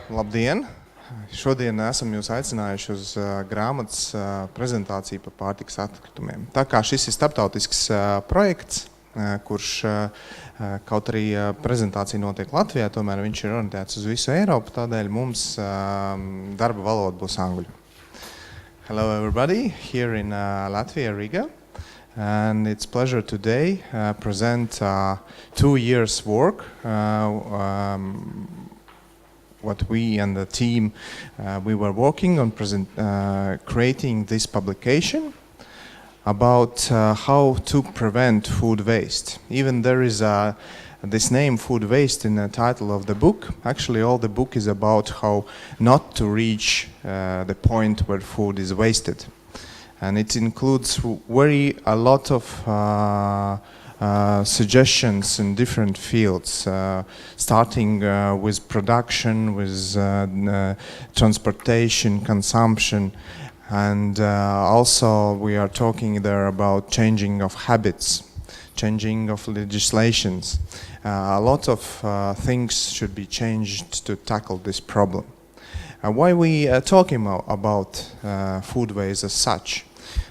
Labdien! Šodien esam jūs aicinājuši uz grāmatas prezentāciju par pārtikas atkritumiem. Tā kā šis ir starptautisks projekts, kurš kaut arī prezentācija notiek Latvijā, tomēr viņš ir orientēts uz visu Eiropu, tādēļ mums darba valoda būs angļu. Hello everybody, here in Latvia, Riga. And it's a pleasure today present 2 years work what we and the team we were working on creating this publication about how to prevent food waste. Even there is this name food waste in the title of the book. Actually all the book is about how not to reach the point where food is wasted. And it includes a lot of suggestions in different fields, starting with production, with transportation, consumption, and also we are talking there about changing of habits, changing of legislations. A lot of things should be changed to tackle this problem. Why we talking about food waste as such?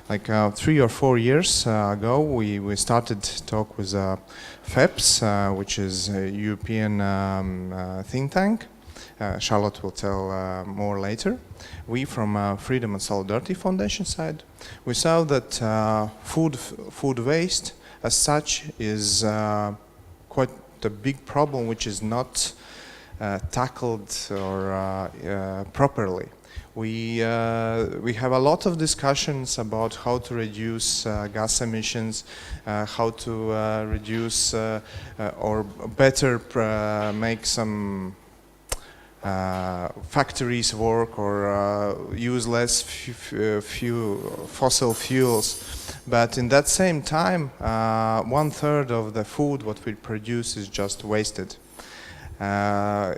Like 3 or 4 years ago, we started to talk with FEPS, which is a European think tank. Charlotte will tell more later. We from Freedom and Solidarity Foundation side, we saw that food waste as such is quite a big problem which is not tackled or properly. We have a lot of discussions about how to reduce gas emissions, how to reduce or better make some factories work or use less fossil fuels. But in that same time, 1/3 of the food what we produce is just wasted. Now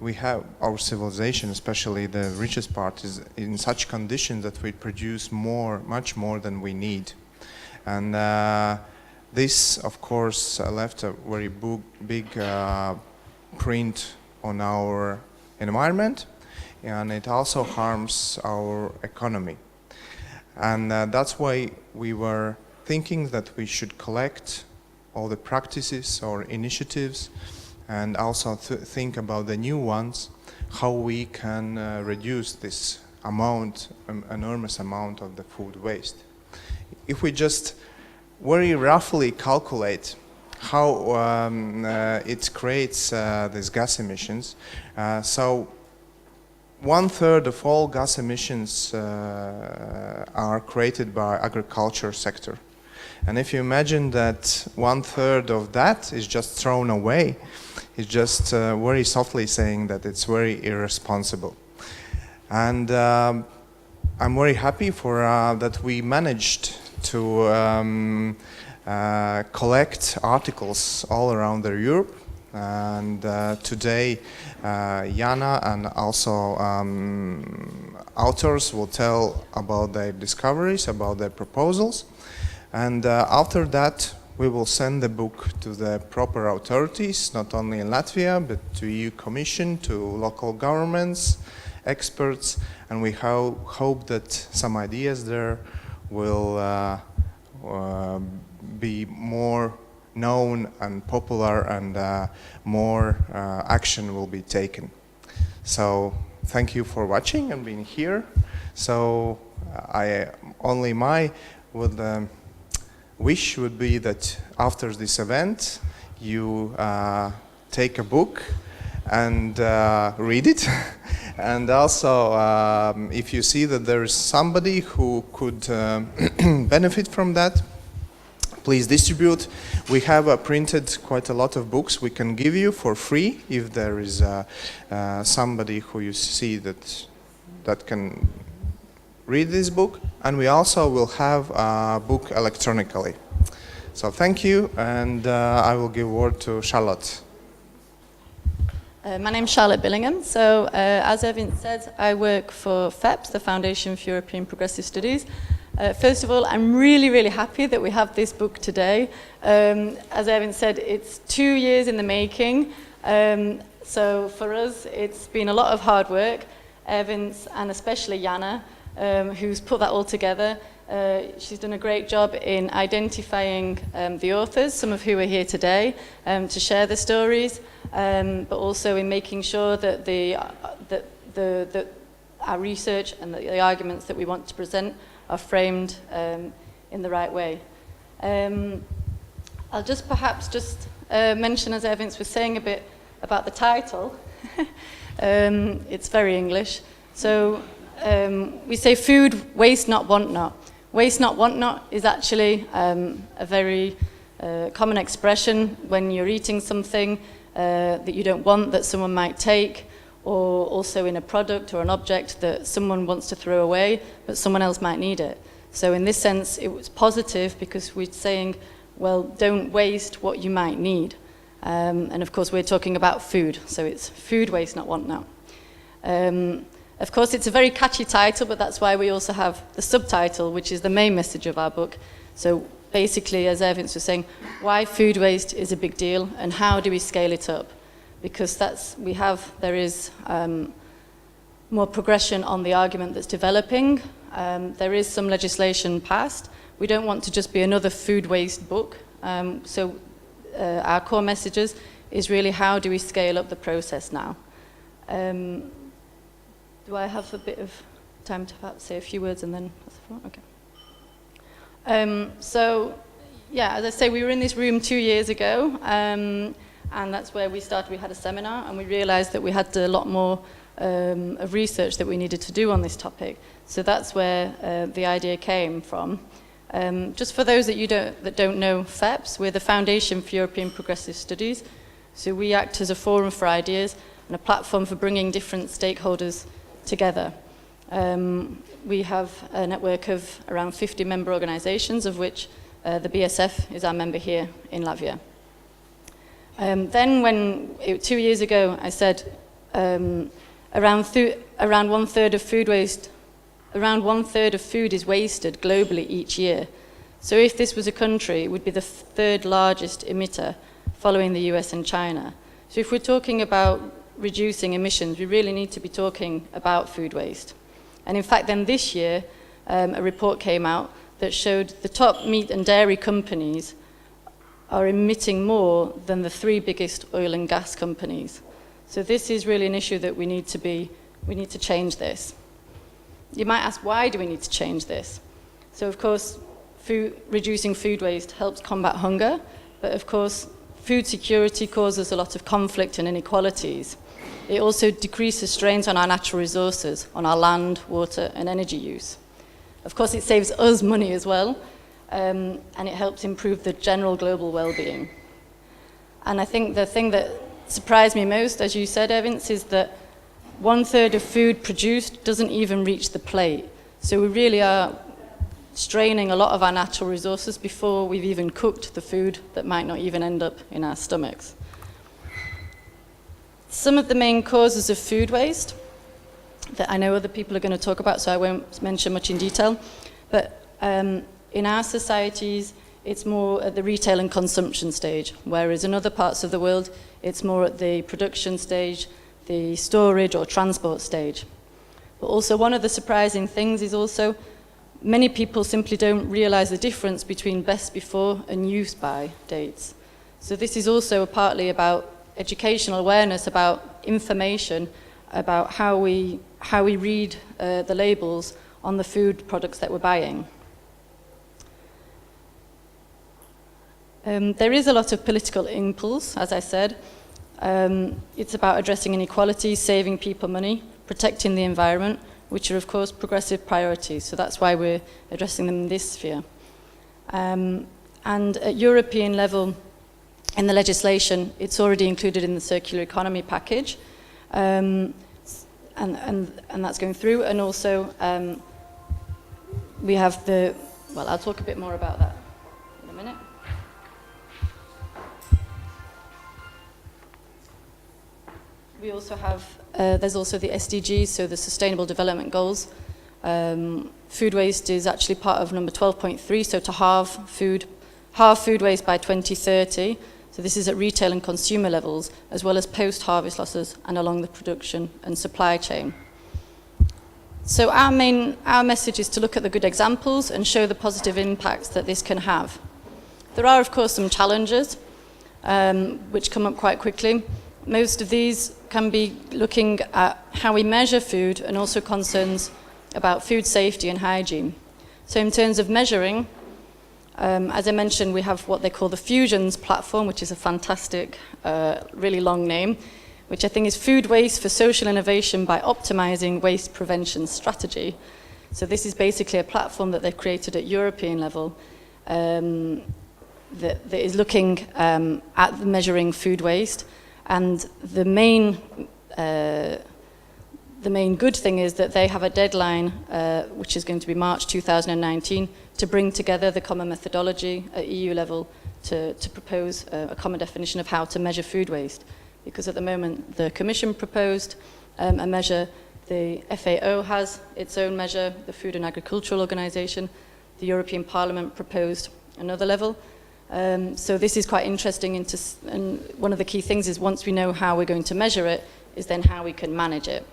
we have our civilization, especially the richest part, is in such conditions that we produce much more than we need. And this, of course, left a very big print on our environment, and it also harms our economy. And that's why we were thinking that we should collect all the practices or initiatives and also think about the new ones, how we can reduce this enormous amount of the food waste. If we just very roughly calculate how it creates these gas emissions, so 1/3 of all gas emissions are created by agriculture sector. And if you imagine that 1/3 of that is just thrown away, it's just very softly saying that it's very irresponsible. And I'm very happy for that we managed to collect articles all around Europe. And today Jana and also authors will tell about their discoveries, about their proposals. And after that, we will send the book to the proper authorities, not only in Latvia, but to EU Commission, to local governments, experts, and we hope that some ideas there will be more known and popular, and more action will be taken. So thank you for watching and being here. So my wish would be that after this event you take a book and read it. And also if you see that there is somebody who could benefit from that, please distribute. We have printed quite a lot of books we can give you for free if there is somebody who you see that can read this book, and we also will have a book electronically. So thank you, and I will give word to Charlotte. My name is Charlotte Billingham. So as Erwin said, I work for FEPS, the Foundation for European Progressive Studies. First of all, I'm really happy that we have this book today. As Erwin said, it's 2 years in the making. So for us, it's been a lot of hard work. Evans and especially Jana, who's put that all together. She's done a great job in identifying the authors, some of who are here today, to share the stories, but also in making sure that our research and the arguments that we want to present are framed in the right way. I'll just perhaps mention, as Evans was saying, a bit about the title. It's very English. So we say food, waste not, want not. Waste not, want not is actually a very common expression when you're eating something that you don't want, that someone might take, or also in a product or an object that someone wants to throw away, but someone else might need it. So in this sense, it was positive because we're saying, well, don't waste what you might need. And of course, we're talking about food, so it's food, waste not, want not. Of course, it's a very catchy title, but that's why we also have the subtitle, which is the main message of our book. So basically, as Evans was saying, why food waste is a big deal and how do we scale it up? Because there is more progression on the argument that's developing. There is some legislation passed. We don't want to just be another food waste book. So our core messages is really how do we scale up the process now? Do I have a bit of time to perhaps say a few words and then? Okay. So, yeah, as I say, we were in this room 2 years ago, and that's where we started. We had a seminar, and we realized that we had a lot more of research that we needed to do on this topic. So that's where the idea came from. Just for those that don't know FEPS, we're the Foundation for European Progressive Studies. So we act as a forum for ideas and a platform for bringing different stakeholders together. We have a network of around 50 member organizations, of which the BSF is our member here in Latvia. Then 2 years ago, I said around 1/3 of food waste, around 1/3 of food is wasted globally each year. So if this was a country, it would be the third largest emitter following the US and China. So if we're talking about reducing emissions, we really need to be talking about food waste. And in fact, then this year, a report came out that showed the top meat and dairy companies are emitting more than the 3 biggest oil and gas companies. So this is really an issue that we need to change this. You might ask, why do we need to change this? So of course, reducing food waste helps combat hunger, but of course, food security causes a lot of conflict and inequalities. It also decreases strains on our natural resources, on our land, water, and energy use. Of course, it saves us money as well, and it helps improve the general global well-being. And I think the thing that surprised me most, as you said, Evans, is that 1/3 of food produced doesn't even reach the plate. So we really are straining a lot of our natural resources before we've even cooked the food that might not even end up in our stomachs. Some of the main causes of food waste that I know other people are going to talk about, so I won't mention much in detail, but in our societies, it's more at the retail and consumption stage, whereas in other parts of the world, it's more at the production stage, the storage or transport stage. But also one of the surprising things is also many people simply don't realize the difference between best before and use by dates. So this is also partly about educational awareness, about information, about how we read the labels on the food products that we're buying. There is a lot of political impulse, as I said. It's about addressing inequality, saving people money, protecting the environment, which are, of course, progressive priorities. So that's why we're addressing them in this sphere. And at European level, in the legislation, it's already included in the circular economy package. And that's going through. And also, we have I'll talk a bit more about that in a minute. We also have, there's also the SDGs, so the Sustainable Development Goals. Food waste is actually part of number 12.3, so to halve food waste by 2030. So this is at retail and consumer levels, as well as post-harvest losses and along the production and supply chain. So our message is to look at the good examples and show the positive impacts that this can have. There are, of course, some challenges which come up quite quickly. Most of these can be looking at how we measure food and also concerns about food safety and hygiene. So in terms of measuring, as I mentioned, we have what they call the Fusions platform, which is a fantastic, really long name, which I think is Food Waste for Social Innovation by Optimizing Waste Prevention Strategy. So this is basically a platform that they've created at European level that is looking at measuring food waste. And the main good thing is that they have a deadline, which is going to be March 2019, to bring together the common methodology at EU level to propose a common definition of how to measure food waste. Because at the moment, the Commission proposed a measure, the FAO has its own measure, the Food and Agricultural Organization, the European Parliament proposed another level. So this is quite interesting, and one of the key things is once we know how we're going to measure it, is then how we can manage it.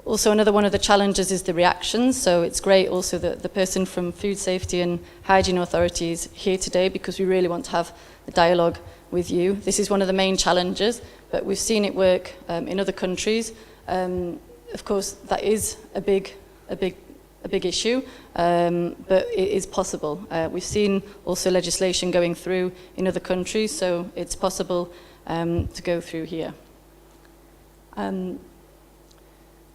Also, another one of the challenges is the reactions. So it's great also that the person from Food Safety and Hygiene Authority is here today, because we really want to have a dialogue with you. This is one of the main challenges, but we've seen it work in other countries. Of course, that is a big issue, but it is possible. We've seen also legislation going through in other countries, so it's possible to go through here.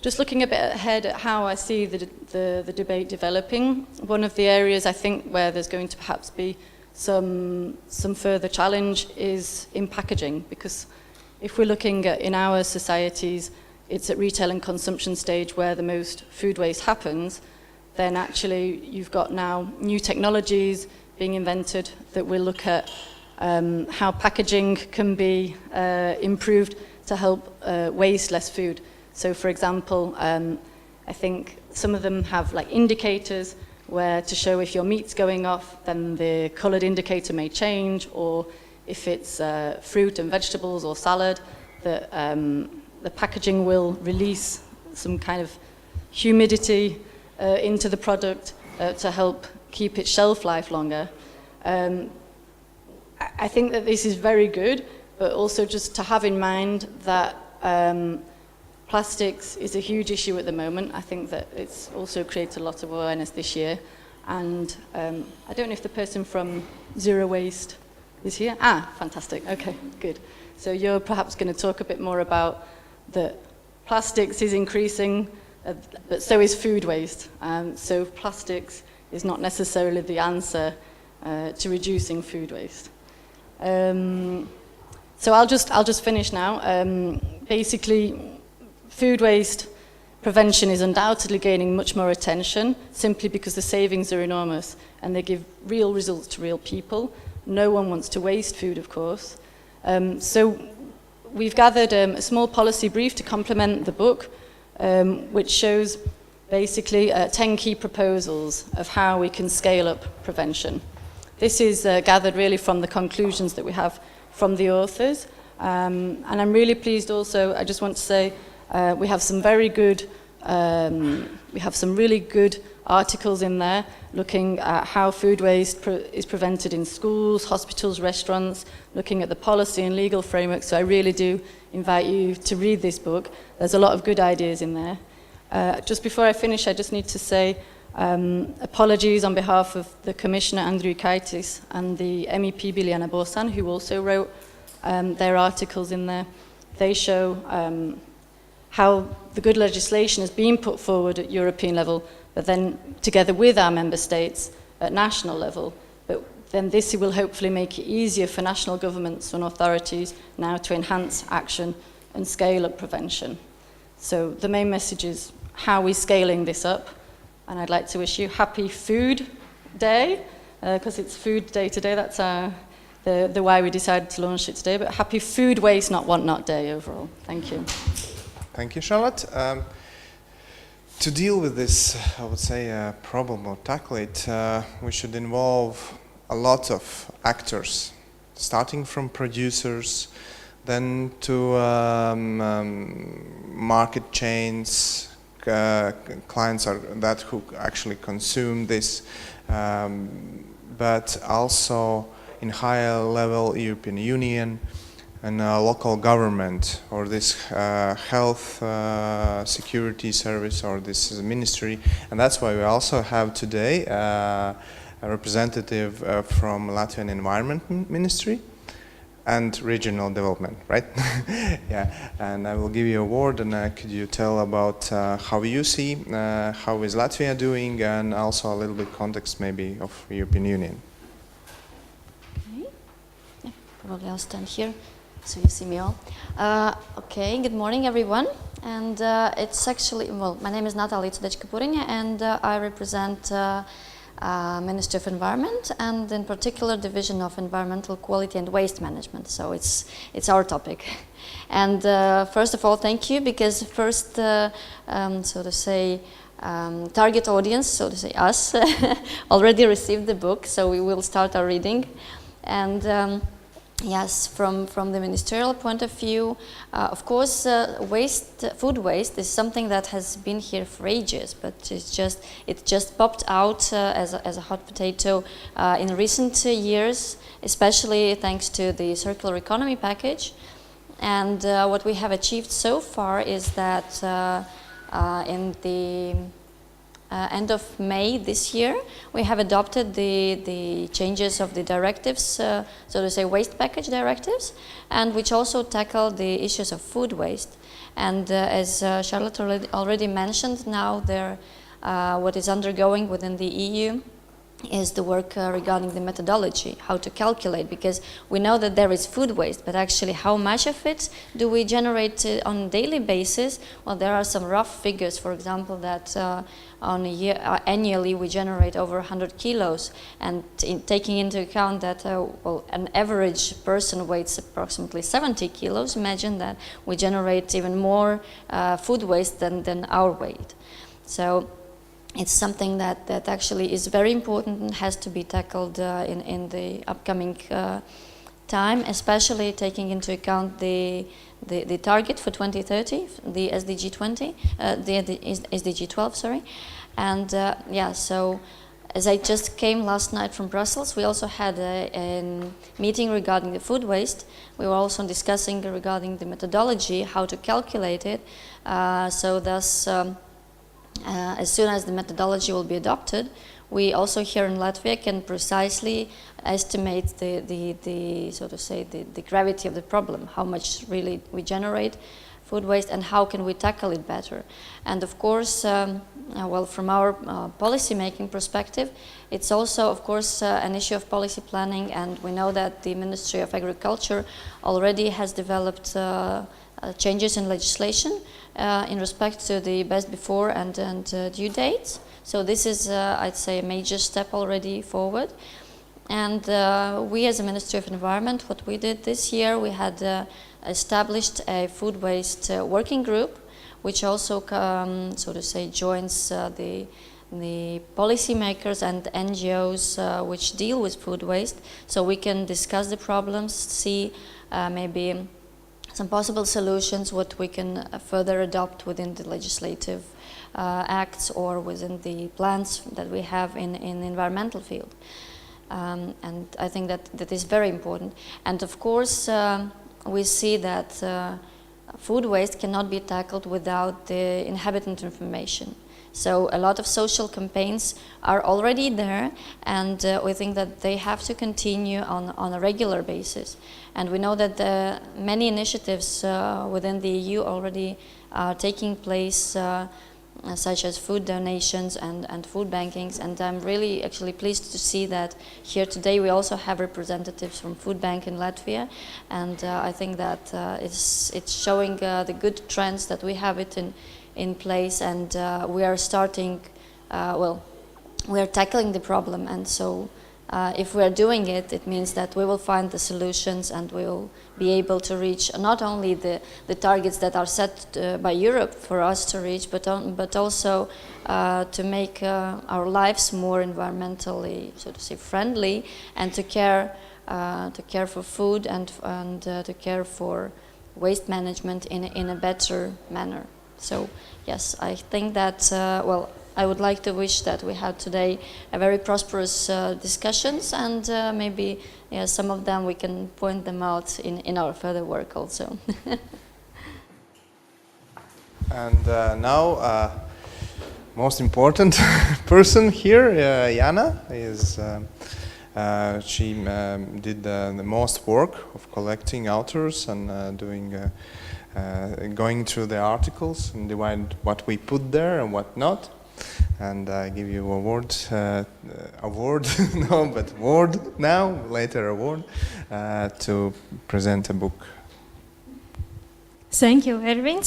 Just looking a bit ahead at how I see the debate developing, one of the areas I think where there's going to perhaps be some further challenge is in packaging, because if we're looking at in our societies, it's at retail and consumption stage where the most food waste happens, then actually you've got now new technologies being invented that will look at how packaging can be improved to help waste less food. So for example, I think some of them have like indicators where to show if your meat's going off, then the coloured indicator may change, or if it's fruit and vegetables or salad, that the packaging will release some kind of humidity into the product to help keep its shelf life longer. I think that this is very good, but also just to have in mind that plastics is a huge issue at the moment. I think that it's also created a lot of awareness this year. And I don't know if the person from Zero Waste is here. Ah, fantastic. Okay, good. So you're perhaps going to talk a bit more about that plastics is increasing, but so is food waste. So plastics is not necessarily the answer to reducing food waste. So I'll just finish now. Basically, food waste prevention is undoubtedly gaining much more attention simply because the savings are enormous and they give real results to real people. No one wants to waste food, of course. So we've gathered a small policy brief to complement the book, which shows basically 10 key proposals of how we can scale up prevention. This is gathered really from the conclusions that we have from the authors. And I'm really pleased also, I just want to say, we have some very good, we have some really good articles in there looking at how food waste is prevented in schools, hospitals, restaurants, looking at the policy and legal framework. So I really do invite you to read this book. There's a lot of good ideas in there. Just before I finish, I just need to say apologies on behalf of the Commissioner Andriukaitis and the MEP Biljana Bosan, who also wrote their articles in there. They show how the good legislation is being put forward at European level, but then together with our member states at national level. But then this will hopefully make it easier for national governments and authorities now to enhance action and scale up prevention. So the main message is how we're scaling this up. And I'd like to wish you happy Food Day, because it's Food Day today. That's the why we decided to launch it today. But happy Food Waste Not Want Not Day overall. Thank you. Thank you, Charlotte. To deal with this, I would say, problem or tackle it, we should involve a lot of actors, starting from producers, then to market chains, clients are that who actually consume this, but also in higher level European Union and local government, or this health security service, or this ministry. And that's why we also have today a representative from Latvian Environment Ministry and Regional Development, right? Yeah, and I will give you a word, and could you tell about how you see, how is Latvia doing, and also a little bit context maybe of European Union. Okay. Yeah, probably I'll stand here so you see me all. Okay, good morning everyone. And it's actually, well, my name is Natālija Cudečka-Puriņa, and I represent Ministry of Environment, and in particular Division of Environmental Quality and Waste Management. So it's our topic. And first of all, thank you, because first, so to say, target audience, so to say us, already received the book, so we will start our reading. And yes, from the ministerial point of view, of course, food waste is something that has been here for ages, but it just popped out as a hot potato in recent years, especially thanks to the circular economy package. And what we have achieved so far is that in the end of May this year, we have adopted the changes of the directives, so to say waste package directives, and which also tackle the issues of food waste. And as Charlotte already mentioned, now what is undergoing within the EU is the work regarding the methodology, how to calculate, because we know that there is food waste, but actually how much of it do we generate on a daily basis? Well, there are some rough figures, for example, that on a year, annually we generate over 100 kilos, and taking into account that well, an average person weighs approximately 70 kilos, imagine that we generate even more food waste than our weight. So it's something that actually is very important and has to be tackled in the upcoming time, especially taking into account the target for 2030, the SDG 20, the SDG 12, sorry. And yeah, so as I just came last night from Brussels, we also had a meeting regarding the food waste. We were also discussing regarding the methodology, how to calculate it. So thus, as soon as the methodology will be adopted, we also here in Latvia can precisely estimate the so to say the gravity of the problem, how much really we generate food waste and how can we tackle it better. And of course, well, from our policy making perspective, it's also of course an issue of policy planning, and we know that the Ministry of Agriculture already has developed changes in legislation in respect to the best before and due dates. So this is, I'd say, a major step already forward. And we as a Ministry of Environment, what we did this year, we had established a food waste working group, which also, so to say, joins the policymakers and NGOs which deal with food waste, so we can discuss the problems, see maybe some possible solutions, what we can further adopt within the legislative acts or within the plans that we have in the environmental field. And I think that is very important. And of course, we see that food waste cannot be tackled without the inhabitant information. So a lot of social campaigns are already there, and we think that they have to continue on a regular basis. And we know that many initiatives within the EU already are taking place, such as food donations and food bankings. And I'm really actually pleased to see that here today we also have representatives from Food Bank in Latvia. And I think that it's showing the good trends that we have it in place, and we are starting, well, we are tackling the problem, and so if we are doing it, it means that we will find the solutions and we will be able to reach not only the targets that are set by Europe for us to reach, but also to make our lives more environmentally, so to say, friendly, and to care for food and to care for waste management in a better manner. So yes, I think that well, I would like to wish that we had today a very prosperous discussions, and maybe some of them we can point them out in our further work also. And now, most important person here, Jana, is she did the most work of collecting authors and going through the articles and divide what we put there and what not. And I give you award no, but word now, later award, to present a book. Thank you, Ervin.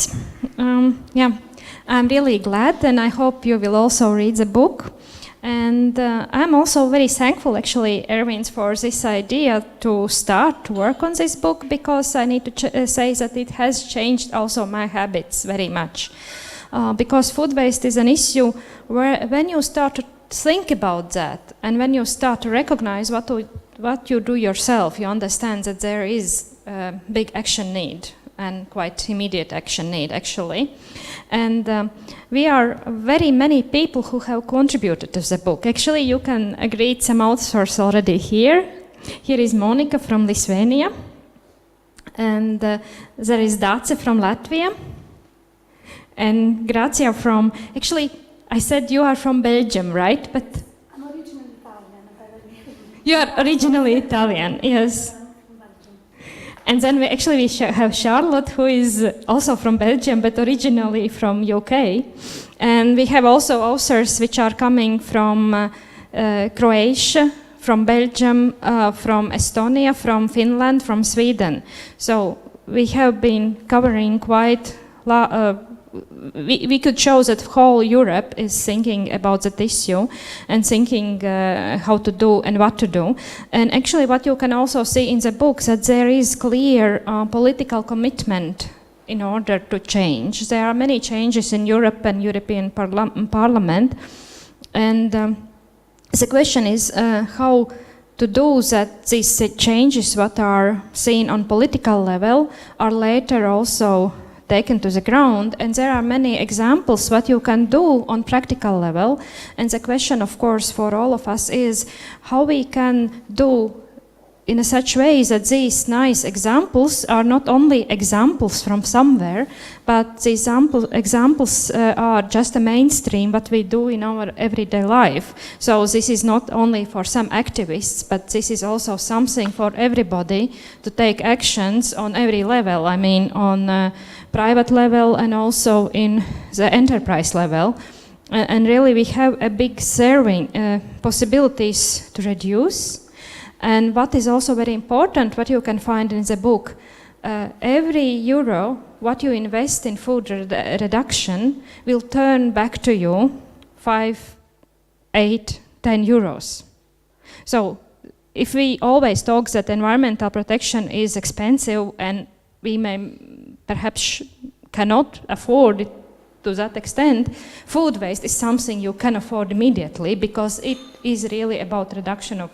Yeah, I'm really glad, and I hope you will also read the book. And I'm also very thankful, actually, Ervin, for this idea to start to work on this book, because I need to say that it has changed also my habits very much. Because food waste is an issue where when you start to think about that and when you start to recognize what you do yourself, you understand that there is a big action need and quite immediate action need, actually. And we are very many people who have contributed to the book. Actually, you can greet some authors already here. Here is Monika from Lithuania, and there is Dace from Latvia, and Grazia from, actually, I said you are from Belgium, right? But I'm originally Italian. You are originally Italian, yes. And then we have Charlotte, who is also from Belgium, but originally from UK. And we have also authors which are coming from Croatia, from Belgium, from Estonia, from Finland, from Sweden. So we have been covering quite we could show that whole Europe is thinking about that issue and thinking how to do and what to do. And actually what you can also see in the book that there is clear political commitment in order to change. There are many changes in Europe and European Parliament. And the question is how to do that these changes what are seen on political level are later also taken to the ground, and there are many examples what you can do on practical level. And the question, of course, for all of us is how we can do in a such way that these nice examples are not only examples from somewhere, but the examples are just a mainstream what we do in our everyday life. So this is not only for some activists, but this is also something for everybody to take actions on every level. I mean, on private level and also in the enterprise level. And really we have a big serving possibilities to reduce. And what is also very important, what you can find in the book, every euro what you invest in food reduction will turn back to you 5, 8, 10 euros. So if we always talk that environmental protection is expensive and we may perhaps cannot afford it to that extent, food waste is something you can afford immediately because it is really about reduction of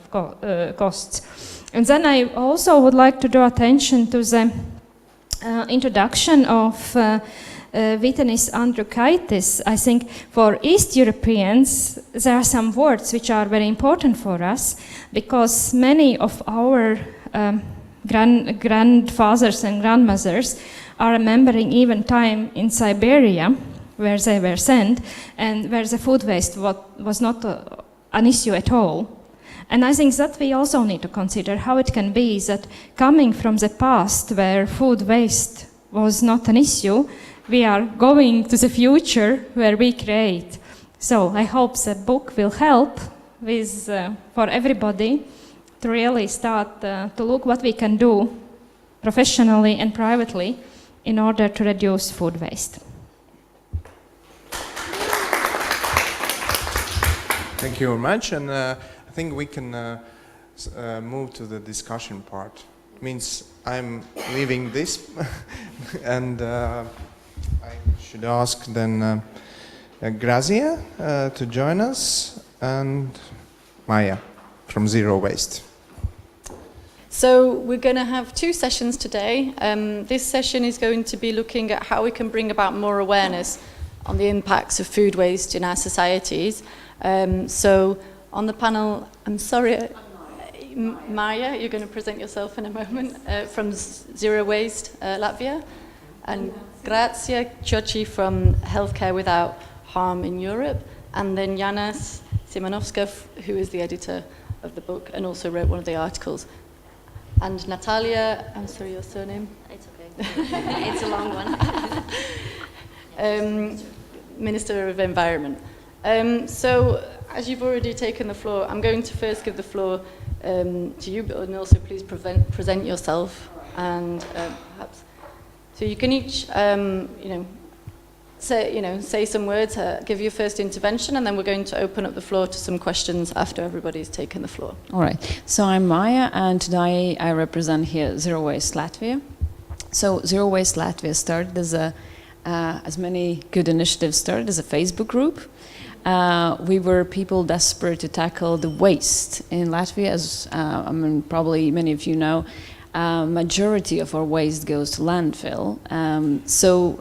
costs. And then I also would like to draw attention to the introduction of Vytenis Andriukaitis. I think for East Europeans there are some words which are very important for us because many of our grandfathers and grandmothers are remembering even time in Siberia where they were sent and where the food waste was not an issue at all. And I think that we also need to consider how it can be that coming from the past where food waste was not an issue, we are going to the future where we create. So I hope the book will help with for everybody to really start to look what we can do professionally and privately in order to reduce food waste. Thank you very much, and I think we can move to the discussion part. It means I'm leaving this, and I should ask then Grazia to join us, and Maya from Zero Waste. So we're going to have two sessions today. This session is going to be looking at how we can bring about more awareness on the impacts of food waste in our societies. So on the panel, I'm sorry, Maya, you're going to present yourself in a moment, from Zero Waste Latvia, and Grazia Cioci from Healthcare Without Harm in Europe, and then Janas Simonovska, who is the editor of the book and also wrote one of the articles. And Natalia, I'm sorry, your surname? It's okay. It's a long one. Minister of Environment. So, as you've already taken the floor, I'm going to first give the floor to you, but also please present yourself, and perhaps so you can each, say some words, give your first intervention, and then we're going to open up the floor to some questions after everybody's taken the floor. All right. So I'm Maya, and today I represent here Zero Waste Latvia. So Zero Waste Latvia started as many good initiatives started as a Facebook group. We were people desperate to tackle the waste in Latvia, as probably many of you know. Majority of our waste goes to landfill. So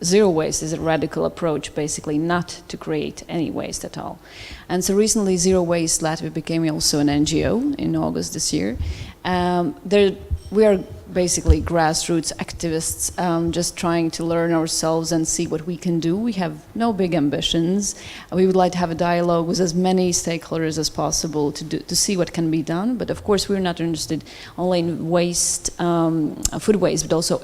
Zero waste is a radical approach, basically not to create any waste at all. And so recently Zero Waste Latvia became also an NGO in August this year. We are basically grassroots activists, just trying to learn ourselves and see what we can do. We have no big ambitions. We would like to have a dialogue with as many stakeholders as possible to see what can be done. But of course we're not interested only in waste, food waste, but also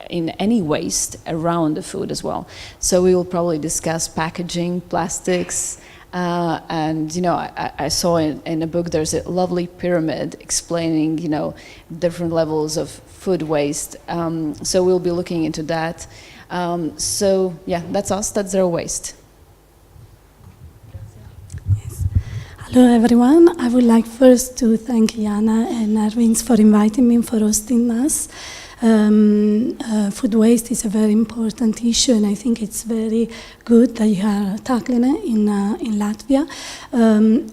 in any waste around the food as well. So we will probably discuss packaging, plastics, and I saw in a book there's a lovely pyramid explaining different levels of food waste. So we'll be looking into that. So yeah, that's us. That's Zero Waste. Yes. Hello everyone. I would like first to thank Jana and Arvins for inviting me, for hosting us. Food waste is a very important issue, and I think it's very good that you are tackling it in Latvia.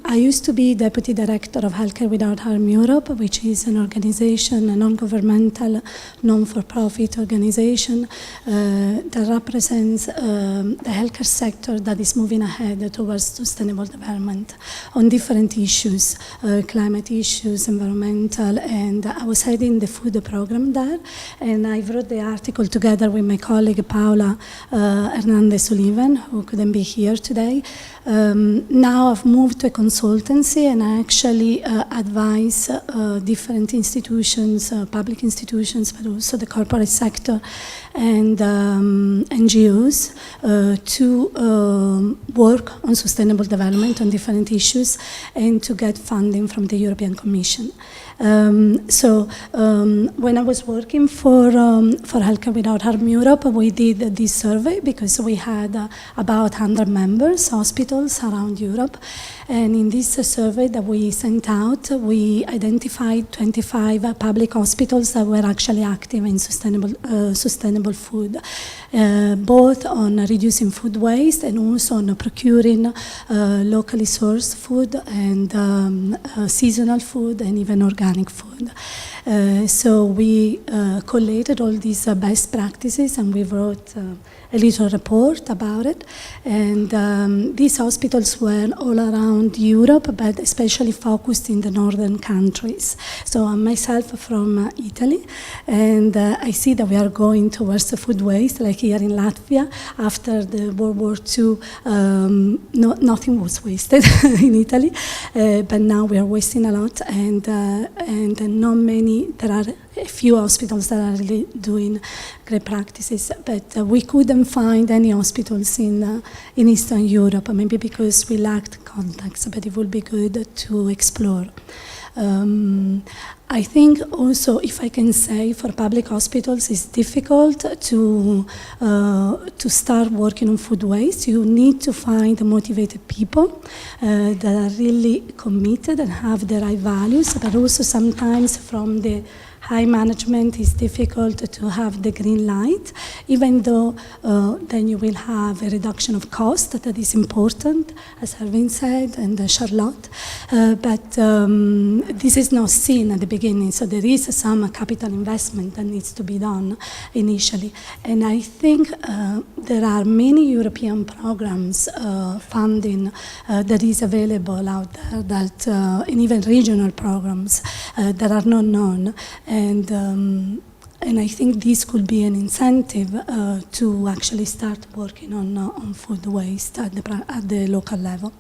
I used to be Deputy Director of Healthcare Without Harm Europe, which is an organization, a non-governmental, non-for-profit organization that represents the healthcare sector that is moving ahead towards sustainable development on different issues, climate issues, environmental, and I was heading the food program there. And I wrote the article together with my colleague Paula Hernandez-Sullivan, who couldn't be here today. Now I've moved to a consultancy, and I actually advise different institutions, public institutions, but also the corporate sector and NGOs to work on sustainable development on different issues and to get funding from the European Commission. When I was working for Healthcare Without Harm Europe, we did this survey because we had about 100 members, hospitals around Europe. And in this survey that we sent out, we identified 25 public hospitals that were actually active in sustainable food, both on reducing food waste and also on procuring locally sourced food and seasonal food and even organic food. So we collated all these best practices, and we wrote a little report about it. And these hospitals were all around Europe, but especially focused in the northern countries. So I'm myself from Italy, and I see that we are going towards the food waste, like here in Latvia. After the World War II, nothing was wasted in Italy, but now we are wasting a lot, and not many. There are a few hospitals that are really doing great practices, but we couldn't find any hospitals in Eastern Europe, maybe because we lacked contacts, but it would be good to explore. I think also, if I can say, for public hospitals, it's difficult to start working on food waste. You need to find motivated people that are really committed and have the right values, but also sometimes from the high management it's difficult to have the green light, even though then you will have a reduction of cost that is important, as Erwin said, and Charlotte. But this is not seen at the beginning, so there is some capital investment that needs to be done initially. And I think there are many European programs funding that is available out there, that, and even regional programs that are not known. And I think this could be an incentive to actually start working on food waste at the local level.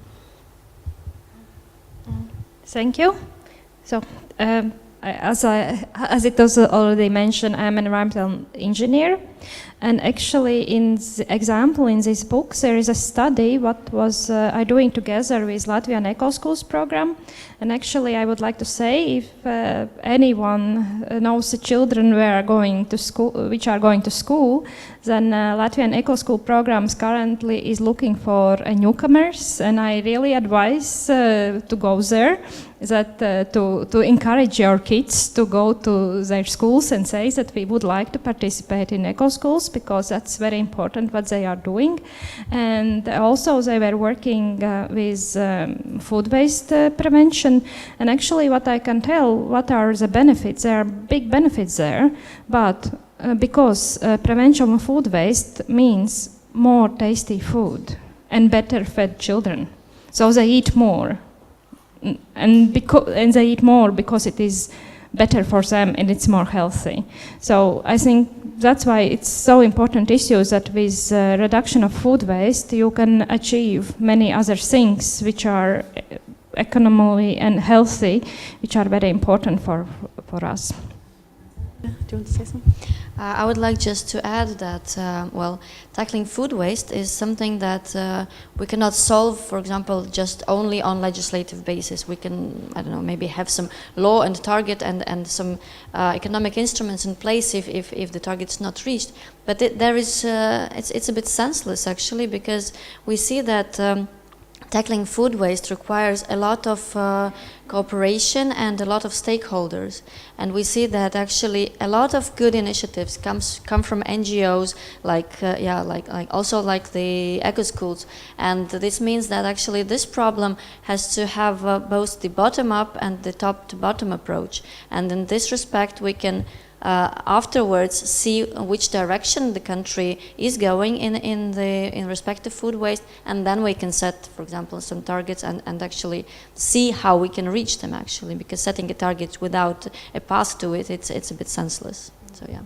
Thank you. So, as it was already mentioned, I'm an environmental engineer, and actually, in the example in this book, there is a study what was I doing together with Latvian Eco Schools program. And actually, I would like to say, if anyone knows the children which are going to school, then Latvian Eco School programs currently is looking for newcomers, and I really advise to go there, that to encourage your kids to go to their schools and say that we would like to participate in eco schools, because that's very important what they are doing. And also they were working with food waste prevention. And actually what I can tell, what are the benefits? There are big benefits there, but because prevention of food waste means more tasty food and better fed children. So they eat more. And they eat more because it is better for them and it's more healthy. So I think that's why it's so important issues that with reduction of food waste you can achieve many other things which are economically and healthy, which are very important for us. Do you want to say something? I would like just to add that, well, tackling food waste is something that we cannot solve, for example, just only on legislative basis. We can, I don't know, maybe have some law and target and some economic instruments in place if the target's not reached. But it's a bit senseless, actually, because we see that tackling food waste requires a lot of cooperation and a lot of stakeholders, and we see that actually a lot of good initiatives come from NGOs, like also like the eco schools, and this means that actually this problem has to have both the bottom up and the top to bottom approach, and in this respect we can afterwards see which direction the country is going in respect to food waste, and then we can set, for example, some targets and actually see how we can reach them, actually, because setting a target without a path to it, it's a bit senseless. So yeah.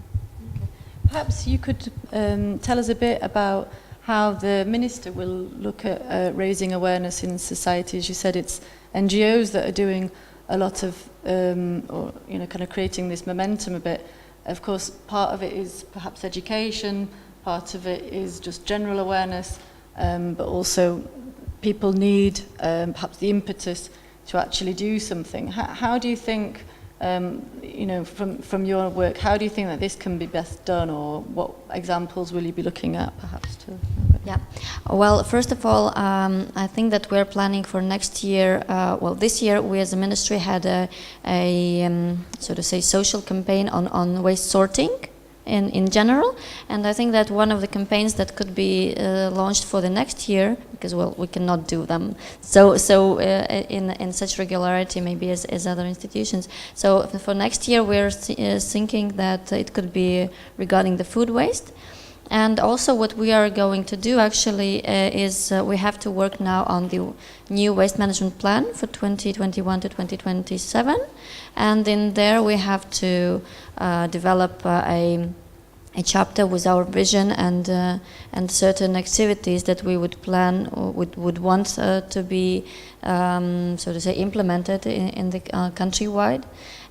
Perhaps you could tell us a bit about how the minister will look at raising awareness in society. As you said, it's NGOs that are doing a lot of, or kind of creating this momentum a bit. Of course, part of it is perhaps education, part of it is just general awareness, but also people need perhaps the impetus to actually do something. How do you think, from your work, how do you think that this can be best done, or what examples will you be looking at, perhaps? Yeah, well, first of all, I think that we're planning for next year. This year we as a ministry had a so to say social campaign on waste sorting in general, and I think that one of the campaigns that could be launched for the next year, because we cannot do them so in such regularity maybe as other institutions. So for next year we're thinking that it could be regarding the food waste. And also what we are going to do actually is we have to work now on the new waste management plan for 2021 to 2027. And in there we have to develop a chapter with our vision and certain activities that we would plan or would want to be, so to say, implemented in the countrywide.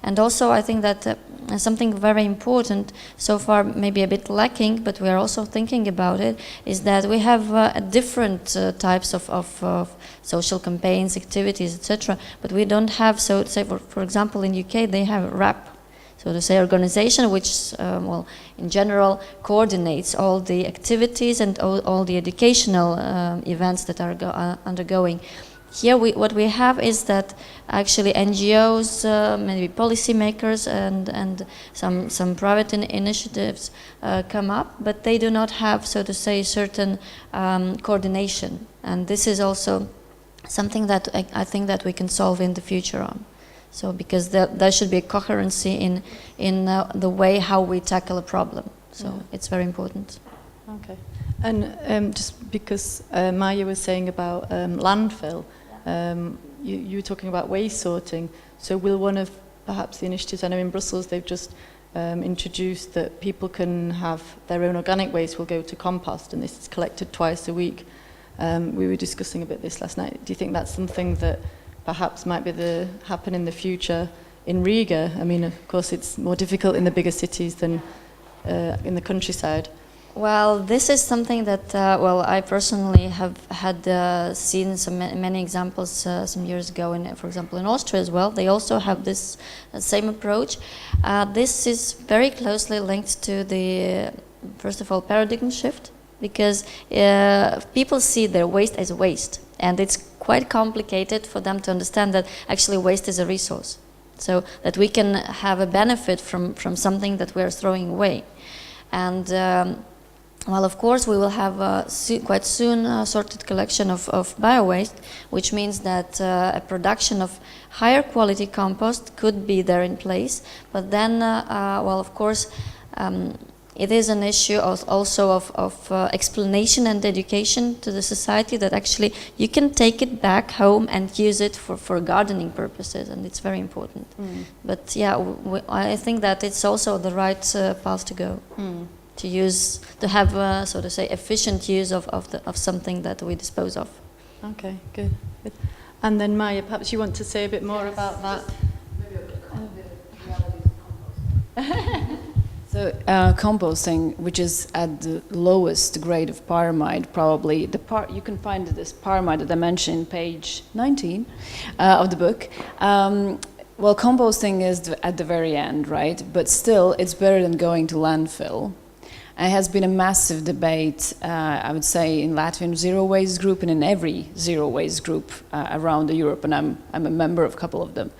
And also I think that something very important, so far maybe a bit lacking, but we are also thinking about it, is that we have different types of social campaigns, activities, etc. But we don't have, so to say, for example, in UK they have RAP, so to say, organization which, well, in general, coordinates all the activities and all the educational events that are undergoing. Here, what we have is that actually NGOs, maybe policymakers, and some private initiatives come up, but they do not have, so to say, certain coordination. And this is also something that I think that we can solve in the future on. So, because there should be a coherency in the way how we tackle a problem. So, it's very important. Okay. And just because Maya was saying about landfill, you were talking about waste sorting. So will one of perhaps the initiatives, I know in Brussels they've just introduced that people can have their own organic waste will go to compost, and this is collected twice a week. We were discussing a bit this last night. Do you think that's something that perhaps might be happen in the future in Riga? I mean, of course it's more difficult in the bigger cities than in the countryside. Well, this is something that, well, I personally have had seen many examples some years ago, for example, in Austria as well. They also have this same approach. This is very closely linked to the, first of all, paradigm shift, because people see their waste as waste, and it's quite complicated for them to understand that actually waste is a resource, so that we can have a benefit from something that we're throwing away. And well, of course, we will have quite soon sorted collection of bio-waste, which means that a production of higher quality compost could be there in place. But then, well, of course, it is an issue also of explanation and education to the society that actually you can take it back home and use it for gardening purposes, and it's very important. But yeah, I think that it's also the right path to go. To have, so to say, efficient use of something that we dispose of. Okay, good. And then Maya, perhaps you want to say a bit more about that? So composting, which is at the lowest grade of pyramid, probably you can find this pyramid that I mentioned in page 19 of the book. Well, composting is at the very end, right? But still, it's better than going to landfill. And it has been a massive debate, I would say, in Latvian zero waste group and in every zero waste group around Europe, and I'm a member of a couple of them.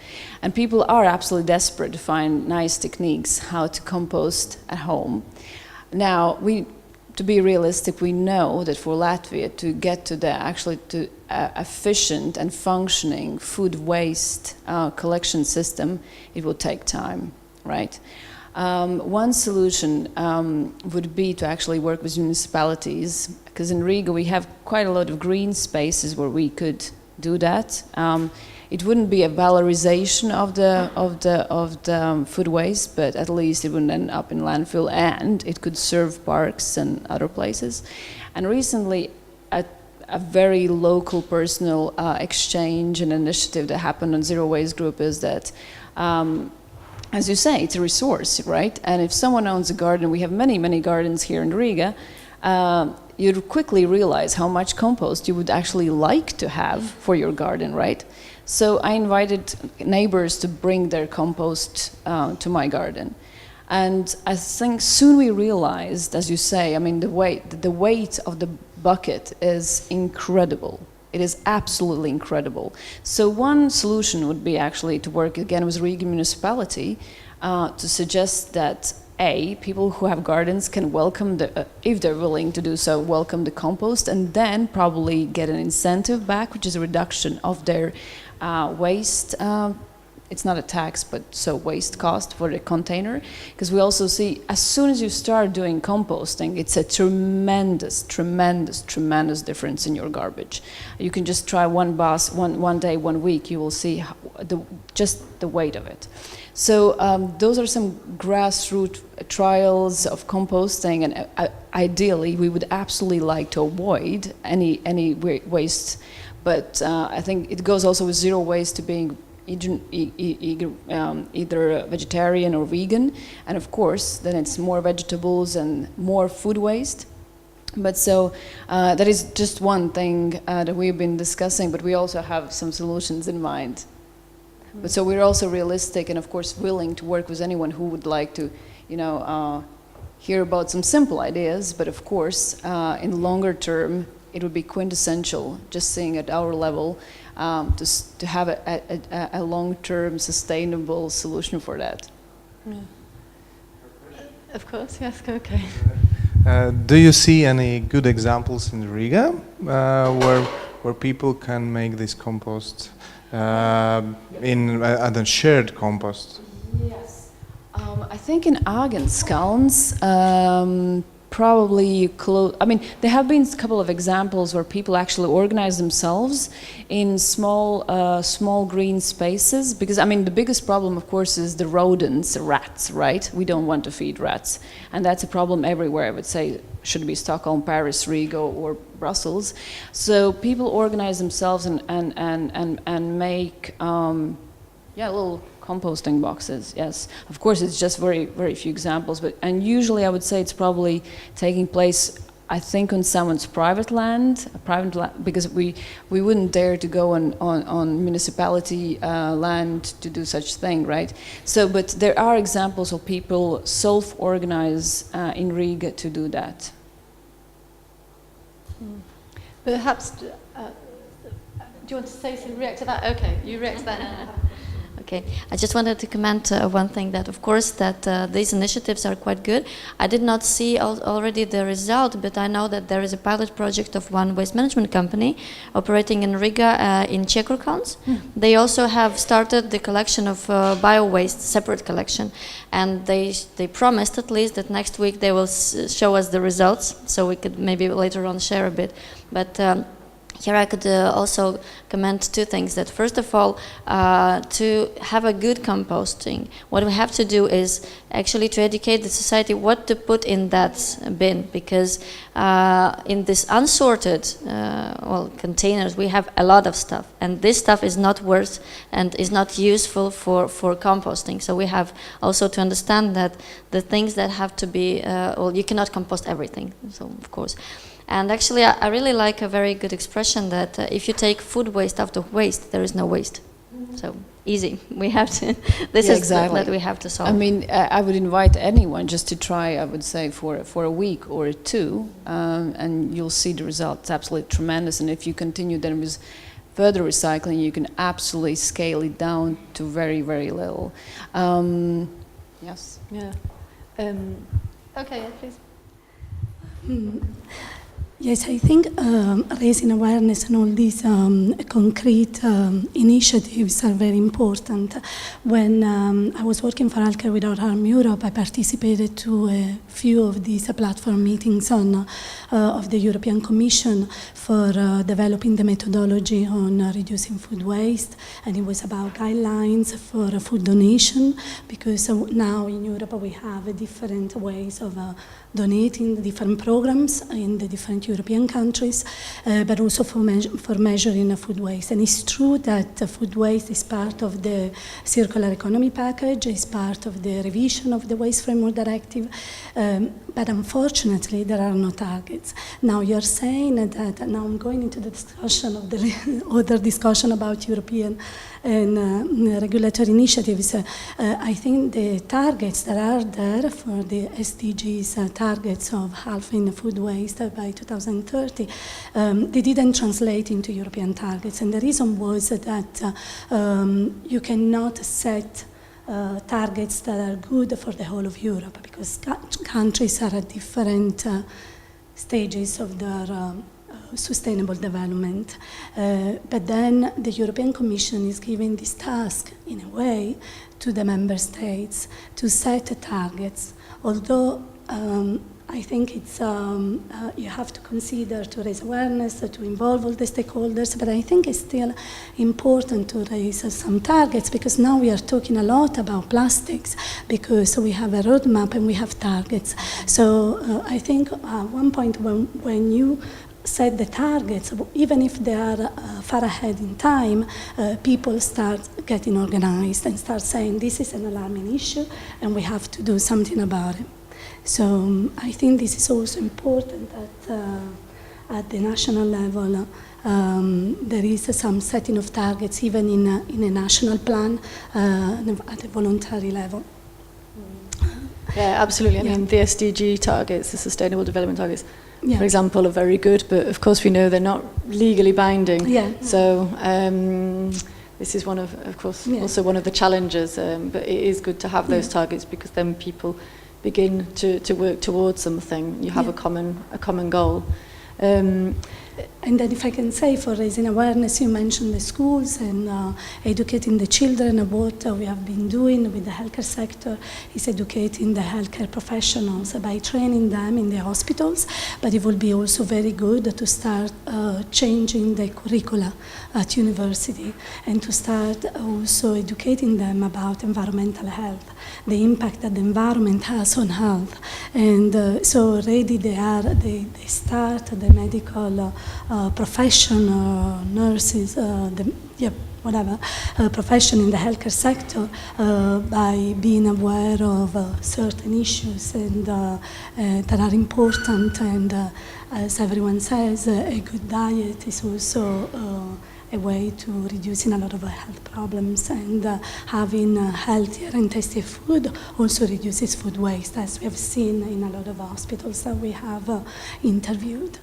And people are absolutely desperate to find nice techniques how to compost at home. Now, to be realistic, we know that for Latvia to get to the efficient and functioning food waste collection system, it will take time, right? One solution would be to actually work with municipalities, because in Riga we have quite a lot of green spaces where we could do that. It wouldn't be a valorization of the food waste, but at least it wouldn't end up in landfill, and it could serve parks and other places. And recently, a very local personal exchange and initiative that happened on Zero Waste Group is that. As you say, it's a resource, right? And if someone owns a garden, we have many gardens here in Riga, you'd quickly realize how much compost you would actually like to have for your garden, right? So I invited neighbors to bring their compost to my garden. And I think soon we realized, as you say, I mean, the weight of the bucket is incredible. It is absolutely incredible. So one solution would be actually to work again with Riga municipality to suggest that people who have gardens can welcome if they're willing to do so, welcome the compost, and then probably get an incentive back, which is a reduction of their waste. It's not a tax, but so waste cost for the container. Because we also see, as soon as you start doing composting, it's a tremendous difference in your garbage. You can just try one day, 1 week, you will see just the weight of it. So those are some grassroots trials of composting, and ideally we would absolutely like to avoid any waste. But I think it goes also with zero waste to being either vegetarian or vegan, and of course then it's more vegetables and more food waste. But so that is just one thing that we've been discussing, but we also have some solutions in mind. But so we're also realistic and of course willing to work with anyone who would like to, hear about some simple ideas, but of course in the longer term it would be quintessential, just seeing at our level, to have a long-term sustainable solution for that. Yeah. Of course, yes, okay. Do you see any good examples in Riga where people can make this compost in a shared compost? Yes. I think in Agenskalns, probably close. I mean, there have been a couple of examples where people actually organize themselves in small green spaces. Because I mean, the biggest problem, of course, is the rodents, the rats. Right? We don't want to feed rats, and that's a problem everywhere. I would say should be Stockholm, Paris, Riga, or Brussels. So people organize themselves and make little composting boxes. Yes, of course, it's just very few examples, and usually I would say it's probably taking place, I think, on someone's private land, because we wouldn't dare to go on municipality land to do such thing, right? So, but there are examples of people self-organize in Riga to do that. Perhaps, do you want to say something, react to that? Okay, you react to that. Okay, I just wanted to comment one thing, that of course that these initiatives are quite good. I did not see already the result, but I know that there is a pilot project of one waste management company operating in Riga in Čekurkalns. They also have started the collection of bio-waste, separate collection, and they promised at least that next week they will show us the results, so we could maybe later on share a bit. But here I could also comment two things. That first of all, to have a good composting, what we have to do is actually to educate the society what to put in that bin, because in this unsorted containers we have a lot of stuff, and this stuff is not worth and is not useful for composting. So we have also to understand that the things that have to be, you cannot compost everything, so of course. And actually, I really like a very good expression that if you take food waste out of waste, there is no waste. So easy. We have to. This is exactly that we have to solve. I mean, I would invite anyone just to try. I would say for a week or two, and you'll see the results. Absolutely tremendous. And if you continue then with further recycling, you can absolutely scale it down to very little. Yes. Yeah. Okay. Please. Yes, I think raising awareness and all these concrete initiatives are very important. When I was working for Healthcare Without Harm Europe, I participated to a few of these platform meetings of the European Commission for developing the methodology on reducing food waste, and it was about guidelines for food donation, because now in Europe we have different ways of donating the different programs in the different European countries, but also for measuring food waste. And it's true that food waste is part of the circular economy package, is part of the revision of the Waste Framework Directive, but unfortunately there are no targets. Now you're saying that, now I'm going into the discussion of the other discussion about European and regulatory initiatives. I think the targets that are there for the SDGs targets of halving food waste by 2030, they didn't translate into European targets. And the reason was that you cannot set targets that are good for the whole of Europe, because countries are at different stages of their sustainable development. But then the European Commission is giving this task, in a way, to the member states to set targets. Although I think it's you have to consider to raise awareness, to involve all the stakeholders, but I think it's still important to raise some targets, because now we are talking a lot about plastics, because we have a roadmap and we have targets. So I think one point when you set the targets, even if they are far ahead in time, people start getting organized and start saying this is an alarming issue and we have to do something about it. So I think this is also important at the national level. There is some setting of targets even in a national plan at a voluntary level. Yeah, absolutely. I mean, the SDG targets, the Sustainable Development Targets, for example, are very good, but of course we know they're not legally binding. Yeah. So this is one of course, also one of the challenges. But it is good to have those targets because then people begin to work towards something. You have a common goal. And then if I can say, for raising awareness, you mentioned the schools and educating the children. What we have been doing with the healthcare sector is educating the healthcare professionals by training them in the hospitals, but it will be also very good to start changing the curricula at university and to start also educating them about environmental health, the impact that the environment has on health. And so already they start the medical profession, nurses, profession in the healthcare sector by being aware of certain issues and that are important. And as everyone says, a good diet is also a way to reducing a lot of health problems, and having healthier and tastier food also reduces food waste, as we have seen in a lot of hospitals that we have interviewed.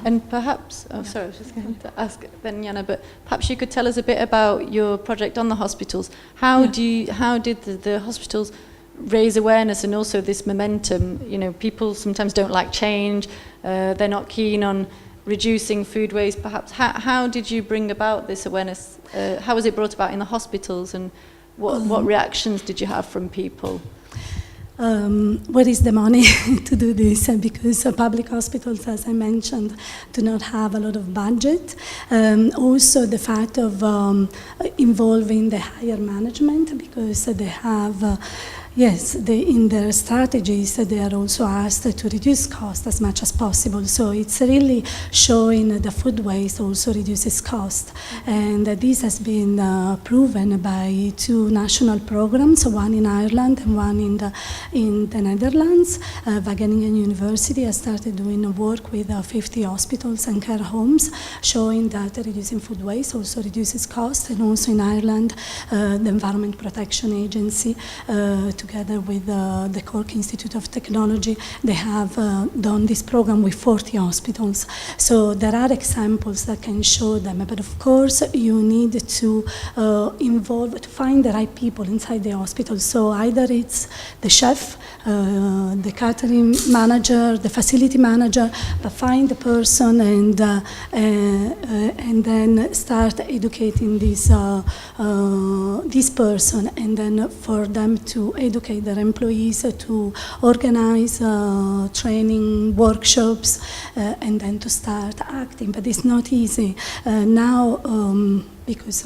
And perhaps, sorry, I was just going to ask then, Jana, but perhaps you could tell us a bit about your project on the hospitals. How did the hospitals raise awareness and also this momentum? You know, people sometimes don't like change, they're not keen on reducing food waste, perhaps. How did you bring about this awareness? How was it brought about in the hospitals, and what reactions did you have from people? Where is the money to do this? Because public hospitals, as I mentioned, do not have a lot of budget. Also the fact of involving the higher management, because they have in their strategies, they are also asked to reduce cost as much as possible. So it's really showing the food waste also reduces cost. And this has been proven by 2 national programs, one in Ireland and one in the Netherlands. Wageningen University has started doing work with 50 hospitals and care homes, showing that reducing food waste also reduces cost. And also in Ireland, the Environment Protection Agency, together with the Cork Institute of Technology, they have done this program with 40 hospitals. So there are examples that can show them, but of course you need to to find the right people inside the hospital. So either it's the chef, the catering manager, the facility manager, but find the person and then start educating this person, and then for them to educate their employees, to organize training workshops, and then to start acting. But it's not easy now because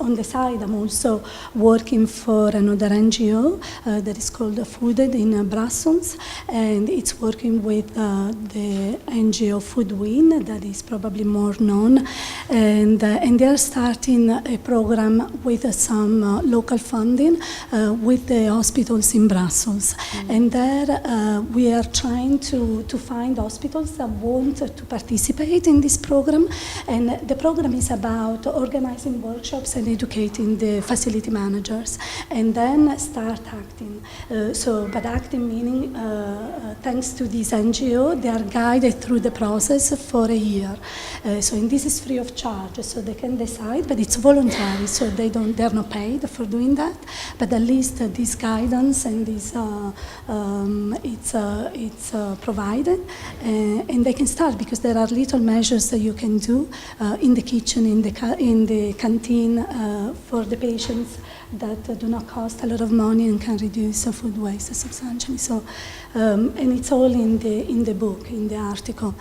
on the side I'm also working for another NGO that is called Fooded in Brussels, and it's working with the NGO Foodwin, that is probably more known, and they are starting a program with some local funding with the hospitals in Brussels. And there we are trying to find hospitals that want to participate in this program, and the program is about organizing workshops and educating the facility managers, and then start acting. But acting meaning, thanks to this NGO, they are guided through the process for a year. And this is free of charge, so they can decide, but it's voluntary, so they're not paid for doing that. But at least this guidance and this it's provided, and they can start, because there are little measures that you can do in the kitchen, in the canteen, in for the patients that do not cost a lot of money and can reduce food waste substantially. So, and it's all in the book, in the article.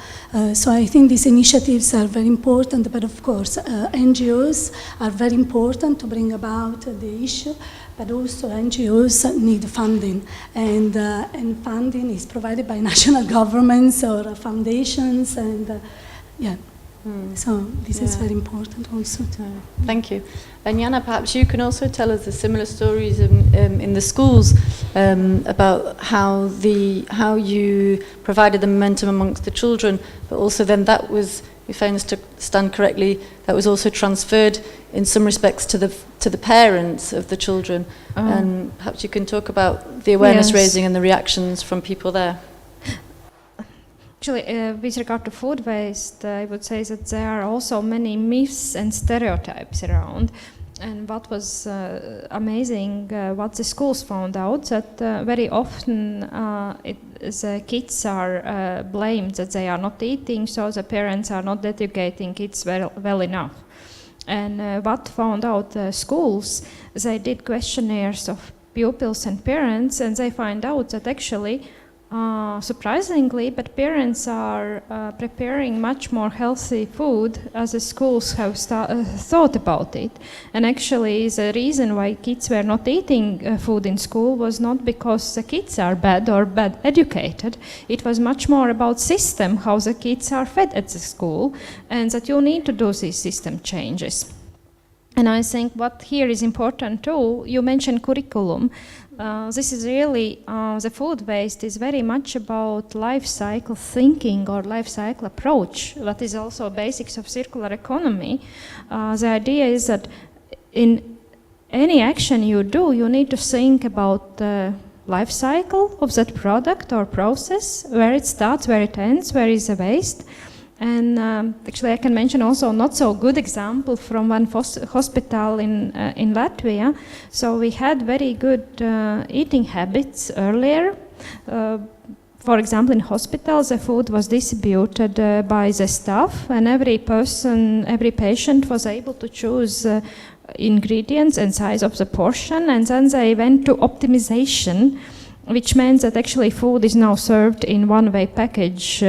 So I think these initiatives are very important, but of course NGOs are very important to bring about the issue, but also NGOs need funding, and funding is provided by national governments or foundations, and yeah. So this is very important also. Thank you. And Jana, perhaps you can also tell us the similar stories in the schools about how you provided the momentum amongst the children, but also then that was, if I understand correctly, that was also transferred in some respects to the parents of the children. And perhaps you can talk about the awareness raising and the reactions from people there. Actually, with regard to food waste, I would say that there are also many myths and stereotypes around. And what was amazing, what the schools found out, that very often the kids are blamed that they are not eating, so the parents are not educating kids well enough. And what found out schools, they did questionnaires of pupils and parents, and they find out that actually surprisingly, but parents are preparing much more healthy food as the schools have thought about it. And actually the reason why kids were not eating food in school was not because the kids are bad or bad educated. It was much more about system, how the kids are fed at the school, and that you need to do these system changes. And I think what here is important too, you mentioned curriculum. This is really, the food waste is very much about life cycle thinking or life cycle approach. That is also basics of circular economy. The idea is that in any action you do, you need to think about the life cycle of that product or process, where it starts, where it ends, where is the waste. And actually I can mention also not so good example from one hospital in Latvia. So we had very good eating habits earlier. For example, in hospitals, the food was distributed by the staff, and every patient was able to choose ingredients and size of the portion, and then they went to optimization, which meant that actually food is now served in one-way package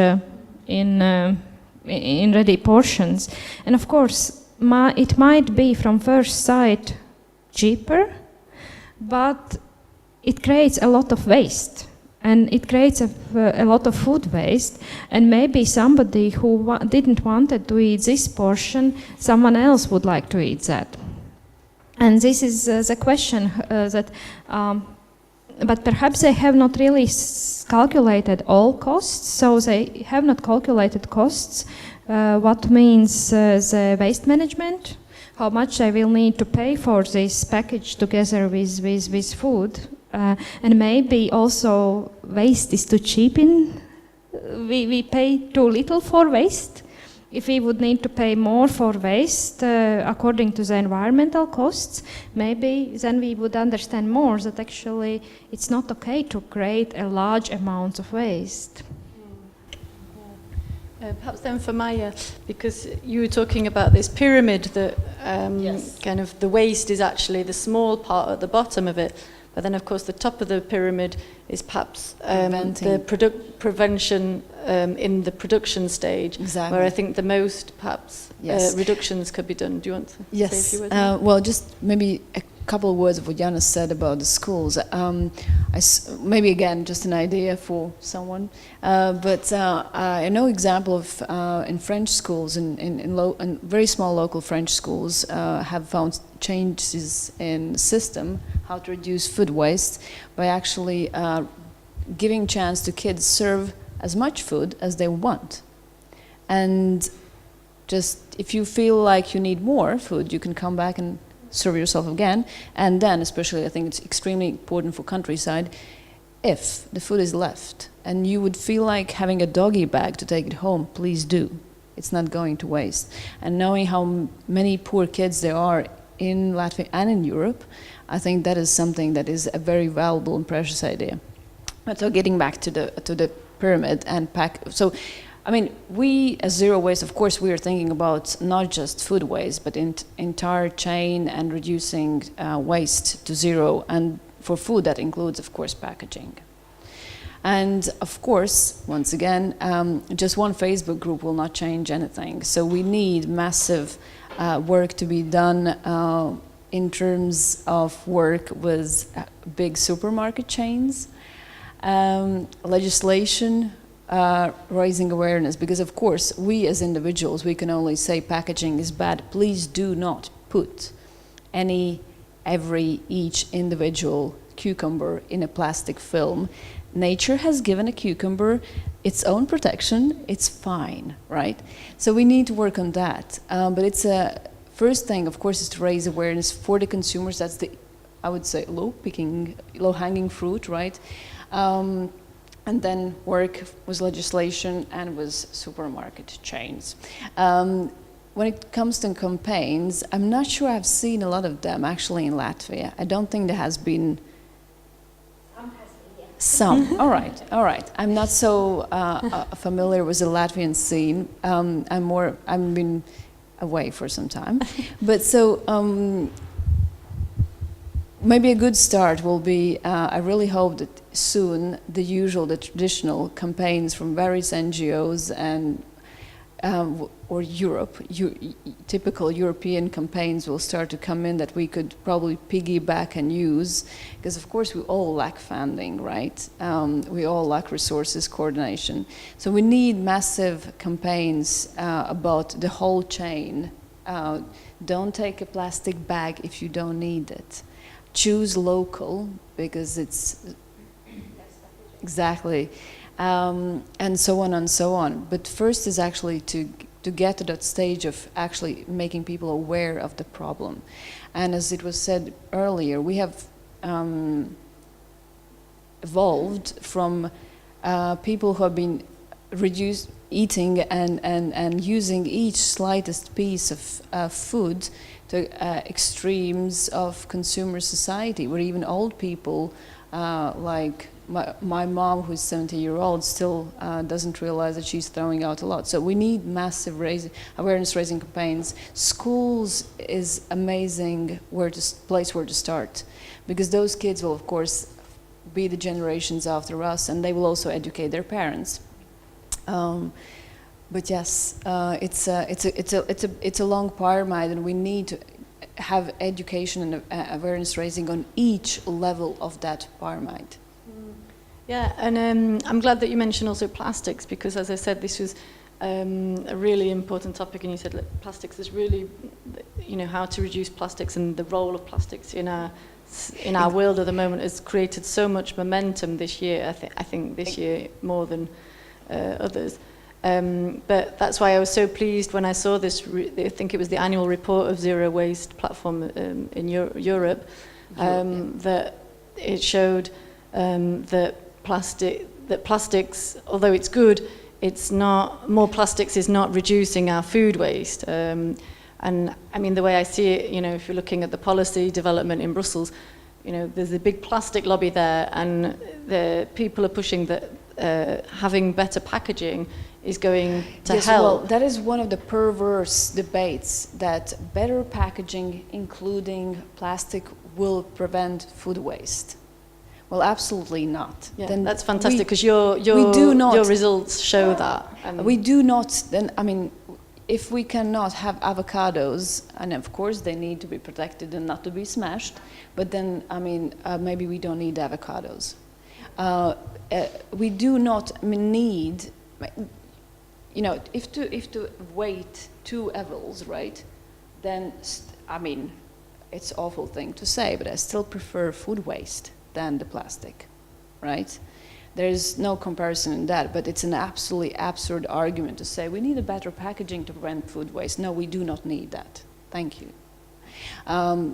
in ready portions. And of course, it might be from first sight cheaper, but it creates a lot of waste. And it creates a lot of food waste. And maybe somebody who didn't want to eat this portion, someone else would like to eat that. And this is the question but perhaps they have not really calculated all costs, so they have not calculated costs, what means the waste management, how much they will need to pay for this package together with food, and maybe also waste is too cheap we pay too little for waste. If we would need to pay more for waste according to the environmental costs, maybe then we would understand more that actually it's not okay to create a large amount of waste. Perhaps then for Maya, because you were talking about this pyramid that kind of the waste is actually the small part at the bottom of it, but then of course the top of the pyramid is perhaps the prevention in the production stage, where I think the most perhaps reductions could be done. Do you want to say a few words? Well, just maybe a couple of words of what Jana said about the schools. Maybe again, just an idea for someone, but I know example of in French schools, in very small local French schools, have found changes in system, how to reduce food waste by actually giving chance to kids serve as much food as they want. And just if you feel like you need more food, you can come back and serve yourself again. And then, especially I think it's extremely important for countryside, if the food is left and you would feel like having a doggy bag to take it home, please do. It's not going to waste. And knowing how many poor kids there are in Latvia and in Europe, I think that is something that is a very valuable and precious idea. But so getting back to the pyramid and so I mean, we as Zero Waste, of course, we are thinking about not just food waste, but entire chain and reducing waste to zero. And for food, that includes, of course, packaging. And of course, once again, just one Facebook group will not change anything. So we need massive work to be done in terms of work with big supermarket chains, legislation, raising awareness, because of course we as individuals, we can only say packaging is bad. Please do not put each individual cucumber in a plastic film. Nature has given a cucumber its own protection, it's fine, right? So we need to work on that. But it's a first thing, of course, is to raise awareness for the consumers. That's the, I would say, low-hanging fruit, right? And then work with legislation and with supermarket chains. When it comes to campaigns, I'm not sure I've seen a lot of them actually in Latvia. I don't think there has been. Some, all right. I'm not so familiar with the Latvian scene. I've been away for some time. But so maybe a good start will be, I really hope that soon the traditional campaigns from various NGOs and or Europe, typical European campaigns will start to come in that we could probably piggyback and use, because of course we all lack funding, right? We all lack resources, coordination. So we need massive campaigns about the whole chain. Don't take a plastic bag if you don't need it. Choose local, because it's exactly. And so on and so on. But first is actually to get to that stage of actually making people aware of the problem. And as it was said earlier, we have evolved from people who have been eating and using each slightest piece of food to extremes of consumer society, where even old people like my mom, who's 70-year-old, still doesn't realize that she's throwing out a lot. So we need massive awareness-raising campaigns. Schools is amazing place where to start, because those kids will, of course, be the generations after us, and they will also educate their parents. But yes, it's a long pyramid, and we need to have education and awareness raising on each level of that pyramid. Yeah, and I'm glad that you mentioned also plastics, because as I said, this was a really important topic, and you said that plastics is really, how to reduce plastics, and the role of plastics in our world at the moment has created so much momentum this year. I think this year more than others. But that's why I was so pleased when I saw this. I think it was the annual report of Zero Waste Platform in Europe, that it showed that plastics, although it's good, it's not. More plastics is not reducing our food waste. And I mean, the way I see it, if you're looking at the policy development in Brussels, there's a big plastic lobby there, and the people are pushing that having better packaging is going to help. Well, that is one of the perverse debates, that better packaging, including plastic, will prevent food waste. Well, absolutely not. Yeah, then that's fantastic, because your results show that. We do not. Then I mean, if we cannot have avocados, and of course they need to be protected and not to be smashed, but then I mean, maybe we don't need avocados. We do not need. If to wait 2 levels, right? Then I mean, it's an awful thing to say, but I still prefer food waste than the plastic, right? There's no comparison in that, but it's an absolutely absurd argument to say we need a better packaging to prevent food waste. No, we do not need that. Thank you. I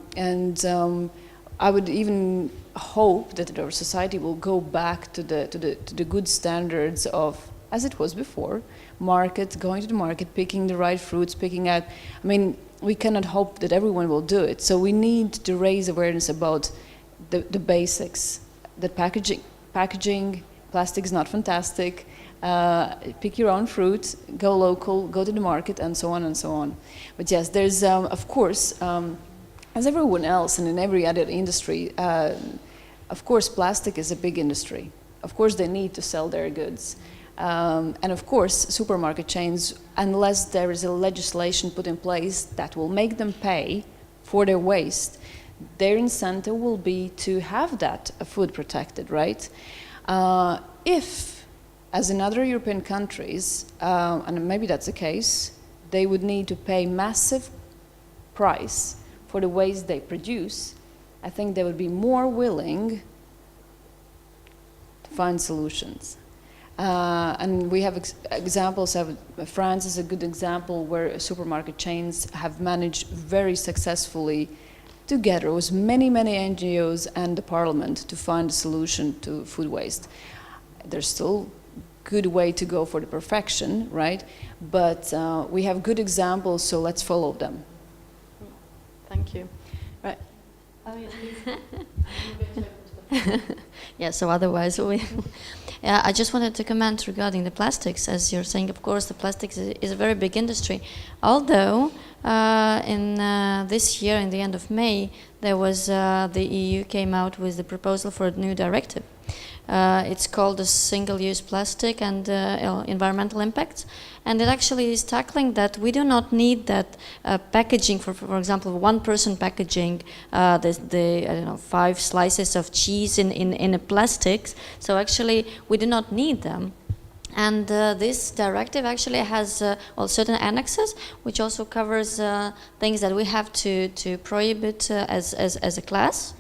would even hope that our society will go back to the good standards of, as it was before, going to the market, picking the right fruits, picking out. I mean, we cannot hope that everyone will do it. So we need to raise awareness about the basics. That packaging, plastic is not fantastic. pick your own fruit, go local, go to the market, and so on and so on. But yes, there's, of course, as everyone else and in every other industry, of course, plastic is a big industry. Of course, they need to sell their goods. And of course, supermarket chains, unless there is a legislation put in place that will make them pay for their waste, their incentive will be to have that food protected, right? If, as in other European countries, and maybe that's the case, they would need to pay massive price for the waste they produce, I think they would be more willing to find solutions. And we have examples of France is a good example where supermarket chains have managed very successfully together with many, many NGOs and the parliament to find a solution to food waste. There's still a good way to go for the perfection, right? But we have good examples, so let's follow them. Thank you. Right. Yeah, so otherwise yeah, I just wanted to comment regarding the plastics. As you're saying, of course, the plastics is a very big industry. Although in this year, in the end of May, there was the EU came out with the proposal for a new directive. It's called the Single-Use Plastic and Environmental Impacts, and it actually is tackling that we do not need that packaging for example, one-person packaging, I don't know, 5 slices of cheese in a plastics. So actually, we do not need them. And this directive actually has certain annexes, which also covers things that we have to prohibit as a class.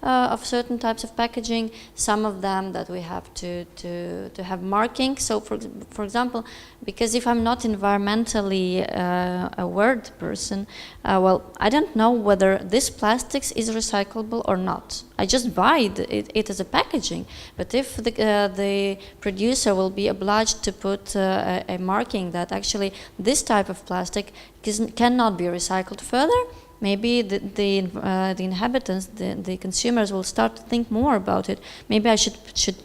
Of certain types of packaging, some of them that we have to have marking. So for example, because if I'm not environmentally aware person, well, I don't know whether this plastics is recyclable or not. I just buy it as a packaging. But if the producer will be obliged to put a marking that actually this type of plastic cannot be recycled further, maybe the inhabitants, the consumers will start to think more about it. Maybe I should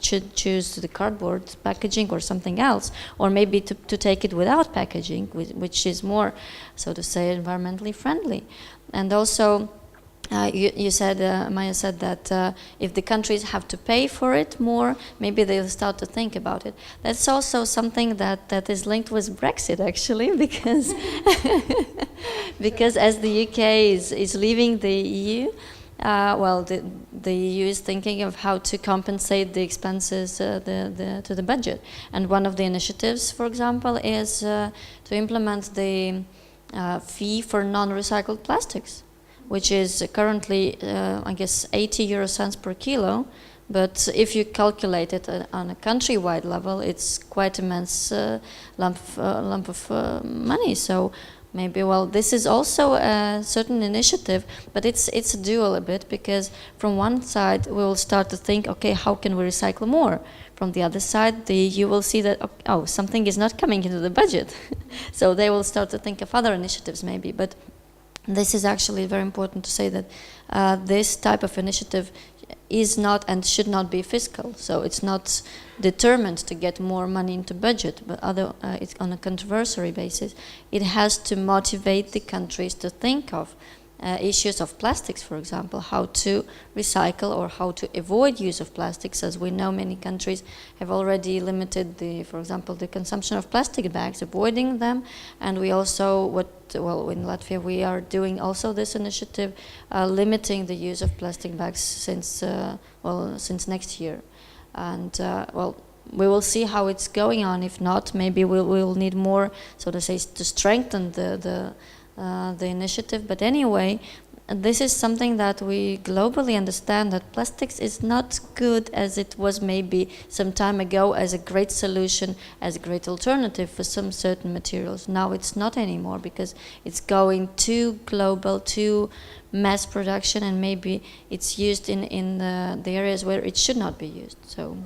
choose the cardboard packaging or something else, or maybe to take it without packaging, which is more, so to say, environmentally friendly. And also, you said, Maya said that if the countries have to pay for it more, maybe they'll start to think about it. That's also something that is linked with Brexit, actually, because because as the UK is leaving the EU, well, the EU is thinking of how to compensate the expenses to the budget. And one of the initiatives, for example, is to implement the fee for non-recycled plastics, which is currently, I guess, 80 euro cents per kilo. But if you calculate it on a countrywide level, it's quite immense lump of money. So maybe, well, this is also a certain initiative, but it's a dual a bit, because from one side we will start to think, okay, how can we recycle more? From the other side, you will see that, oh, something is not coming into the budget. So they will start to think of other initiatives maybe. But this is actually very important to say that this type of initiative is not and should not be fiscal. So it's not determined to get more money into budget, but it's on a controversial basis. It has to motivate the countries to think of issues of plastics, for example, how to recycle or how to avoid use of plastics. As we know, many countries have already limited for example, the consumption of plastic bags, avoiding them. And we also, in Latvia, we are doing also this initiative, limiting the use of plastic bags since next year. And we will see how it's going on. If not, maybe we'll need more, so to say, to strengthen the initiative. But anyway, this is something that we globally understand, that plastics is not good as it was maybe some time ago as a great solution, as a great alternative for some certain materials. Now it's not anymore, because it's going too global, too mass production, and maybe it's used in the areas where it should not be used. So.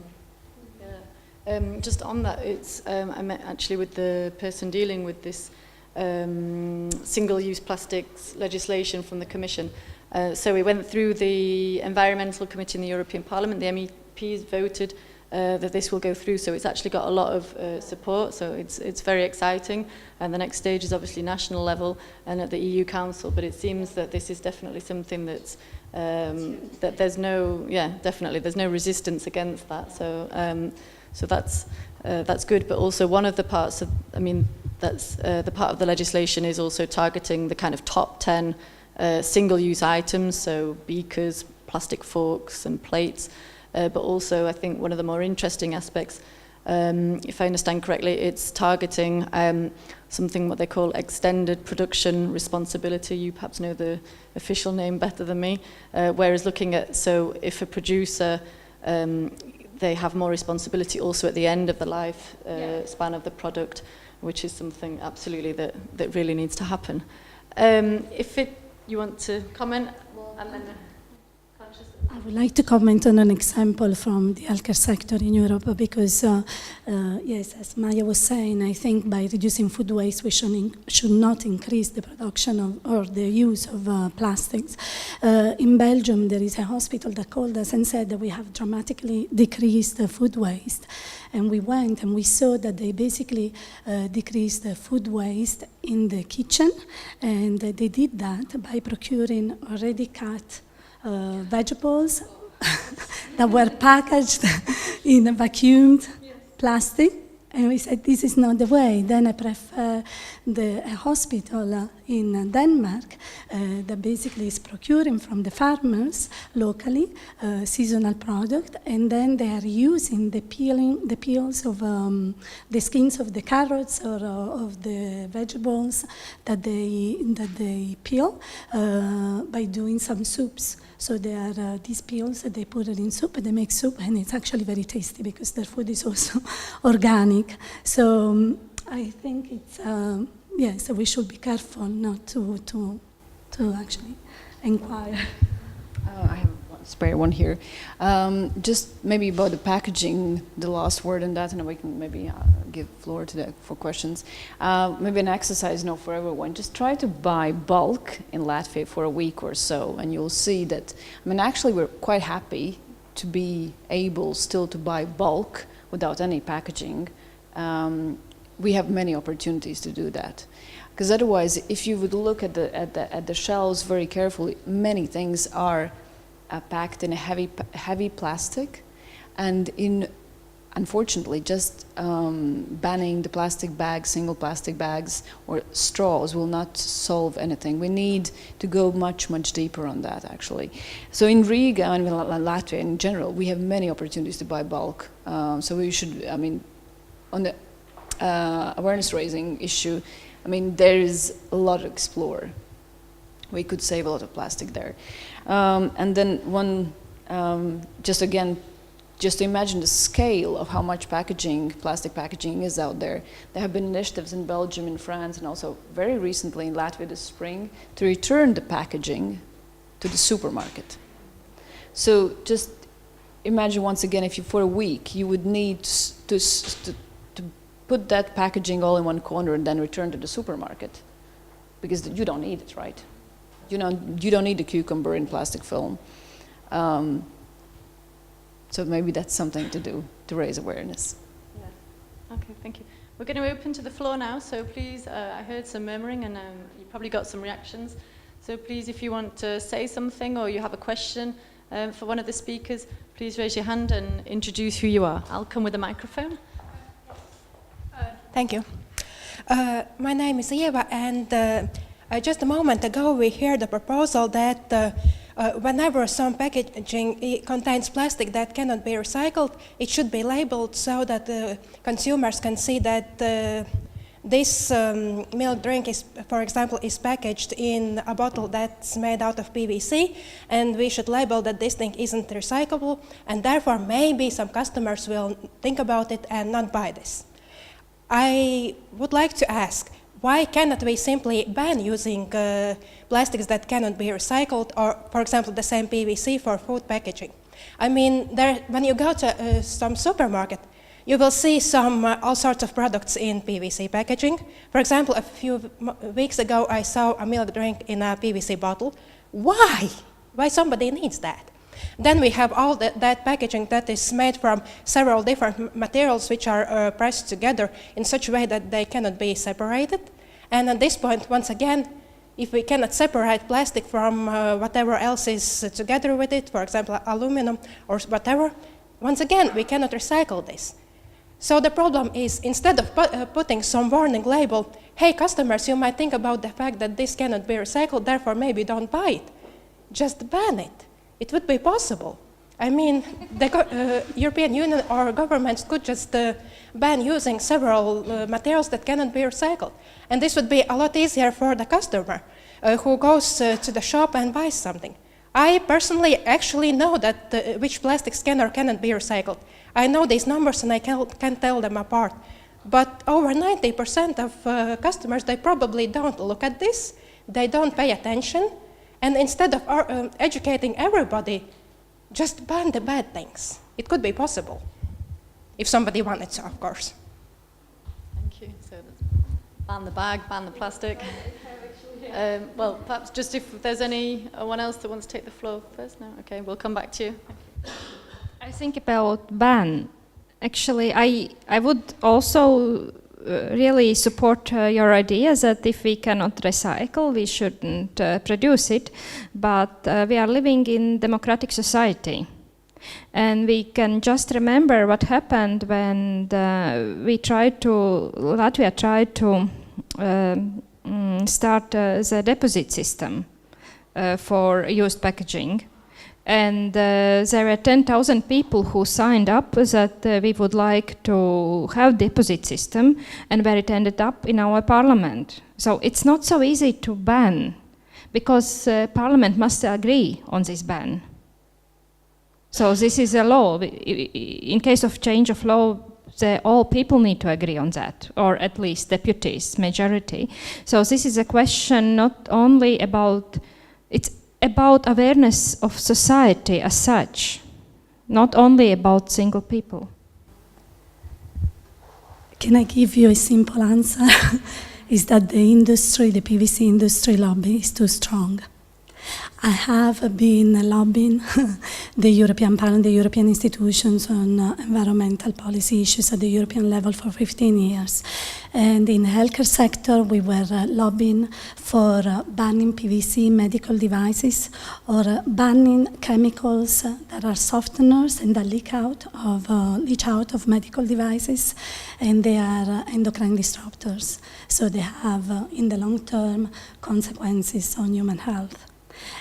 Just on that, I met actually with the person dealing with this single-use plastics legislation from the Commission. So we went through the Environmental Committee in the European Parliament. The MEPs voted that this will go through. So it's actually got a lot of support, so it's very exciting. And the next stage is obviously national level and at the EU Council, but it seems that this is definitely something that's, that there's no, definitely, there's no resistance against that. So that's good, but also one of the parts of, that's the part of the legislation is also targeting the kind of top 10 single-use items, so beakers, plastic forks and plates, but also I think one of the more interesting aspects, if I understand correctly, it's targeting something what they call extended production responsibility. You perhaps know the official name better than me, whereas looking at, so if a producer, they have more responsibility also at the end of the life span of the product, which is something absolutely that really needs to happen. You want to comment? And then I would like to comment on an example from the healthcare sector in Europe because, yes, as Maya was saying, I think by reducing food waste we should not increase the production of, or the use of plastics. In Belgium there is a hospital that called us and said that we have dramatically decreased the food waste. And we went and we saw that they basically decreased the food waste in the kitchen, and they did that by procuring already cut vegetables that were packaged in a vacuumed plastic. And we said, this is not the way. Then I prefer a hospital in Denmark that basically is procuring from the farmers locally seasonal product, and then they are using the peels of the skins of the carrots or of the vegetables that they peel by doing some soups. So there are these peels that they put it in soup, and they make soup, and it's actually very tasty because their food is also organic. So I think it's so we should be careful not to actually inquire. I have a spare one here. Just maybe about the packaging, the last word on that, and then we can maybe give floor for questions. Maybe an exercise for everyone. Just try to buy bulk in Latvia for a week or so, and you'll see that, actually we're quite happy to be able still to buy bulk without any packaging. We have many opportunities to do that. Because otherwise, if you would look at the shelves very carefully, many things are packed in a heavy plastic, and unfortunately, just banning the plastic bags, single plastic bags, or straws will not solve anything. We need to go much deeper on that, actually. So in Riga and Latvia in general, we have many opportunities to buy bulk. So we should, on the awareness raising issue, there is a lot to explore. We could save a lot of plastic there. And then one, just to imagine the scale of how much plastic packaging is out there. There have been initiatives in Belgium, in France, and also very recently in Latvia this spring to return the packaging to the supermarket. So just imagine once again, if you for a week, you would need to put that packaging all in one corner and then return to the supermarket, because you don't need it, right? You don't need a cucumber in plastic film. So maybe that's something to do to raise awareness. Yeah. Okay, thank you. We're going to open to the floor now, so please, I heard some murmuring and you probably got some reactions. So please, if you want to say something or you have a question for one of the speakers, please raise your hand and introduce who you are. I'll come with a microphone. Thank you. My name is Eva, and just a moment ago we heard the proposal that whenever some packaging contains plastic that cannot be recycled, it should be labeled so that consumers can see that this milk drink is, for example, is packaged in a bottle that's made out of PVC, and we should label that this thing isn't recyclable, and therefore maybe some customers will think about it and not buy this. I would like to ask, why cannot we simply ban using plastics that cannot be recycled, or, for example, the same PVC for food packaging? When you go to some supermarket, you will see all sorts of products in PVC packaging. For example, a few weeks ago, I saw a milk drink in a PVC bottle. Why? Why somebody needs that? Then we have all that packaging that is made from several different materials which are pressed together in such a way that they cannot be separated. And at this point, once again, if we cannot separate plastic from whatever else is together with it, for example, aluminum or whatever, once again, we cannot recycle this. So the problem is, instead of putting some warning label, hey, customers, you might think about the fact that this cannot be recycled, therefore maybe don't buy it. Just ban it. It would be possible. I mean, the European Union or governments could just ban using several materials that cannot be recycled. And this would be a lot easier for the customer who goes to the shop and buys something. I personally actually know that which plastics can or cannot be recycled. I know these numbers and I can tell them apart. But over 90% of customers, they probably don't look at this, they don't pay attention, and instead of educating everybody, just ban the bad things. It could be possible, if somebody wanted to, of course. Thank you. So that's ban the bag, ban the plastic. Well, perhaps just if there's anyone else that wants to take the floor first. No? Okay, we'll come back to you. I think about ban. Actually, I would also really support your idea that if we cannot recycle, we shouldn't produce it. But we are living in democratic society. And we can just remember what happened when Latvia tried to start the deposit system for used packaging. And there were 10,000 people who signed up that we would like to have deposit system, and where it ended up in our parliament. So it's not so easy to ban, because parliament must agree on this ban. So this is a law. In case of change of law, all people need to agree on that, or at least deputies, majority. So this is a question not only about, it's about awareness of society as such, not only about single people. Can I give you a simple answer? Is that the PVC industry lobby is too strong. I have been lobbying the European Parliament, the European institutions on environmental policy issues at the European level for 15 years. And in the healthcare sector, we were lobbying for banning PVC medical devices, or banning chemicals that are softeners and that leach out of medical devices, and they are endocrine disruptors. So they have, in the long term, consequences on human health.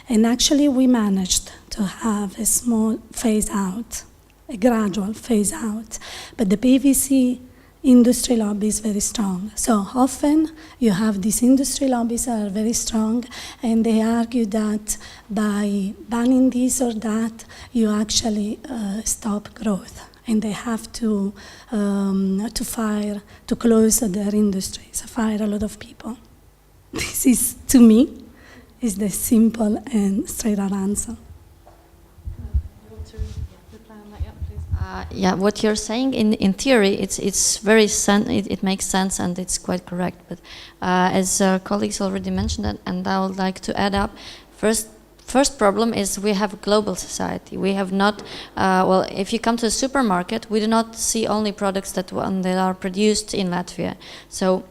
And actually, we managed to have a small phase out, a gradual phase out. But the PVC industry lobby is very strong. So often you have these industry lobbies that are very strong, and they argue that by banning this or that, you actually stop growth. And they have to close their industries, fire a lot of people. This is, to me, is the simple and straight out answer. You want to reply on that, yeah, please? Yeah, what you're saying in theory, it's very it makes sense and it's quite correct. But as our colleagues already mentioned, and I would like to add up, first problem is we have a global society. We have not, well, if you come to a supermarket, we do not see only products that are produced in Latvia. So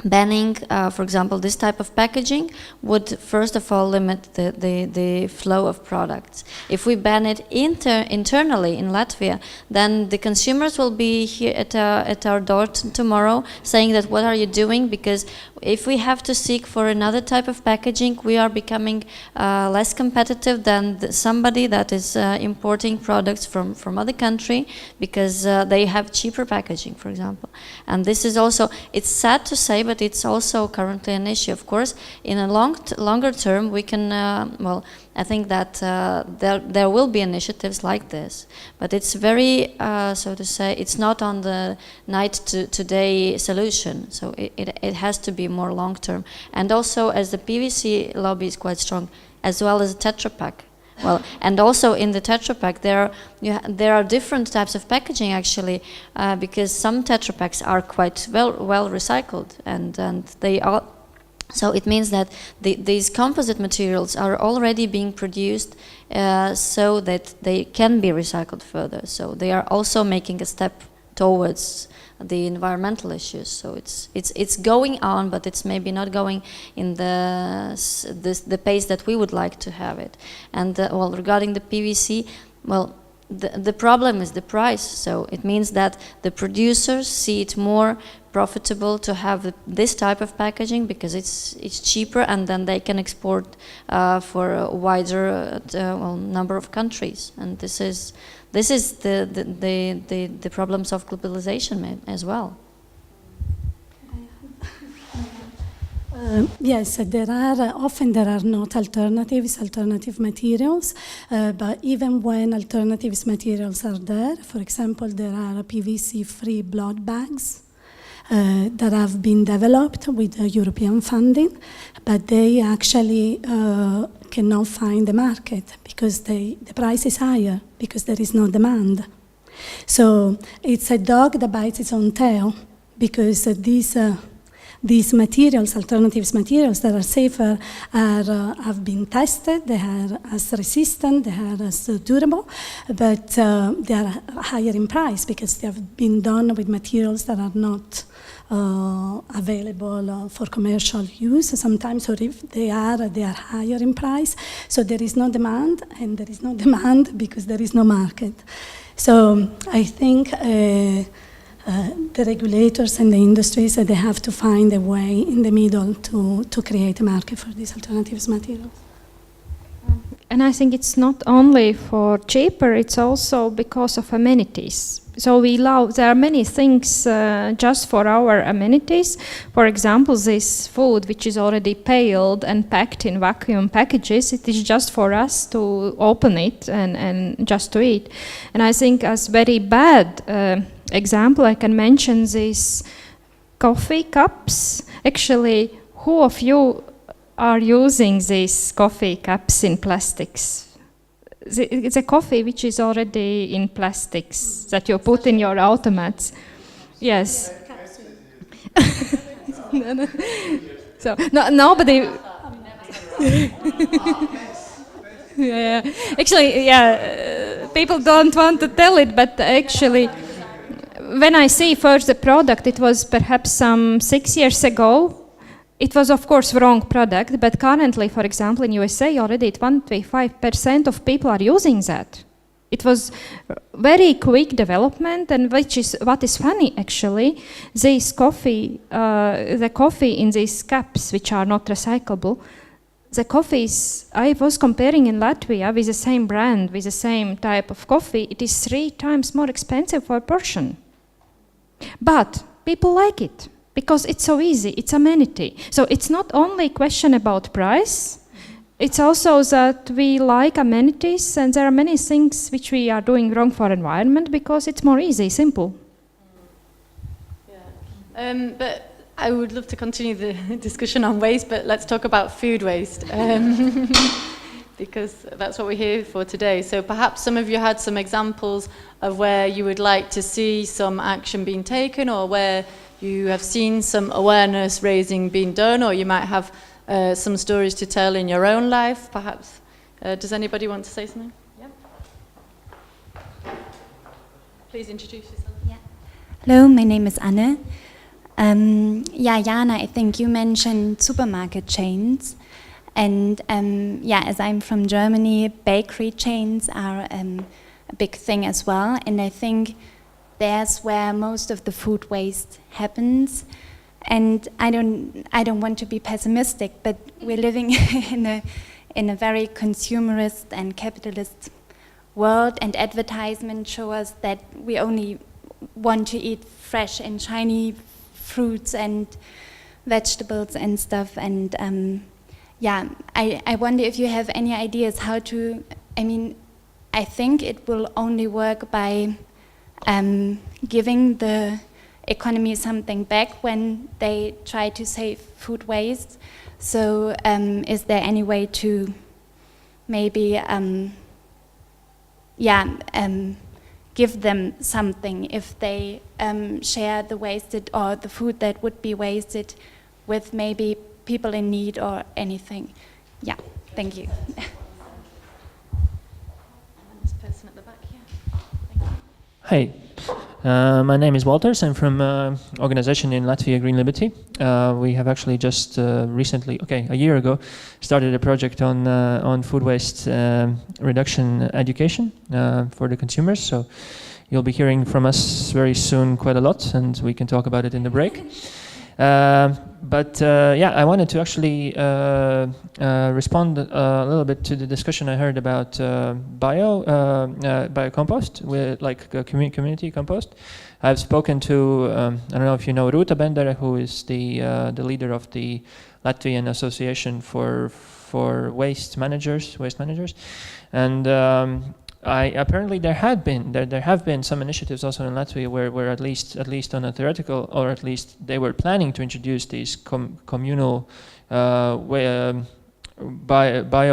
banning, for example, this type of packaging would first of all limit the flow of products. If we ban it internally in Latvia, then the consumers will be here at our door tomorrow saying that what are you doing? Because if we have to seek for another type of packaging, we are becoming less competitive than somebody that is importing products from other country because they have cheaper packaging, for example. And this is also, it's sad to say, but it's also currently an issue. Of course, in a longer term, we can, well, I think that there will be initiatives like this, but it's very, so to say, it's not on the night to day solution. So it has to be more long term. And also, as the PVC lobby is quite strong, as well as the Tetra Pak. Well, and also in the Tetra Pak, there are different types of packaging actually, because some Tetra Paks are quite well recycled, and they So it means that these composite materials are already being produced so that they can be recycled further. So they are also making a step towards the environmental issues. So it's going on, but it's maybe not going in the pace that we would like to have it. And well, regarding the PVC, well, the problem is the price. So it means that the producers see it more profitable to have this type of packaging because it's cheaper, and then they can export for a wider number of countries. And this is the problems of globalization as well. Yes, there are often not alternative materials, but even when alternatives materials are there, for example, there are PVC-free blood bags that have been developed with European funding, but they actually cannot find the market because the price is higher because there is no demand. So it's a dog that bites its own tail because these materials, alternatives materials that are safer, have been tested, they are as resistant, they are as durable, but they are higher in price because they have been done with materials that are not available for commercial use sometimes, or if they are higher in price. So there is no demand, and there is no demand because there is no market. So I think the regulators and the industries, they have to find a way in the middle to create a market for these alternatives materials. And I think it's not only for cheaper, it's also because of amenities. So there are many things just for our amenities. For example, this food, which is already peeled and packed in vacuum packages, it is just for us to open it and just to eat. And I think as very bad example, I can mention these coffee cups. Actually, who of you are using these coffee cups in plastics? It's a coffee which is already in plastics that you put in your automats. Yes. So nobody. Yeah. Actually, yeah. People don't want to tell it, but actually, when I see first the product, it was perhaps some 6 years ago. It was, of course, wrong product, but currently, for example, in USA already 25% of people are using that. It was very quick development, and what is funny actually, this coffee, the coffee in these cups, which are not recyclable, the coffees I was comparing in Latvia with the same brand, with the same type of coffee, it is 3 times more expensive for a portion. But people like it. Because it's so easy, it's amenity. So it's not only a question about price, it's also that we like amenities, and there are many things which we are doing wrong for environment because it's more easy, simple. Yeah. But I would love to continue the discussion on waste, but let's talk about food waste. Because that's what we're here for today. So perhaps some of you had some examples of where you would like to see some action being taken, or where you have seen some awareness raising being done, or you might have some stories to tell in your own life, perhaps. Does anybody want to say something? Yeah. Please introduce yourself. Yeah. Hello, my name is Anne. Jana, I think you mentioned supermarket chains. And as I'm from Germany, bakery chains are a big thing as well. And I think that's where most of the food waste happens. And I don't want to be pessimistic, but we're living in a very consumerist and capitalist world, and advertisements show us that we only want to eat fresh and shiny fruits and vegetables and stuff. And I wonder if you have any ideas how to, I think it will only work by giving the economy something back when they try to save food waste. So is there any way to maybe give them something if they share the wasted or the food that would be wasted with maybe people in need or anything. Yeah, thank you. This person at the back here. Hi, my name is Walters. I'm from organization in Latvia, Green Liberty. We have actually just recently, a year ago, started a project on food waste reduction education for the consumers. So you'll be hearing from us very soon quite a lot, and we can talk about it in the break. But I wanted to actually respond a little bit to the discussion I heard about biocompost, with community compost. I've spoken to I don't know if you know Ruta Bendere, who is the leader of the Latvian Association for waste managers, and apparently there have been some initiatives also in Latvia where at least on a theoretical, or at least they were planning to introduce these communal bio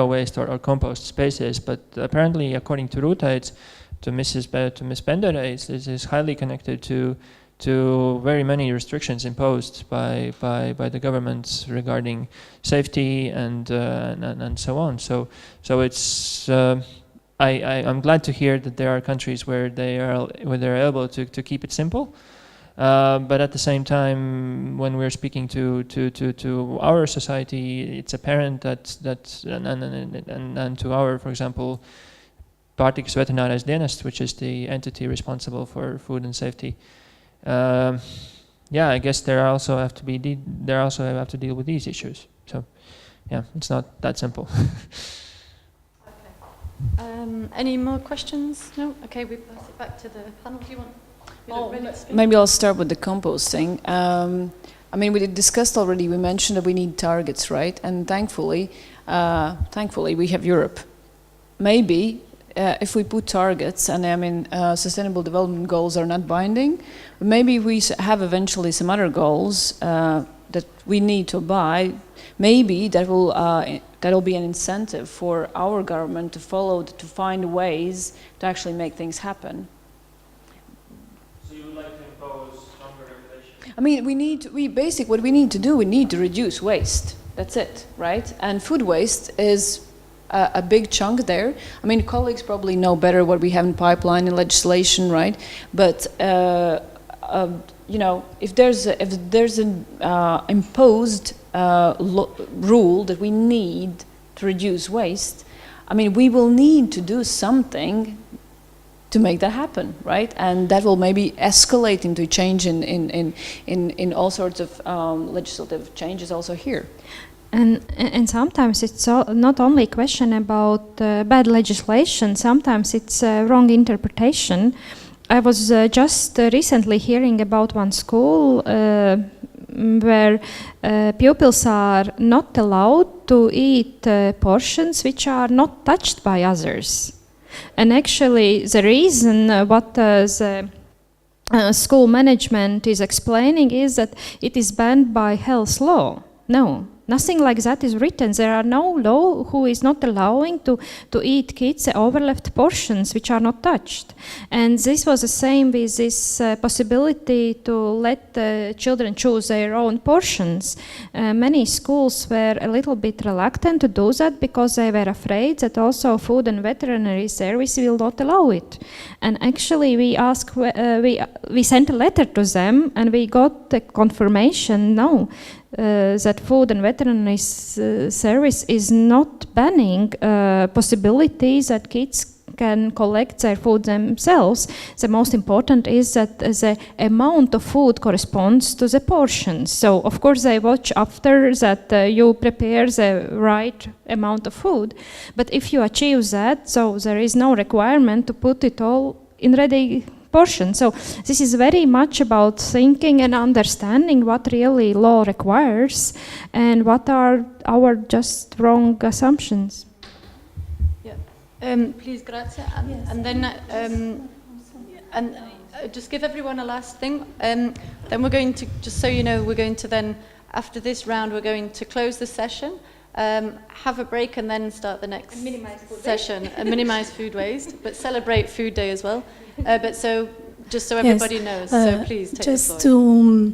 waste or compost spaces. But apparently, according to Ruta, it's to Miss Bender, it is highly connected to very many restrictions imposed by the governments regarding safety and so on. So it's. I'm glad to hear that there are countries where they're able to keep it simple, but at the same time, when we're speaking to our society, it's apparent that and to our, for example, Pārtikas Veterinārais dienests, which is the entity responsible for food and safety. I guess they also have to deal with these issues. So, it's not that simple. Any more questions? No? Okay, we pass it back to the panel. Do you want? Maybe I'll start with the composting. We discussed already, we mentioned that we need targets, right? And thankfully we have Europe. Maybe if we put targets, and sustainable development goals are not binding, maybe we have eventually some other goals that we need to buy. Maybe that'll be an incentive for our government to find ways to actually make things happen. So you would like to impose stronger regulation? What we need to do, we need to reduce waste. That's it, right? And food waste is a big chunk there. Colleagues probably know better what we have in pipeline and legislation, right? But if there's an imposed rule that we need to reduce waste, we will need to do something to make that happen, right? And that will maybe escalate into a change in all sorts of legislative changes also here. And sometimes it's not only a question about bad legislation, sometimes it's wrong interpretation. I was just recently hearing about one school where pupils are not allowed to eat portions which are not touched by others. And actually the reason what the school management is explaining is that it is banned by health law. No. Nothing like that is written. There are no law who is not allowing to eat kids overleft portions which are not touched. And this was the same with this possibility to let children choose their own portions. Many schools were a little bit reluctant to do that because they were afraid that also Food and Veterinary Service will not allow it. And actually we sent a letter to them and we got the confirmation, no, that Food and Veterinary Service is not banning possibilities that kids can collect their food themselves. The most important is that the amount of food corresponds to the portions. So of course they watch after that you prepare the right amount of food. But if you achieve that, so there is no requirement to put it all in ready portion. So this is very much about thinking and understanding what really law requires and what are our just wrong assumptions. Yeah. Please, grazie. And then just give everyone a last thing. Then we're going to, just so you know, we're going to then, after this round, we're going to close the session, have a break and then start the next session and minimize food waste, but celebrate Food Day as well. But so, just so everybody knows, so please take just the floor.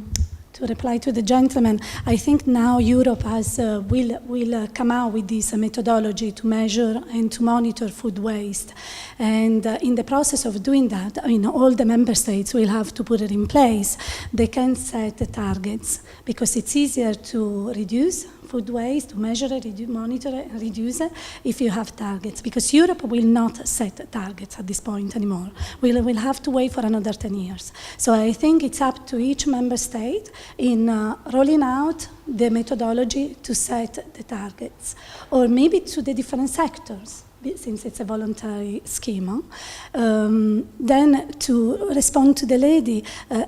to reply to the gentleman, I think now Europe will come out with this methodology to measure and to monitor food waste. And in the process of doing that, all the member states will have to put it in place. They can set the targets because it's easier to reduce food waste, to measure it, monitor it, and reduce it if you have targets. Because Europe will not set targets at this point anymore. We'll have to wait for another 10 years. So I think it's up to each member state in rolling out the methodology to set the targets, or maybe to the different sectors, since it's a voluntary scheme. Then to respond to the lady,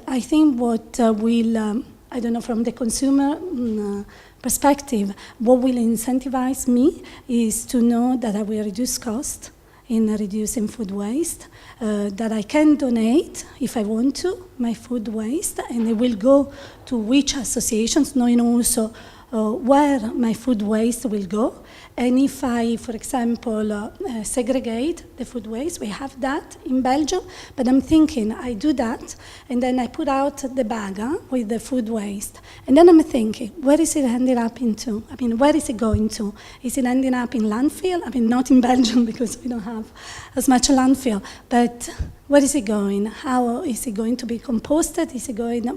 I think what will, I don't know, from the consumer perspective, what will incentivize me is to know that I will reduce cost in reducing food waste, that I can donate, if I want to, my food waste, and it will go to which associations, knowing also where my food waste will go. And if I, for example, segregate the food waste, we have that in Belgium, but I'm thinking I do that, and then I put out the bag with the food waste. And then I'm thinking, where is it ending up into? Where is it going to? Is it ending up in landfill? Not in Belgium because we don't have as much landfill, but where is it going? How is it going to be composted?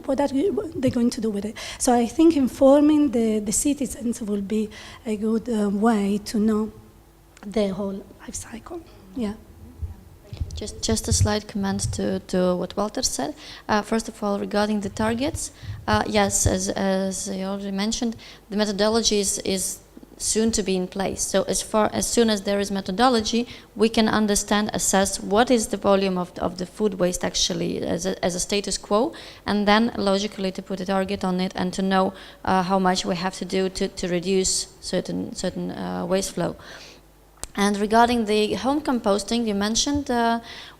What are they going to do with it? So I think informing the citizens will be a good way to know the whole life cycle. Yeah. Just a slight comment to what Walter said. First of all, regarding the targets, yes, as you already mentioned, the methodology is soon to be in place. So as soon as there is methodology, we can understand, assess what is the volume of the food waste actually as a status quo, and then logically to put a target on it and to know how much we have to do to reduce certain waste flow. And regarding the home composting, you mentioned,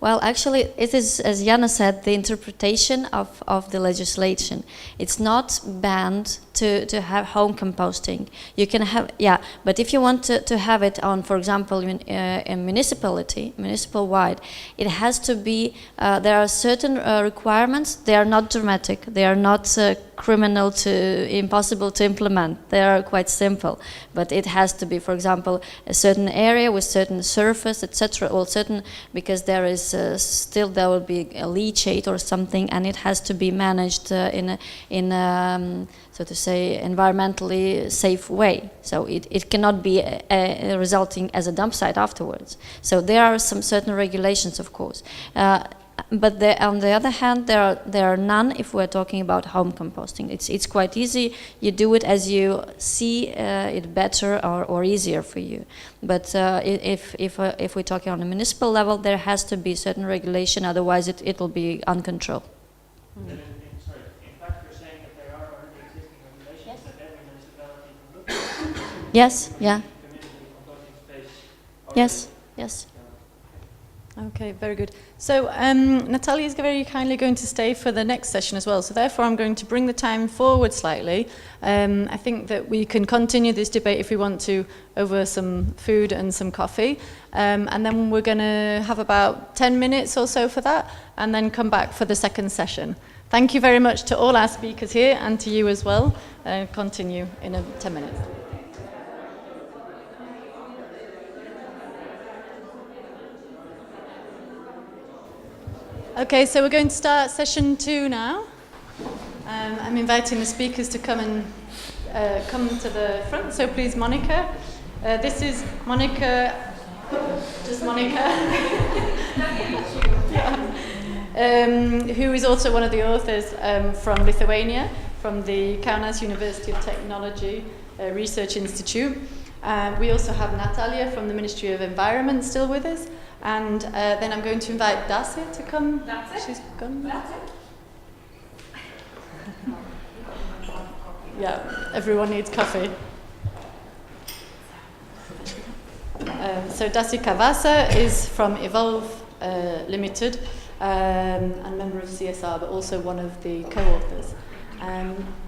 well, actually, it is, as Jana said, the interpretation of the legislation. It's not banned to have home composting. You can have, yeah, but if you want to have it on, for example, in municipal-wide, it has to be, there are certain requirements. They are not dramatic. They are not criminal impossible to implement. They are quite simple. But it has to be, for example, a certain area with certain surface, etc. Or certain, because there is still there will be a leachate or something, and it has to be managed in so to say, environmentally safe way. So it cannot be resulting as a dump site afterwards. So there are some certain regulations, of course. But on the other hand, there are none if we're talking about home composting. It's quite easy. You do it as you see it better or easier for you. But if we're talking on a municipal level, there has to be certain regulation. Otherwise, it will be uncontrolled. Yes, yeah. Yes, yes. Okay, very good. So Natalia is very kindly going to stay for the next session as well. So therefore, I'm going to bring the time forward slightly. I think that we can continue this debate if we want to over some food and some coffee. And then we're going to have about 10 minutes or so for that, and then come back for the second session. Thank you very much to all our speakers here and to you as well. Continue in 10 minutes. Okay, so we're going to start session 2 now. I'm inviting the speakers to come to the front. So please, Monica. This is Monica, just Monica, who is also one of the authors from Lithuania, from the Kaunas University of Technology Research Institute. We also have Natalia from the Ministry of Environment still with us. And then I'm going to invite Dasi to come. She's gone. That's it. Yeah, everyone needs coffee. So Dasi Kavasa is from Evolve Limited, and member of CSR, but also one of the co-authors.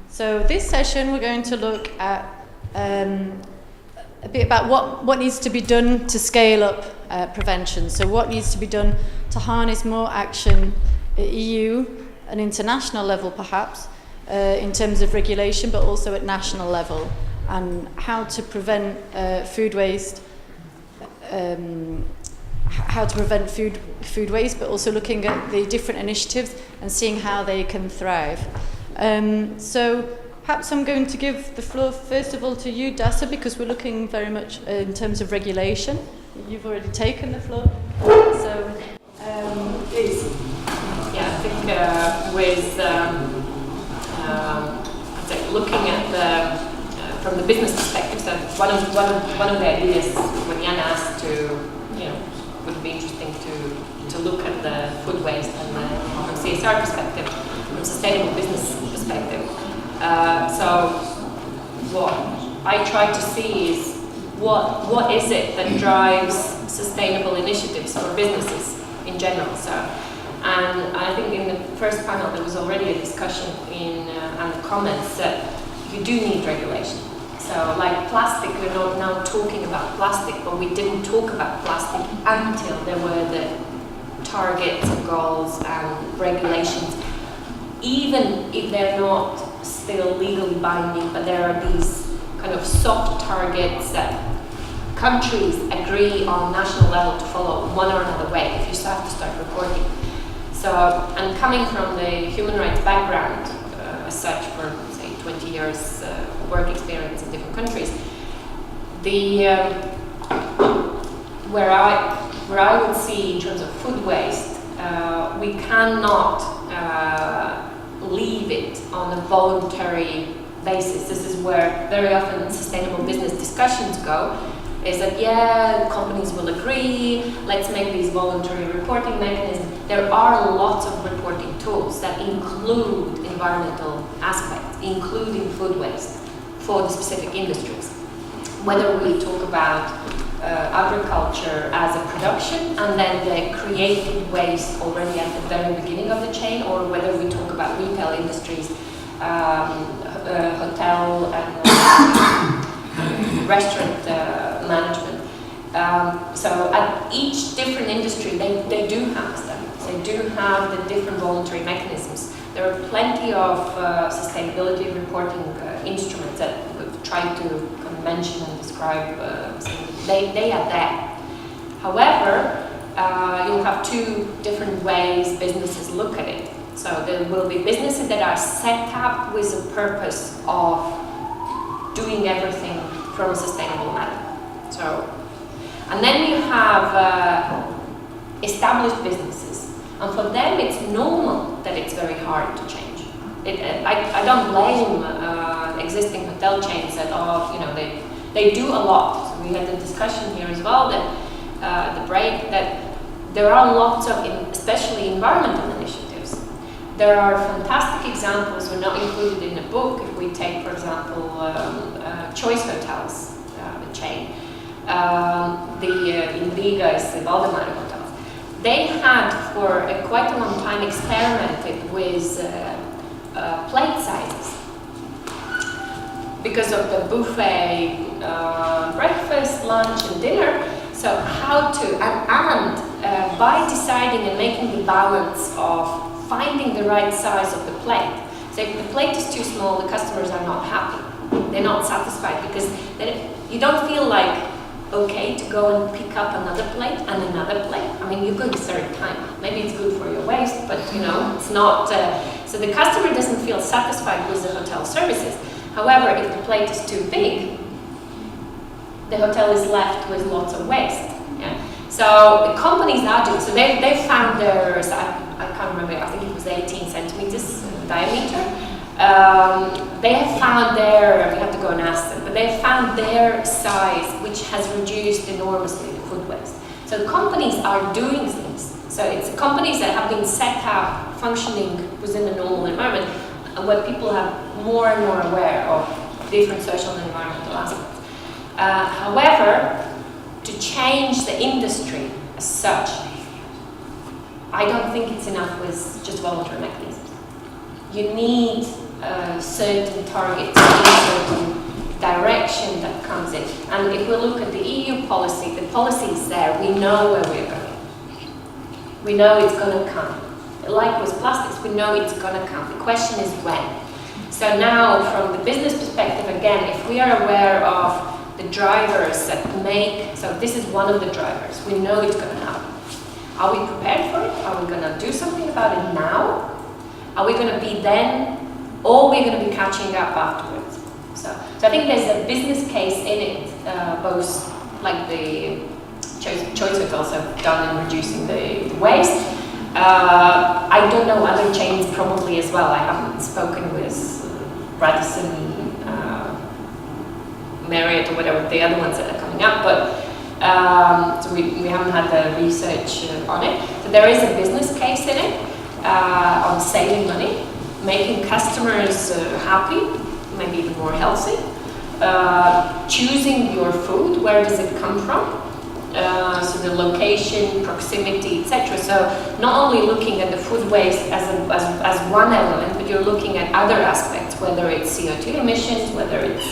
So this session we're going to look at a bit about what needs to be done to scale up prevention. So what needs to be done to harness more action at EU and international level perhaps in terms of regulation, but also at national level, and how to prevent food waste. How to prevent food waste, but also looking at the different initiatives and seeing how they can thrive. So perhaps I'm going to give the floor first of all to you, Dasa, because we're looking very much in terms of regulation. You've already taken the floor, so please. Yeah, I think with looking at from the business perspective, so one of the ideas when Jan asked to, would be interesting to look at the food waste and from CSR perspective, from sustainable business perspective. So what I try to see is what is it that drives sustainable initiatives for businesses in general. So, and I think in the first panel there was already a discussion and the comments that you do need regulation. So like plastic, we're not now talking about plastic, but we didn't talk about plastic until there were the targets and goals and regulations. Even if they're not still legally binding, but there are these kind of soft targets that countries agree on national level to follow one or another way if you have to start reporting. So, and coming from the human rights background as such for, say, 20 years work experience in different countries, where I would see in terms of food waste, we cannot leave it on a voluntary basis. This is where very often sustainable business discussions go, is that companies will agree, let's make these voluntary reporting mechanisms. There are lots of reporting tools that include environmental aspects, including food waste for the specific industries. Whether we talk about agriculture as a production and then the created waste already at the very beginning of the chain, or whether we talk about retail industries, hotel and restaurant management. So at each different industry, they do have studies. They do have the different voluntary mechanisms. There are plenty of sustainability reporting instruments that we've tried to kind of mention and describe. They are there. However, you'll have two different ways businesses look at it. So there will be businesses that are set up with the purpose of doing everything from a sustainable manner. So, and then you have established businesses, and for them it's normal that it's very hard to change. I don't blame existing hotel chains that they do a lot. So we had a discussion here as well that at the break that there are lots of, especially environmental initiatives. There are fantastic examples, we're not included in the book. If we take, for example, Choice Hotels, the chain, in Riga is the Valdemar Hotels. They had for quite a long time experimented with plate sizes because of the buffet breakfast, lunch and dinner. So how to, and by deciding and making the balance of finding the right size of the plate. So if the plate is too small, the customers are not happy. They're not satisfied because you don't feel like okay to go and pick up another plate and another plate. I mean, you're going a third time. Maybe it's good for your waste, but it's not. So the customer doesn't feel satisfied with the hotel services. However, if the plate is too big, the hotel is left with lots of waste. Yeah. So the companies are doing, so they found theirs, I can't remember, I think it was 18 centimeters diameter. They have found we have to go and ask them, but they have found their size, which has reduced enormously the food waste. So companies are doing things. So it's companies that have been set up, functioning within a normal environment, where people are more and more aware of different social and environmental aspects. However, to change the industry as such, I don't think it's enough with just voluntary mechanisms. You need certain targets, certain direction that comes in. And if we look at the EU policy, the policy is there. We know where we're going. We know it's going to come. Like with plastics, we know it's going to come. The question is when. So now, from the business perspective, again, if we are aware of the drivers that make, so this is one of the drivers, we know it's going to happen. Are we prepared for it? Are we going to do something about it now? Are we going to be then, or are we going to be catching up afterwards? So I think there's a business case in it, both like the choice hotels have done in reducing the waste. I don't know other chains probably as well. I haven't spoken with Radisson, Marriott or whatever the other ones that are coming up, but so we haven't had the research on it. So there is a business case in it on saving money, making customers happy, maybe even more healthy, choosing your food, where does it come from? So the location, proximity, etc. So not only looking at the food waste as one element, but you're looking at other aspects, whether it's CO2 emissions, whether it's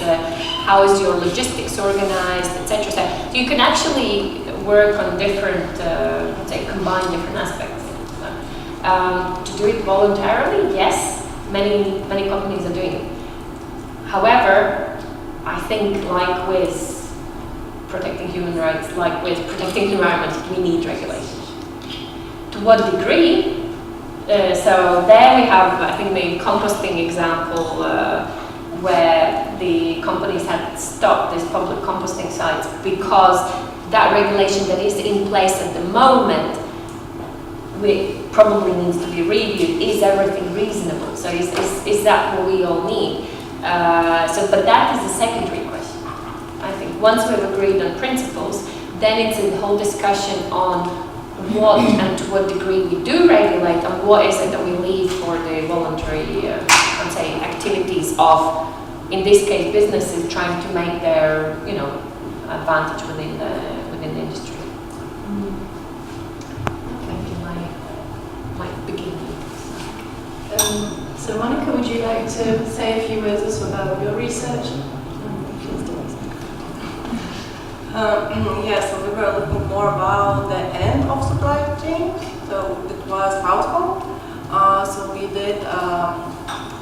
how is your logistics organized, etc. So you can actually work on different, let's say, combine different aspects. To do it voluntarily, yes, many companies are doing it. However, I think like with protecting human rights, like with protecting the environment, we need regulation. To what degree? So there we have, I think, the composting example where the companies had stopped these public composting sites because that regulation that is in place at the moment probably needs to be reviewed. Is everything reasonable? So is that what we all need? But that is a secondary question. I think once we've agreed on principles, then it's a whole discussion on what and to what degree we do regulate and what is it that we leave for the voluntary, let's say, activities of, in this case, businesses trying to make their, advantage within the industry. Maybe my beginning. So Monica, would you like to say a few words also about your research? Yes, so we were looking more about the end of supply chain. So it was household. So we did,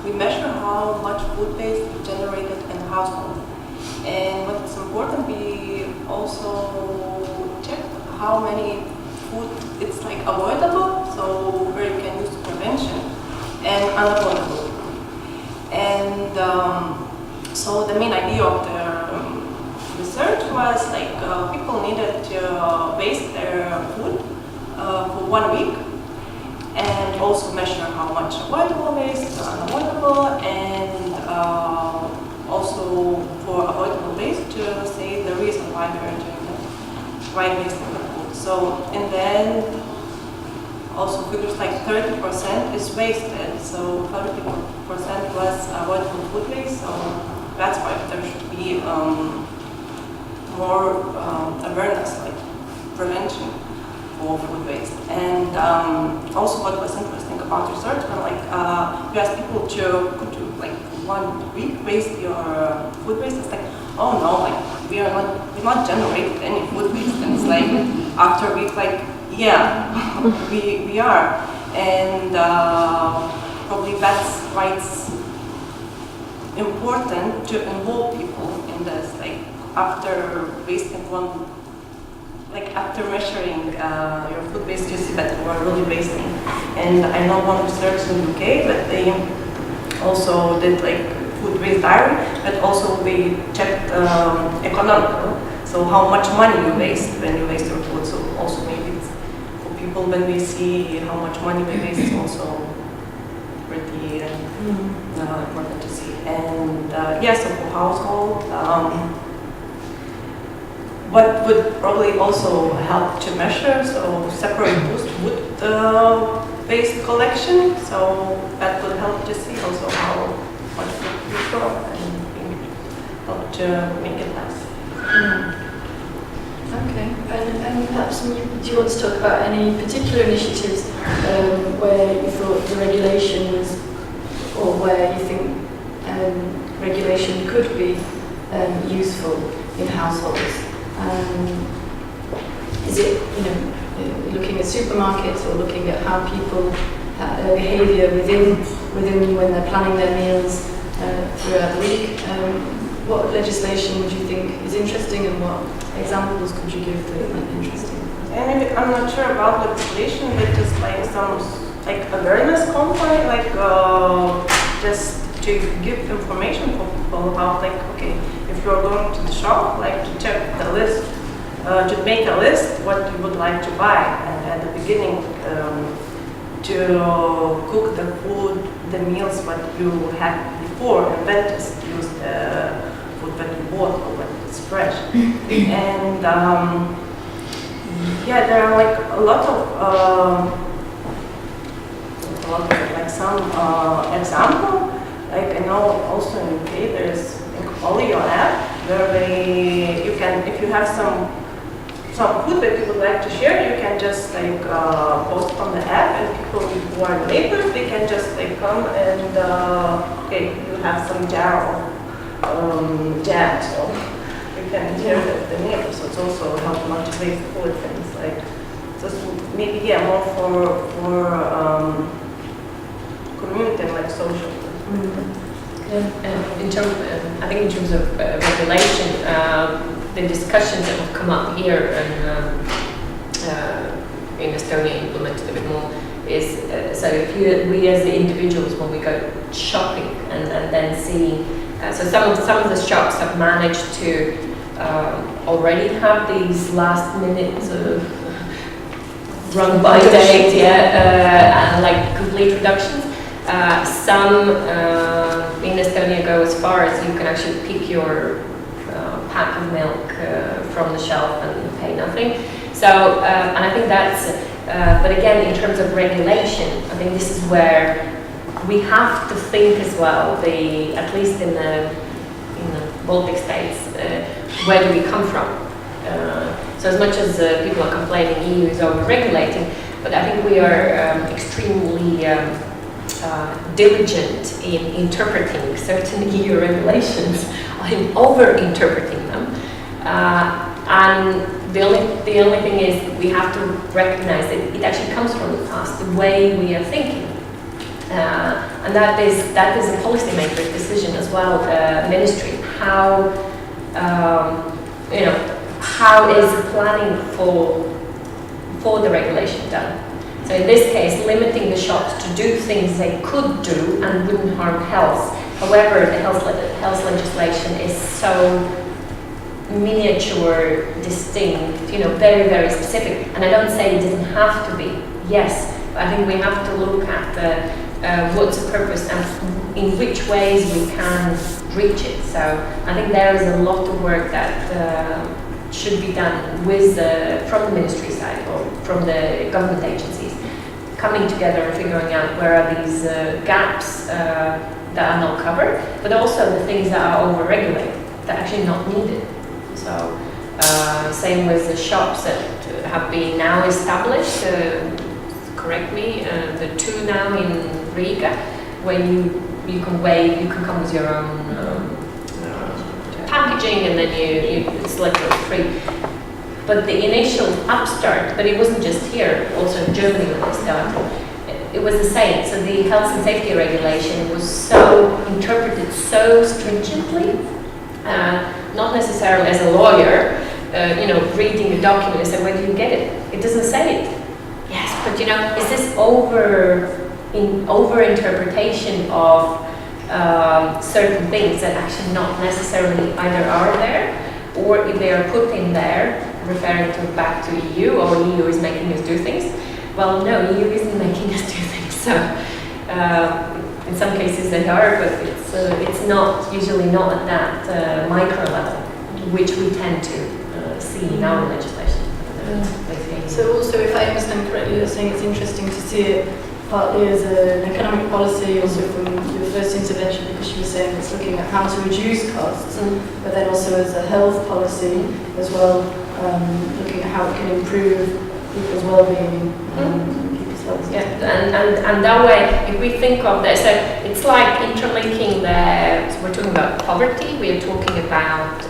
we measure how much food waste is generated in the household. And what's important, we also checked how many food it's like avoidable, so where you can use prevention, and unavoidable. And so the main idea of the research was like people needed to waste their food for 1 week and also measure how much avoidable waste, unavoidable, and also for avoidable waste to say the reason why they're doing it, why wasting the food. So, and then also figures like 30% is wasted, so 30% was avoidable food waste, so that's why there should be more awareness, like prevention for food waste. And also what was interesting about research, when like you ask people to could you like 1 week waste your food waste, it's like, oh no, like we're not generating any food waste. And it's like after a week, like yeah, we are. And probably that's why it's important to involve people in this, like after wasting after measuring your food waste, you see that you are really wasting. And I know one research in the UK, but they also did like food waste diary, but also we checked economical, so how much money you waste when you waste your food. So also maybe it's for people, when we see how much money we waste, it's also pretty important to see. And yes, so for household, what would probably also help to measure, so separate wood waste collection, so that would help to see also how much food we throw and help to make it less. Okay, and perhaps do you want to talk about any particular initiatives where you thought the regulation was, or where you think regulation could be useful in households? Is it, looking at supermarkets or looking at how people behaviour within when they're planning their meals, throughout the week. What legislation would you think is interesting, and what examples could you give that might be interesting? And I'm not sure about the legislation, but just like some like awareness campaign, like just to give information for people about like, okay, if you're going to the shop, like to check the list, to make a list what you would like to buy, and at the beginning to cook the food, the meals what you had before, and then just use the food that you bought or what is fresh. And yeah, there are like a lot of like some example. Like I know also in UK there's like Olio app where you can, if you have some food that you would like to share, you can just like post on the app, and people who are neighbors, they can just like come and okay, you have some jar of jam, so you can share with the neighbors. So it's also help motivate food things like just maybe more for community and like social. In terms, I think in terms of regulation, the discussions that have come up here and in Estonia implemented a bit more is so if we as the individuals, when we go shopping and then see, so some of the shops have managed to already have these last minute run by date, and like complete reductions. Some in Estonia go as far as you can actually pick your pack of milk from the shelf and pay nothing. So, and I think that's, but again, in terms of regulation, I think this is where we have to think as well, at least in the Baltic states, where do we come from? So as much as people are complaining EU is over-regulating, but I think we are extremely diligent in interpreting certain EU regulations, in over-interpreting them, and the only thing is we have to recognize that it actually comes from the past, the way we are thinking, and that is a policymaker's decision as well. Ministry, how how is planning for the regulation done? So in this case, limiting the shops to do things they could do and wouldn't harm health. However, the health legislation is so miniature, distinct, very, very specific. And I don't say it doesn't have to be. Yes, but I think we have to look at what's the purpose and in which ways we can reach it. So I think there is a lot of work that should be done with from the ministry side or from the government agencies, coming together and figuring out where are these gaps that are not covered, but also the things that are over-regulated, that are actually not needed. So same with the shops that have been now established, correct me, the two now in Riga, where you can weigh, you can come with your own packaging, and then it's like free. But the initial upstart, but it wasn't just here, also in Germany when they started, it was the same. So the health and safety regulation was so interpreted so stringently, not necessarily as a lawyer, reading a document and saying, where do you get it? It doesn't say it. Yes, but is this over-interpretation of certain things that actually not necessarily either are there, or if they are put in there, referring back to EU, or EU is making us do things. Well, no, EU isn't making us do things. So in some cases they are, but it's not usually not at that micro level, which we tend to see in our legislation. So also, if I understand correctly, you're saying it's interesting to see it partly as an economic policy, also from your first intervention, because you were saying it's looking at how to reduce costs, but then also as a health policy as well, looking at how it can improve people's well-being, people's health. Yeah, and that way, if we think of this, so it's like interlinking so we're talking about poverty, we are talking about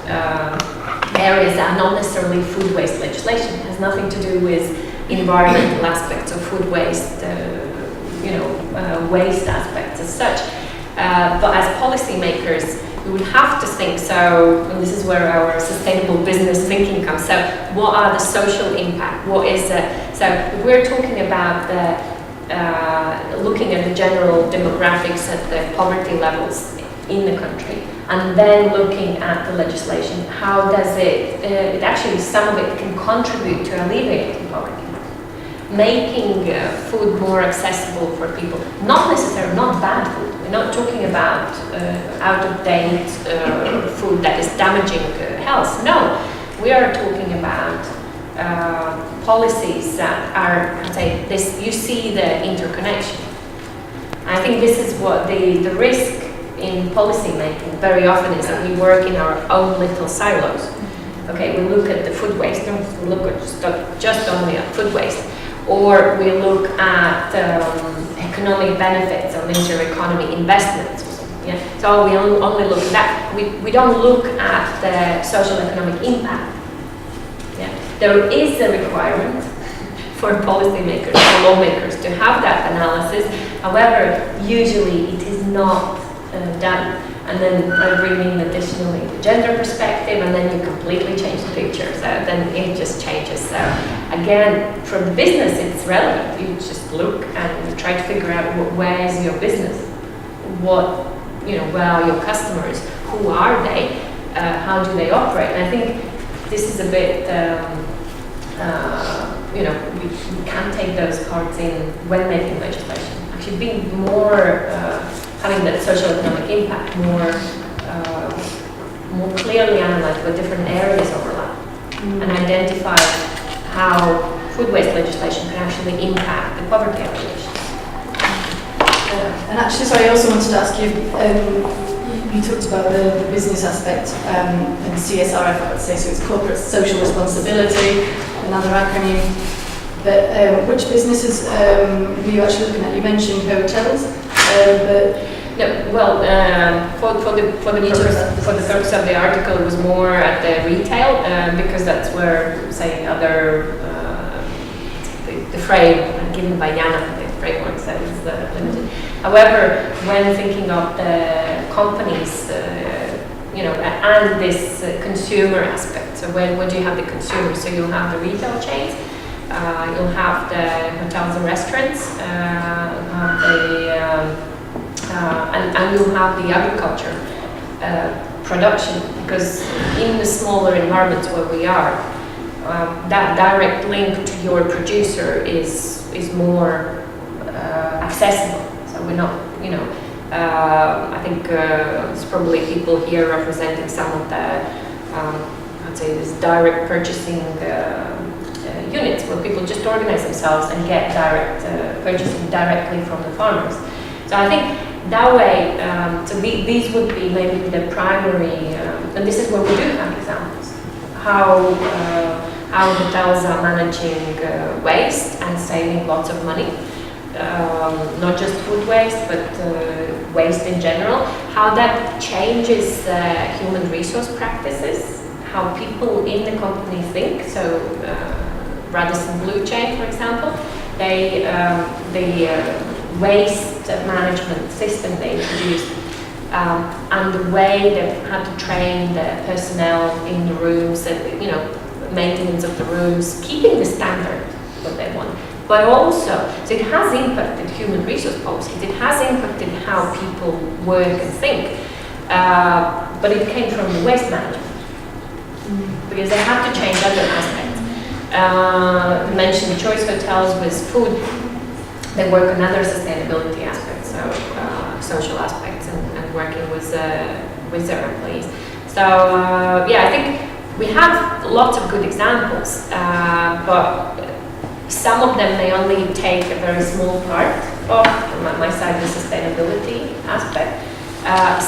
areas that are not necessarily food waste legislation. It has nothing to do with environmental aspects of food waste, waste aspects as such. But as policymakers, we would have to think, so, and this is where our sustainable business thinking comes, so what are the social impact? What is so if we're talking about looking at the general demographics at the poverty levels in the country, and then looking at the legislation, how does it actually, some of it can contribute to alleviating poverty. Making food more accessible for people, not necessarily, not bad food. We're not talking about out-of-date food that is damaging health. No, we are talking about policies that are, I'd say, this. You see the interconnection. I think this is what the risk in policy making very often is, that we work in our own little silos. Okay, we look at the food waste. We look at just only at food waste. Or we look at economic benefits or major economy investments. Yeah? So we only look at that. We don't look at the social economic impact. Yeah? There is a requirement for policymakers, for lawmakers, to have that analysis. However, usually it is not done. And then I bring in additionally the gender perspective, and then you completely change the picture. So then it just changes. So again, for the business, it's relevant. You just look and you try to figure out where is your business, what, where are your customers, who are they, how do they operate. And I think this is a bit, we can take those parts in when making legislation. Actually, being more. Having that social economic impact more clearly analyzed where different areas overlap, and identify how food waste legislation can actually impact the poverty alleviation. And actually, sorry, I also wanted to ask you, you talked about the business aspect and CSR, if I would say, so it's corporate social responsibility, another acronym. But which businesses were you actually looking at? You mentioned hotels, but no. Well, for the purpose of the article, it was more at the retail because that's where, say, other the frame given by Jana, the framework says is limited. However, when thinking of the companies, and this consumer aspect, so when do you have the consumer? So you'll have the retail chains. You'll have the hotels and restaurants, and you'll have the agriculture production, because in the smaller environments where we are, that direct link to your producer is more accessible. So we're not, I think it's probably people here representing some of the, I'd say, this direct purchasing units where people just organize themselves and get direct purchasing directly from the farmers. So I think that way, so these would be maybe the primary, and this is where we do have examples, how hotels are managing waste and saving lots of money, not just food waste, but waste in general, how that changes human resource practices, how people in the company think. So Radisson Blue Chain, for example, the waste management system they introduced, and the way they've had to train the personnel in the rooms, and maintenance of the rooms, keeping the standard what they want. But also, so it has impacted human resource policies. It has impacted how people work and think. But it came from the waste management, because they had to change other aspects. You mentioned choice hotels with food. They work on other sustainability aspects, so social aspects, and working with their employees. So I think we have lots of good examples, but some of them may only take a very small part of, from my side, the sustainability aspect.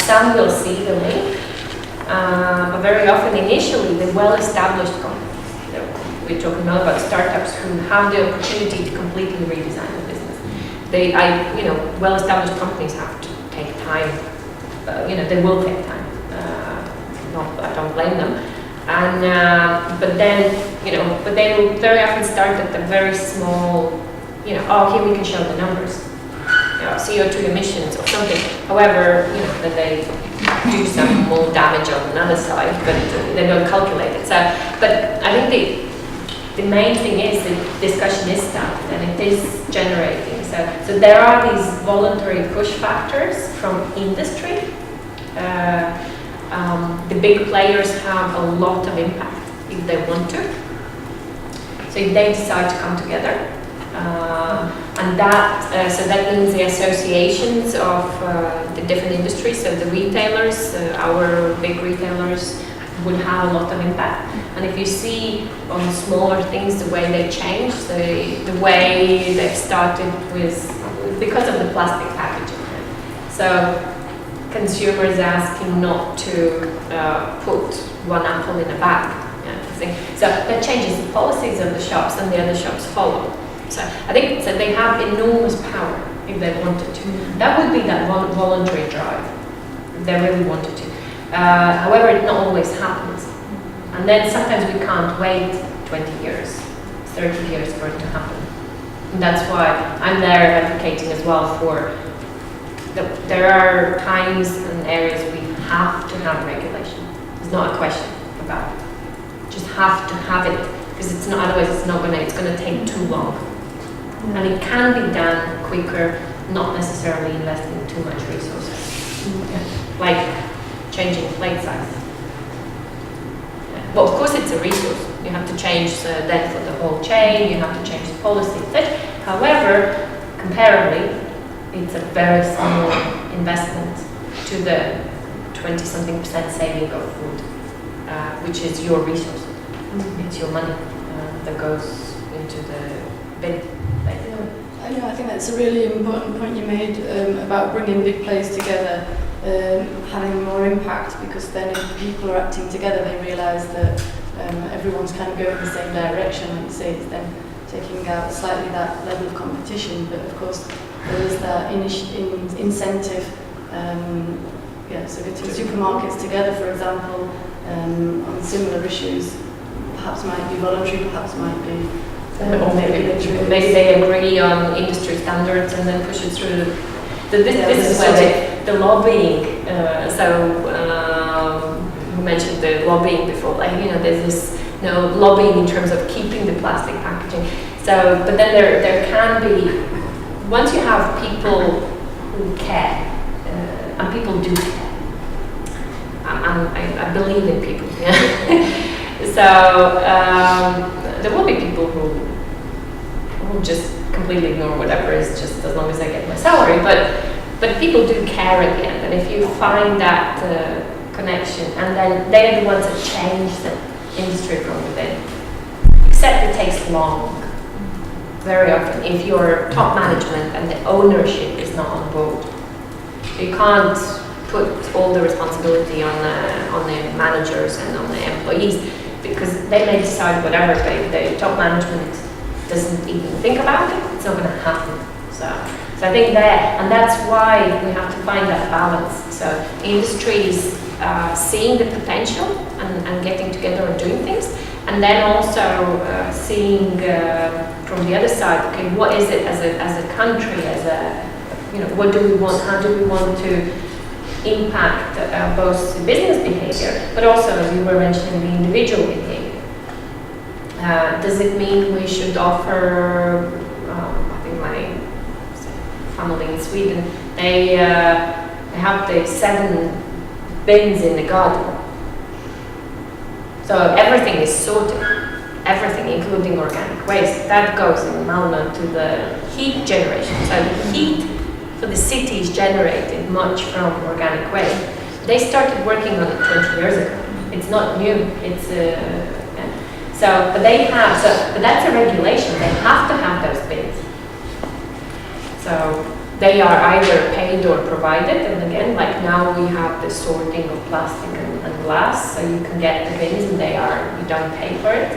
Some will see the link, but very often initially the well-established companies, we're talking now about startups who have the opportunity to completely redesign the business. Well-established companies have to take time. They will take time. I don't blame them. And but they will very often start at the very small. Here we can show the numbers. CO2 emissions or something. However, then they do some more damage on another side, but they don't calculate it. So, but I think the main thing is the discussion is started and it is generating. So there are these voluntary push factors from industry. The big players have a lot of impact if they want to. So if they decide to come together, and so that means the associations of the different industries, so the retailers, our big retailers, would have a lot of impact. And if you see on smaller things the way they change, the way they've started with, because of the plastic packaging. So consumers asking not to put one apple in a bag. So that changes the policies of the shops and the other shops follow. So I think they have enormous power if they wanted to. That would be that voluntary drive, if they really wanted to. However, it not always happens. And then sometimes we can't wait 20 years, 30 years for it to happen. And that's why I'm there advocating as well for, there are times and areas we have to have regulation. It's not a question about it. Just have to have it, because it's not, otherwise it's going to take too long. And it can be done quicker, not necessarily investing too much resources. Like changing plate size. Well, of course it's a resource. You have to change then for the whole chain, you have to change the policy. However, comparably, it's a very small investment to the 20-something% saving of food, which is your resource. It's your money that goes into the bin. I think that's a really important point you made about bringing big players together, having more impact, because then if people are acting together, they realise that everyone's kind of going in the same direction. Like you say, it's then taking out slightly that level of competition, but of course there is that incentive. So getting supermarkets together, for example, on similar issues, perhaps might be voluntary, perhaps might be or maybe they agree on industry standards and then push it through. This is where the lobbying. We mentioned the lobbying before. There's this lobbying in terms of keeping the plastic packaging. So, but then there can be, once you have people who care, and people do care. I believe in people. So there will be people who just completely ignore whatever is just as long as I get my salary. But people do care at the end, and if you find that connection, and then they're the ones that change the industry from within. Except it takes long. Very often, if you're top management and the ownership is not on board, you can't put all the responsibility on the managers and on the employees, because they may decide whatever, but if the top management doesn't even think about it, it's not going to happen. So I think and that's why we have to find that balance. So industries seeing the potential and getting together and doing things, and then also seeing from the other side, okay, what is it as a country, what do we want? How do we want to impact both the business behavior, but also, as you were mentioning, the individual behavior? Does it mean we should offer? I think my family in Sweden, they have the 7 bins in the garden. So everything is sorted, everything, including organic waste, that goes in Malmö to the heat generation. So the heat for the city is generated much from organic waste. They started working on it 20 years ago. It's not new. It's but that's a regulation. They have to have those bins. So they are either paid or provided. And again, like now we have the sorting of plastic and glass, so you can get the bins, and you don't pay for it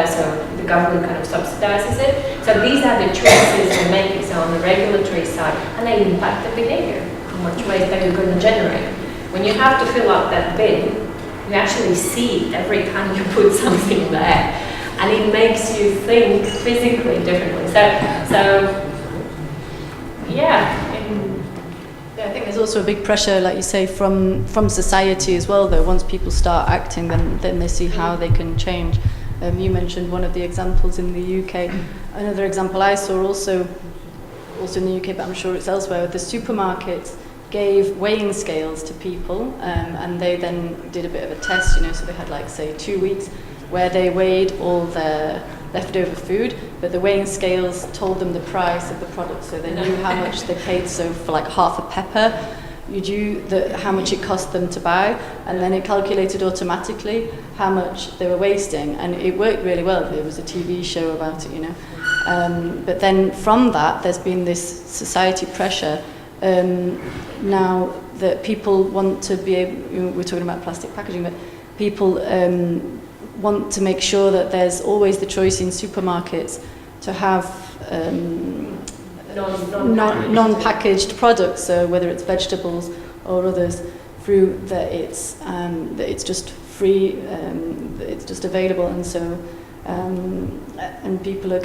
so the government kind of subsidizes it. So these are the choices we're making. So on the regulatory side, and they impact the behavior. How much waste are you going to generate? When you have to fill up that bin, you actually see it every time you put something there, and it makes you think physically differently. So I think there's also a big pressure, like you say, from society as well, though. Once people start acting, then they see how they can change. You mentioned one of the examples in the UK. Another example I saw also in the UK, but I'm sure it's elsewhere, the supermarkets gave weighing scales to people, and they then did a bit of a test, so they had, like, say, 2 weeks where they weighed all their leftover food, but the weighing scales told them the price of the product, so they knew how much they paid. So for like half a pepper, how much it cost them to buy, and then it calculated automatically how much they were wasting, and it worked really well. There was a TV show about it, but then from that there's been this society pressure now that people want to be able, we're talking about plastic packaging, but people want to make sure that there's always the choice in supermarkets to have non-packaged products, so whether it's vegetables or others, fruit, that it's just free, that it's just available, and so and people are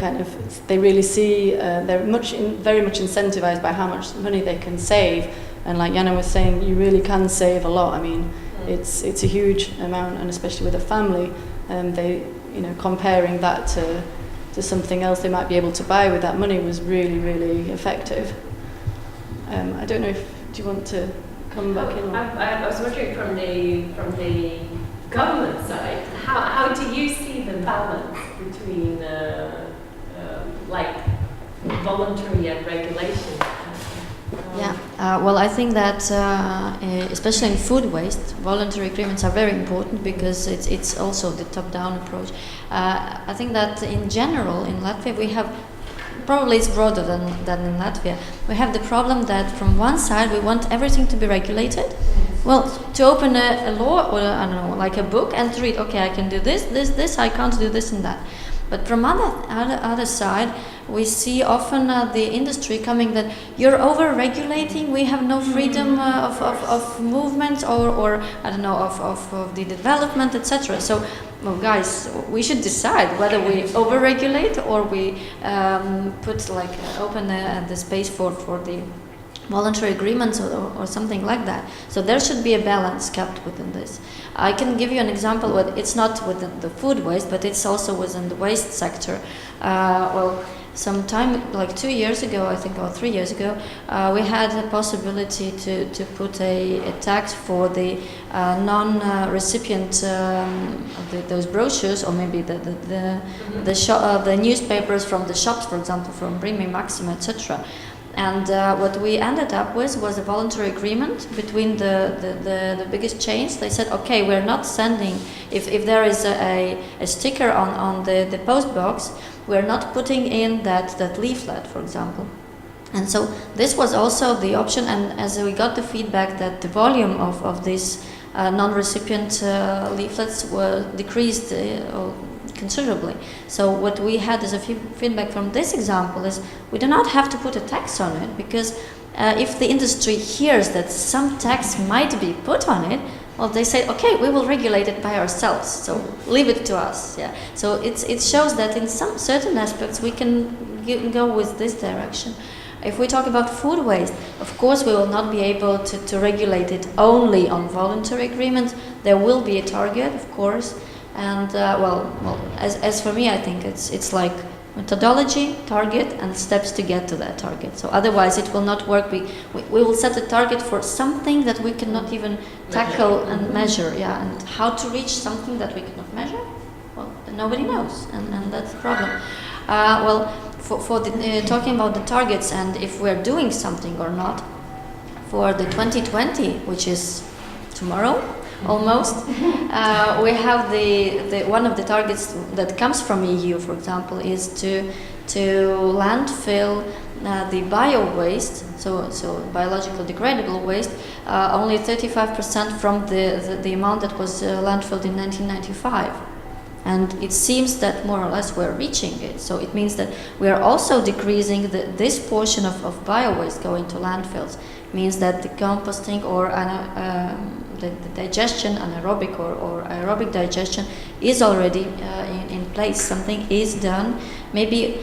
they really see they're very much incentivized by how much money they can save, and like Jana was saying, you really can save a lot. I mean, it's a huge amount, and especially with a family. They, comparing that to something else they might be able to buy with that money was really, really effective. I don't know do you want to come back in? I was wondering from the government side, how do you see the balance between like voluntary and regulation? Well, I think that especially in food waste, voluntary agreements are very important because it's also the top-down approach. I think that in general in Latvia we have, probably it's broader than in Latvia, we have the problem that from one side we want everything to be regulated. Well, to open a law or I don't know, like a book and to read, okay, I can do this, I can't do this and that. But from other side, we see often the industry coming that you're over-regulating, we have no freedom of movement or I don't know, of the development, etc. So, well, guys, we should decide whether we over-regulate or we put open the space for the voluntary agreements or something like that. So there should be a balance kept within this. I can give you an example. It's not within the food waste, but it's also within the waste sector. Some time, like 2 years ago, I think, or 3 years ago, we had a possibility to put a tax for the non-recipient of those brochures, or maybe the newspapers from the shops, for example, from Bring Me Maxima, etc. And what we ended up with was a voluntary agreement between the biggest chains. They said, okay, we're not sending, if there is a sticker on the post box, we're not putting in that leaflet, for example. And so this was also the option, and as we got the feedback that the volume of these non-recipient leaflets were decreased considerably. So what we had as a feedback from this example is we do not have to put a tax on it, because if the industry hears that some tax might be put on it, well, they say, okay, we will regulate it by ourselves, so leave it to us. Yeah. So it shows that in some certain aspects we can go with this direction. If we talk about food waste, of course we will not be able to regulate it only on voluntary agreements. There will be a target, of course. And as for me, I think it's like methodology, target, and steps to get to that target. So otherwise, it will not work. We will set a target for something that we cannot even tackle and measure. Yeah, and how to reach something that we cannot measure? Well, nobody knows, and that's the problem. Talking about the targets and if we're doing something or not, for the 2020, which is tomorrow. Almost. We have the one of the targets that comes from EU, for example, is to landfill the bio waste, so biological degradable waste, only 35% from the amount that was landfilled in 1995. And it seems that more or less we're reaching it. So it means that we are also decreasing this portion of bio waste going to landfills. It means that the composting or the digestion, anaerobic or aerobic digestion, is already in place. Something is done. Maybe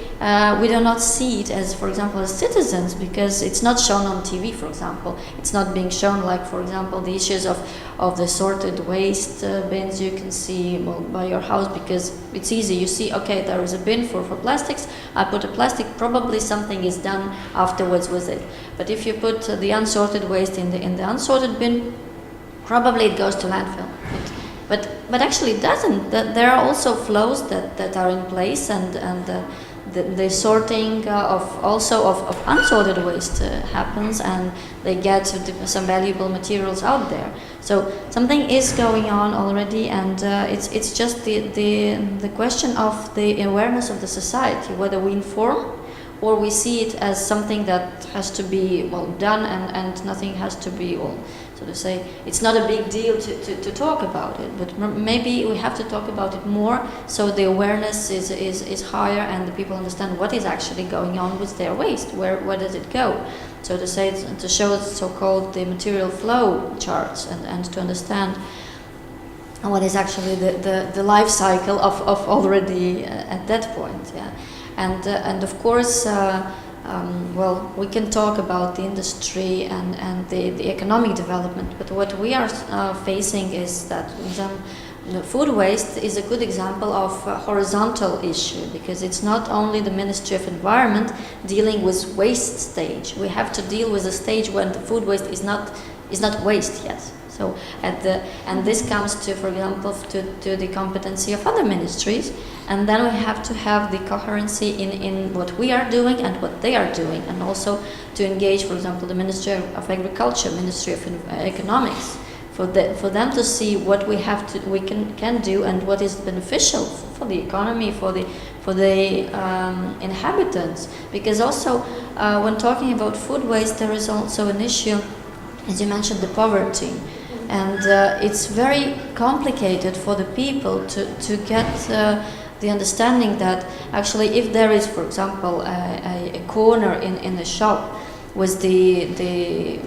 we do not see it as, for example, as citizens, because it's not shown on TV, for example. It's not being shown, like, for example, the issues of the sorted waste bins you can see by your house, because it's easy. You see, okay, there is a bin for plastics. I put a plastic, probably something is done afterwards with it. But if you put the unsorted waste in the unsorted bin, probably it goes to landfill. But actually it doesn't. There are also flows that are in place, and the sorting of unsorted waste happens, and they get some valuable materials out there. So something is going on already, and it's just the question of the awareness of the society, whether we inform or we see it as something that has to be done, and nothing has to be so to say, it's not a big deal to talk about it, but maybe we have to talk about it more, so the awareness is higher, and the people understand what is actually going on with their waste, where does it go, so to say, to show so-called the material flow charts, and to understand what is actually the life cycle of already at that point, yeah. And of course, we can talk about the industry and the economic development, but what we are facing is that food waste is a good example of a horizontal issue, because it's not only the Ministry of Environment dealing with waste stage. We have to deal with a stage when the food waste is not waste yet. So and this comes to, for example, to the competency of other ministries, and then we have to have the coherency in what we are doing and what they are doing, and also to engage, for example, the Ministry of Agriculture, Ministry of Economics, for them to see what we can do and what is beneficial for the economy, for the inhabitants. Because also when talking about food waste, there is also an issue, as you mentioned, the poverty. And it's very complicated for the people to get the understanding that actually if there is, for example, a corner in a shop with the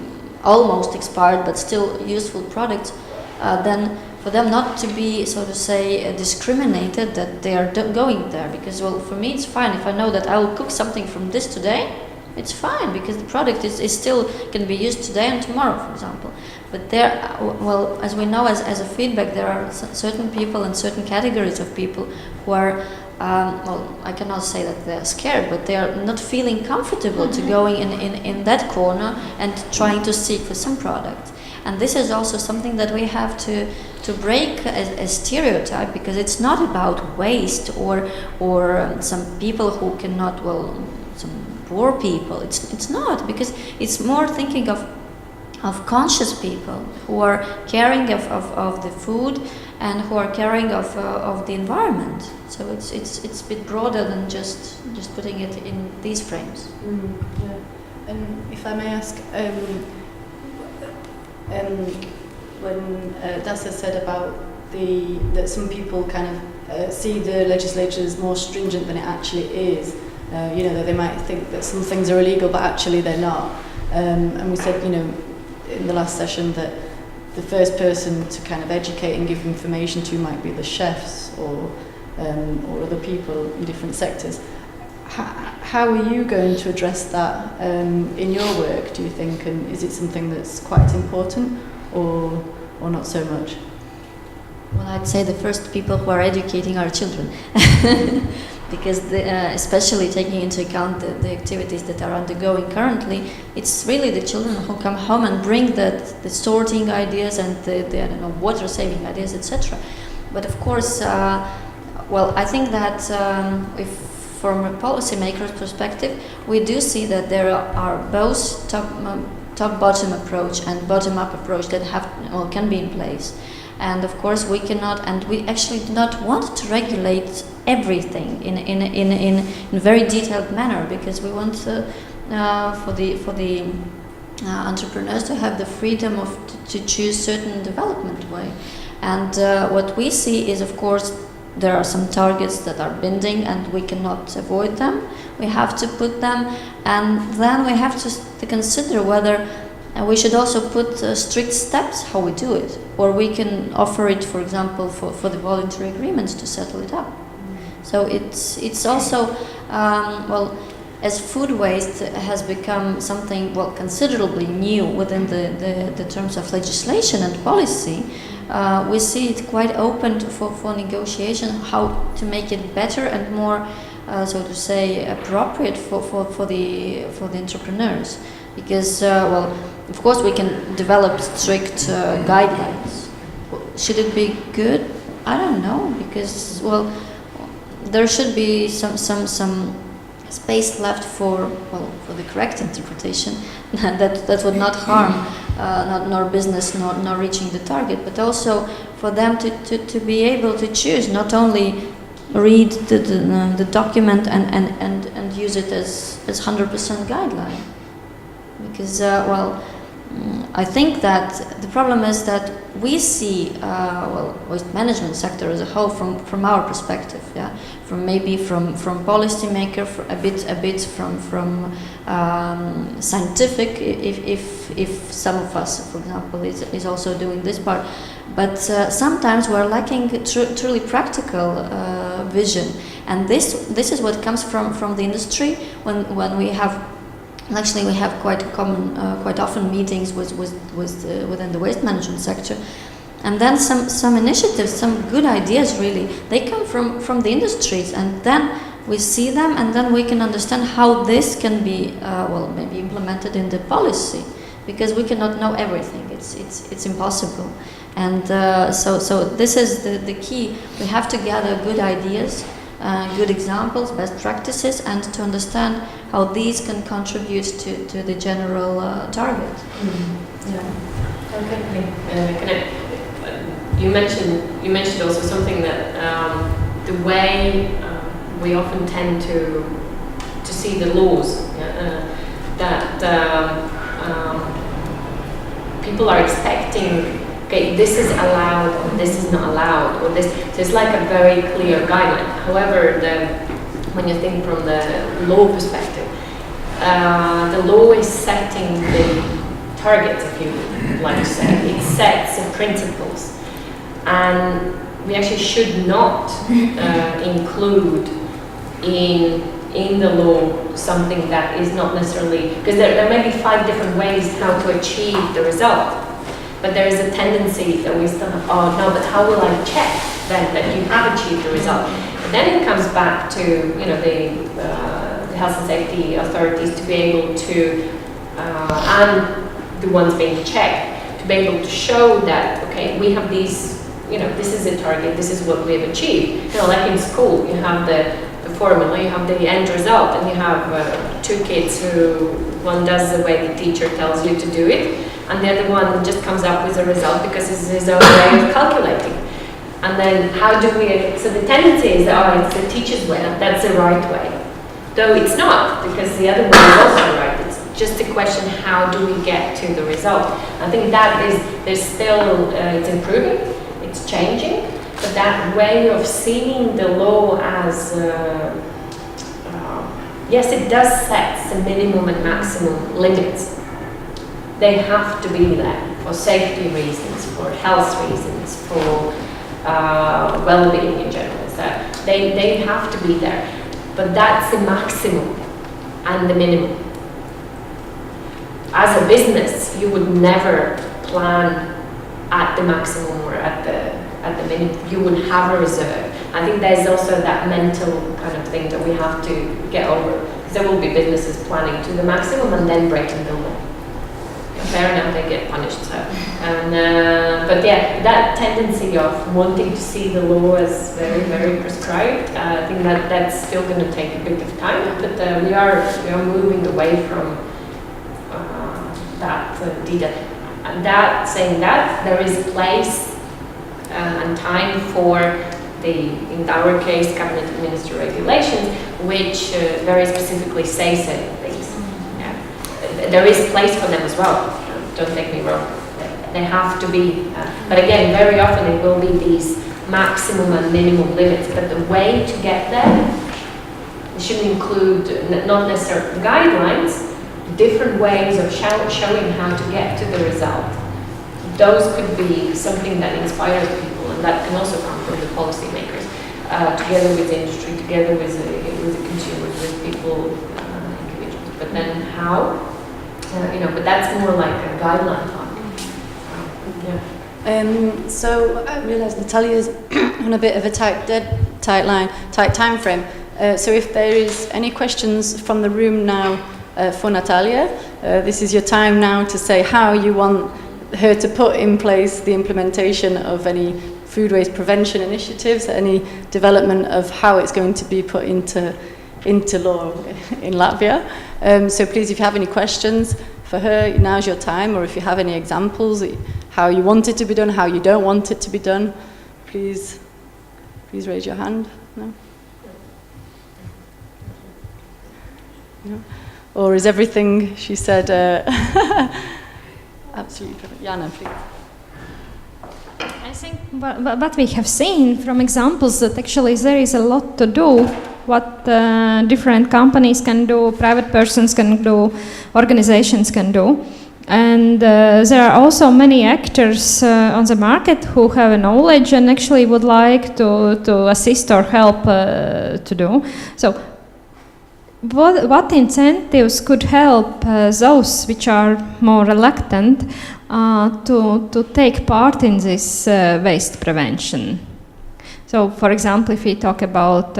almost expired but still useful products, then for them not to be, so to say, discriminated that they are going there. Because, well, for me it's fine if I know that I will cook something from this today. It's fine, because the product is still can be used today and tomorrow, for example. But there, well, as we know, as a feedback, there are certain people and certain categories of people who are, I cannot say that they're scared, but they are not feeling comfortable to going in that corner and trying to seek for some product. And this is also something that we have to break a stereotype, because it's not about waste or some people who cannot, some poor people. It's not, because it's more thinking of conscious people who are caring of the food and who are caring of the environment. So it's a bit broader than just putting it in these frames. Yeah. And if I may ask, when Dasa said about that some people kind of see the legislature as more stringent than it actually is. That they might think that some things are illegal, but actually they're not. And we said, in the last session that the first person to kind of educate and give information to might be the chefs or other people in different sectors. How are you going to address that in your work, do you think? And is it something that's quite important or not so much? Well, I'd say the first people who are educating are children. Because especially taking into account the activities that are undergoing currently, it's really the children who come home and bring the sorting ideas and the water saving ideas, etc. But of course, I think that if from a policymaker's perspective, we do see that there are both top-bottom approach and bottom-up approach that can be in place. And of course we cannot, and we actually do not want to regulate everything in a very detailed manner, because we want for the entrepreneurs to have the freedom to choose certain development way. And what we see is, of course, there are some targets that are binding and we cannot avoid them. We have to put them, and then we have to consider whether we should also put strict steps how we do it, or we can offer it, for example, for the voluntary agreements to settle it up. So it's also, well, as food waste has become something, well, considerably new within the terms of legislation and policy, we see it quite open for negotiation, how to make it better and more, so to say, appropriate for the entrepreneurs. Because, well, of course we can develop strict guidelines. Should it be good? I don't know, because, well, there should be some space left for the correct interpretation that would not harm nor business nor reaching the target, but also for them to be able to choose, not only read the document and use it as 100% guideline. Because well, I think that the problem is that we see well, waste management sector as a whole from our perspective, yeah, from policymaker, a bit from scientific, if some of us, for example, is also doing this part, but sometimes we're lacking truly practical vision, and this is what comes from the industry when we have. Actually, we have quite often meetings within the waste management sector, and then some initiatives, some good ideas. Really, they come from the industries, and then we see them, and then we can understand how this can be well, maybe implemented in the policy, because we cannot know everything. It's impossible, and so this is the key. We have to gather good ideas. Good examples, best practices, and to understand how these can contribute to the general target. Mm-hmm. Yeah. Okay. You mentioned also something that the way we often tend to see the laws, that people are expecting. Okay, this is allowed, or this is not allowed, or this. So it's like a very clear guideline. However, when you think from the law perspective, the law is setting the targets, if you like to say. It sets the principles, and we actually should not include in the law something that is not necessarily, because there may be 5 different ways how to achieve the result. But there is a tendency that we still have, oh no, but how will I check then that you have achieved the result? And then it comes back to, you know, the health and safety authorities to be able to, and the ones being checked, to be able to show that, okay, we have these, you know, this is the target, this is what we have achieved. You know, like in school, you have the formula, you have the end result, and you have 2 kids who, one does the way the teacher tells you to do it, and the other one just comes up with a result because it's his own way of calculating. And then how do we, so the tendency is that, oh, it's the teacher's way, that's the right way. Though it's not, because the other way is also right. It's just a question, how do we get to the result? I think that is, there's still, it's improving, it's changing, but that way of seeing the law as, yes, it does set the minimum and maximum limits. They have to be there for safety reasons, for health reasons, for well-being in general. So they have to be there. But that's the maximum and the minimum. As a business, you would never plan at the maximum or at the minimum. You would have a reserve. I think there's also that mental kind of thing that we have to get over. Because there will be businesses planning to the maximum and then breaking the law. Fair enough, they get punished. So, and but yeah, that tendency of wanting to see the law as very, very prescribed, I think that's still going to take a bit of time. But we are moving away from that. Saying that there is a place and time for in our case, cabinet and ministry regulations, which very specifically say certain things. There is place for them as well, don't take me wrong. They have to be, but again, very often it will be these maximum and minimum limits, but the way to get there should include not necessarily guidelines, different ways of showing how to get to the result. Those could be something that inspires people, and that can also come from the policymakers. together with the industry, together with the consumers, with people, individuals. But then how? But that's more like a guideline topic. Yeah. So I realise Natalia's on a bit of a tight time frame. So if there is any questions from the room now for Natalia, this is your time now to say how you want her to put in place the implementation of any food waste prevention initiatives, any development of how it's going to be put into law in Latvia. So please, if you have any questions for her, now's your time, or if you have any examples, how you want it to be done, how you don't want it to be done, please raise your hand. No? No? Or is everything she said absolutely perfect? Jana, please. I think what we have seen from examples that actually there is a lot to do, what different companies can do, private persons can do, organizations can do. And there are also many actors on the market who have a knowledge and actually would like to assist or help to do. So what incentives could help those which are more reluctant to take part in this waste prevention? So, for example, if we talk about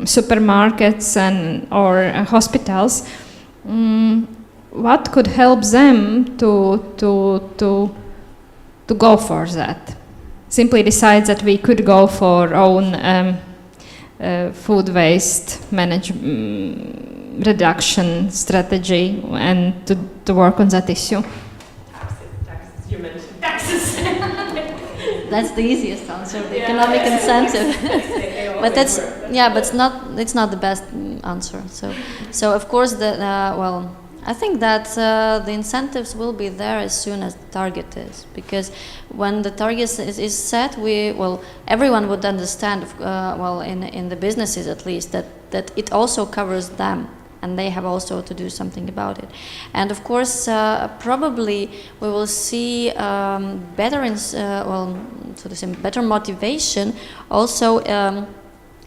supermarkets or hospitals, what could help them to go for that? Simply decide that we could go for own food waste reduction strategy and to work on that issue. Taxes, you mentioned taxes. That's the easiest answer, the economic incentive. But it's not the best answer. So of course I think that the incentives will be there as soon as the target is, because when the target is set, everyone would understand, in the businesses at least, that it also covers them, and they have also to do something about it. And of course, probably we will see better motivation also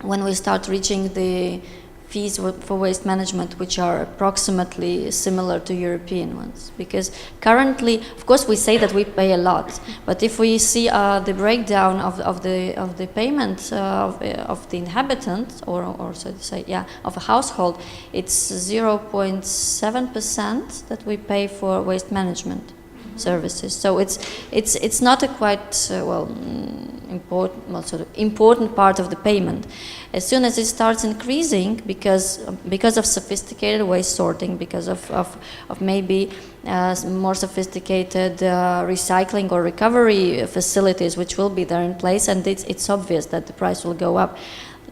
when we start reaching the fees for waste management, which are approximately similar to European ones. Because currently, of course, we say that we pay a lot, but if we see the breakdown of the payments of the inhabitants, or so to say, of a household, it's 0.7% that we pay for waste management services. So it's not a quite important part of the payment. As soon as it starts increasing, because of sophisticated waste sorting, because of maybe more sophisticated recycling or recovery facilities which will be there in place, and it's obvious that the price will go up.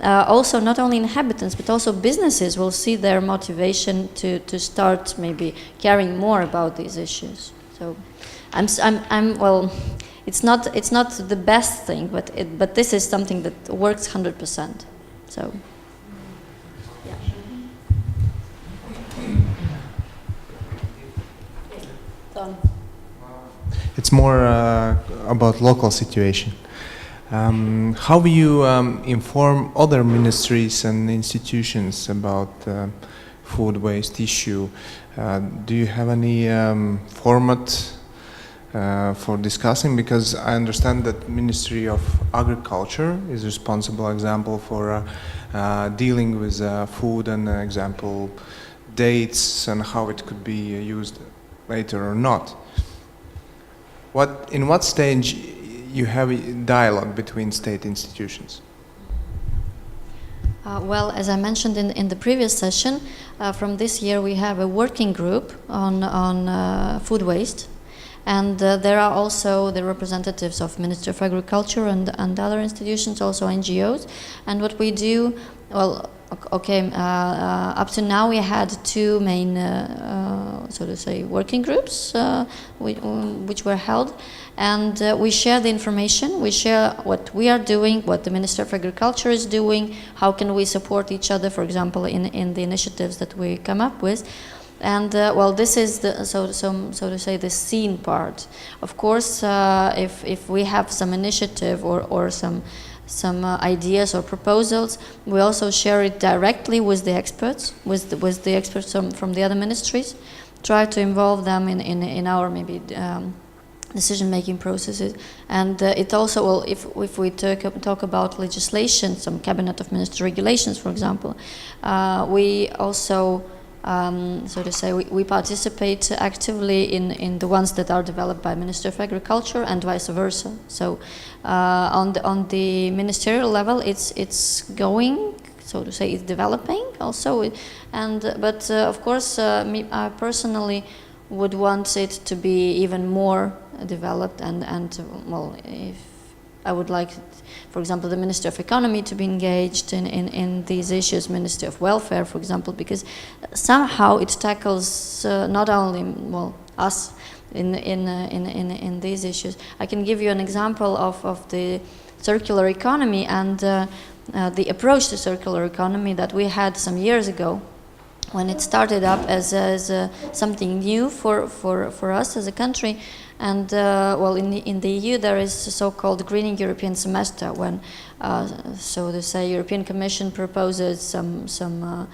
Also, not only inhabitants but also businesses will see their motivation to start maybe caring more about these issues. So, it's not the best thing, but this is something that works 100%. So, yeah. It's more about local situation. How will you inform other ministries and institutions about food waste issue? Do you have any format for discussing? Because I understand that Ministry of Agriculture is responsible, example, for dealing with food and example dates and how it could be used later or not. In what stage you have a dialogue between state institutions? As I mentioned in the previous session, from this year we have a working group on food waste, and there are also the representatives of Ministry of Agriculture and other institutions, also NGOs. And what we do, up to now we had two main, so to say, working groups which were held. And we share the information, we share what we are doing, what the Minister of Agriculture is doing, how can we support each other, for example, in the initiatives that we come up with. And this is the, so to say, the scene part. Of course, if we have some initiative or some some ideas or proposals. We also share it directly with the experts, with the experts from the other ministries. Try to involve them in our maybe decision-making processes. And it also, well, if we talk about legislation, some cabinet of minister regulations, for example, we also, so to say, we participate actively in the ones that are developed by Ministry of Agriculture and vice versa. So on the ministerial level, it's going, so to say, it's developing also. But of course, I personally would want it to be even more developed, and well, if I would like, for example, the Ministry of Economy to be engaged in these issues, Ministry of Welfare, for example, because somehow it tackles not only, well, us in these issues. I can give you an example of the circular economy and the approach to circular economy that we had some years ago, when it started up as something new for us as a country. And well, in the EU there is a so-called Greening European Semester, when, so to say, European Commission proposes some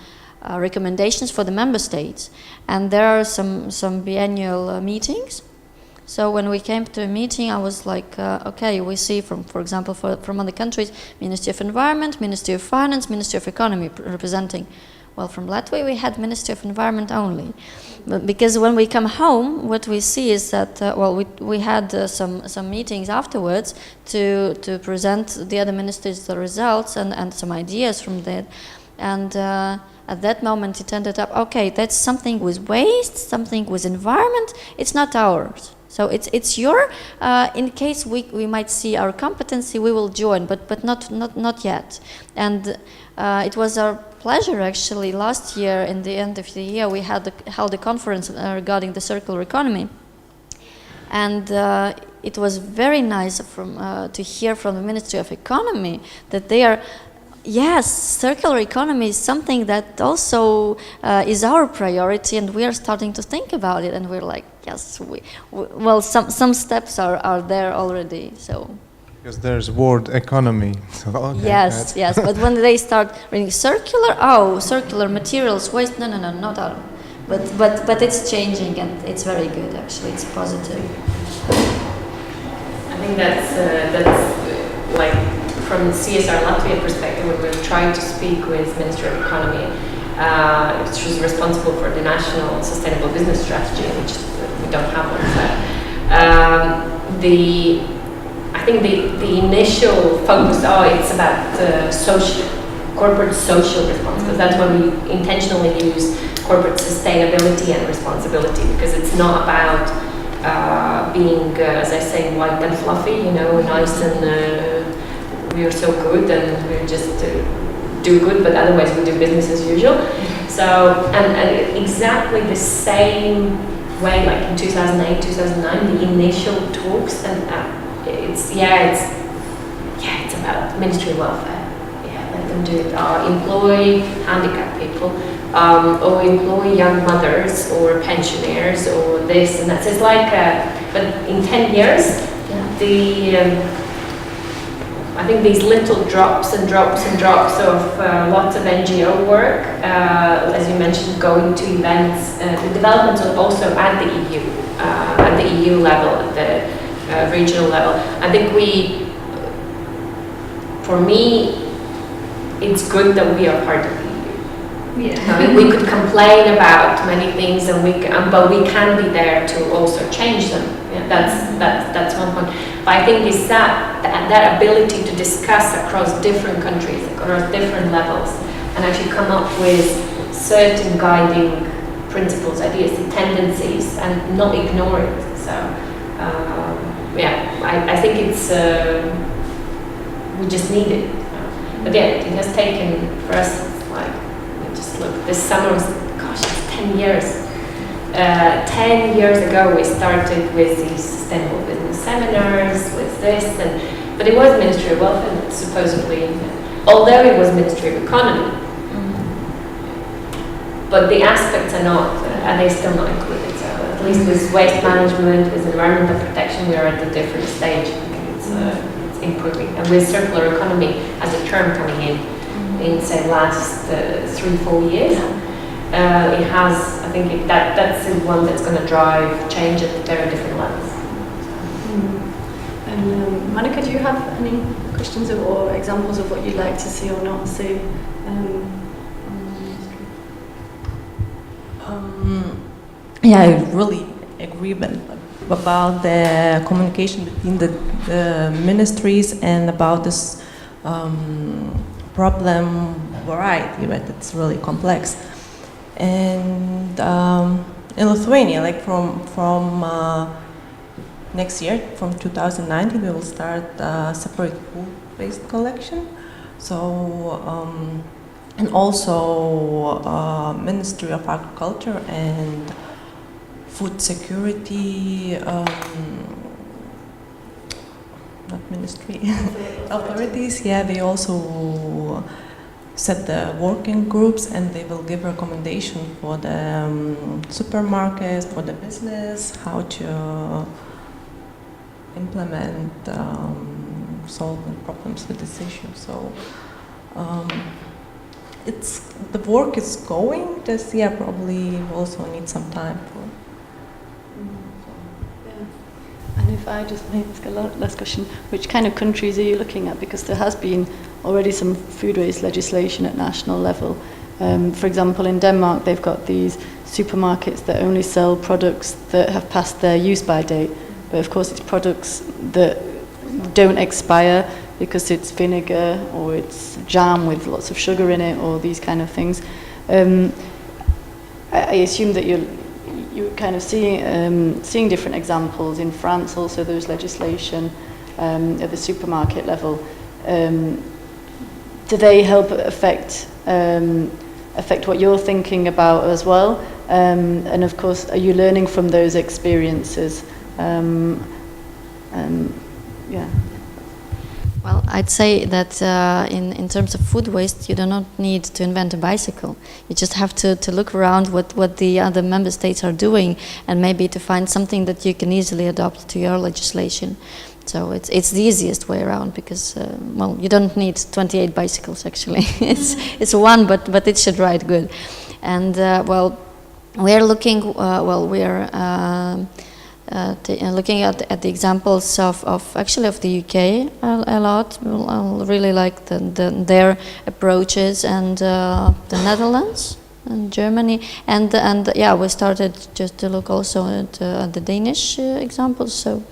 recommendations for the member states, and there are some biannual meetings. So when we came to a meeting, I was like, okay, we see for example, from other countries, Ministry of Environment, Ministry of Finance, Ministry of Economy representing. Well, from Latvia we had Ministry of Environment only. But because when we come home, what we see is that, well, we had some meetings afterwards to present the other ministries the results and some ideas from that. And at that moment it ended up, okay, that's something with waste, something with environment, it's not ours. So it's your, in case we might see our competency, we will join, but not yet. And it was our pleasure, actually, last year, in the end of the year, we held a conference regarding the circular economy. And it was very nice to hear from the Ministry of Economy that they are, yes, circular economy is something that also is our priority, and we are starting to think about it, and we're like, yes, well, some steps are there already, so. Because there's word economy. So, okay, yes, yes, but when they start reading circular, circular materials, waste, no, not our. But it's changing, and it's very good, actually, it's positive. I think that's like, from CSR Latvia perspective, we were trying to speak with Ministry of Economy, which was responsible for the National Sustainable Business Strategy, which we don't have one. So, I think the initial focus, it's about corporate social responsibility. That's why we intentionally use corporate sustainability and responsibility, because it's not about being, as I say, white and fluffy, nice and we are so good and we just do good, but otherwise we do business as usual. So, and exactly the same way, like in 2008, 2009, the initial talks, and it's about Ministry of Welfare. Yeah, let them do it. Employ handicapped people, or employ young mothers or pensioners or this and that. So it's like, but in 10 years, I think these little drops and drops and drops of lots of NGO work, as you mentioned, going to events, the developments are also at the EU level, at the regional level. I think for me, it's good that we are part of the EU. Yeah. I mean, we could complain about many things, and but we can be there to also change them. Yeah, that's one point. But I think it's that ability to discuss across different countries, across different levels, and actually come up with certain guiding principles, ideas, and tendencies, and not ignore it. So, I think it's we just need it. But yeah, it has taken for us, like, just look, this summer was, it's 10 years. 10 years ago we started with these sustainable business seminars, with this, but it was Ministry of Welfare, supposedly, although it was Ministry of Economy. But the aspects are they still not included? So at least with waste management, with environmental protection, we are at a different stage. I think improving. And with circular economy as a term coming in say last 3-4 years, it has, I think that's the one that's going to drive change at very different levels. And Monica, do you have any questions or examples of what you'd like to see or not see? Yeah, I really agree about the communication between the ministries and about this problem variety, but it's really complex. And in Lithuania, like from next year, from 2019, we will start separate food waste collection. So and also Ministry of Agriculture and Food Security, not ministry, authorities, yeah, they also set the working groups and they will give recommendation for the supermarkets, for the business, how to implement, solve the problems with this issue. So the work is going, just probably also need some time for. And if I just may ask a last question, which kind of countries are you looking at? Because there has been already some food waste legislation at national level. For example, in Denmark, they've got these supermarkets that only sell products that have passed their use-by date. But of course, it's products that don't expire because it's vinegar or it's jam with lots of sugar in it or these kind of things. I assume that you're kind of seeing different examples. In France also there's legislation at the supermarket level. Do they help affect what you're thinking about as well? And of course, are you learning from those experiences? Yeah. Well, I'd say that in terms of food waste, you do not need to invent a bicycle. You just have to look around what the other member states are doing and maybe to find something that you can easily adopt to your legislation. So it's the easiest way around because, well, you don't need 28 bicycles actually. it's one, but it should ride good. And, well, we're looking, looking at the examples of the UK a lot. I really like their approaches and the Netherlands and Germany and yeah, we started just to look also at the Danish examples. So,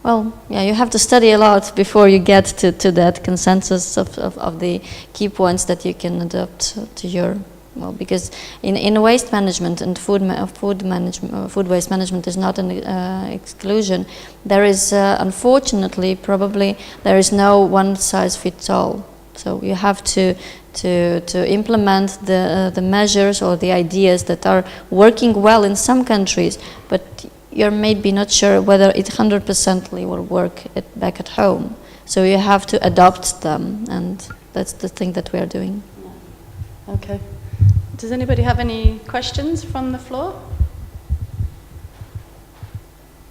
well, yeah, you have to study a lot before you get to that consensus of the key points that you can adopt to your. Well, because in waste management and food waste management is not an exclusion. There is, unfortunately, probably there is no one size fits all. So you have to implement the measures or the ideas that are working well in some countries, but you're maybe not sure whether it 100% will work back at home. So you have to adopt them, and that's the thing that we are doing. Okay. Does anybody have any questions from the floor?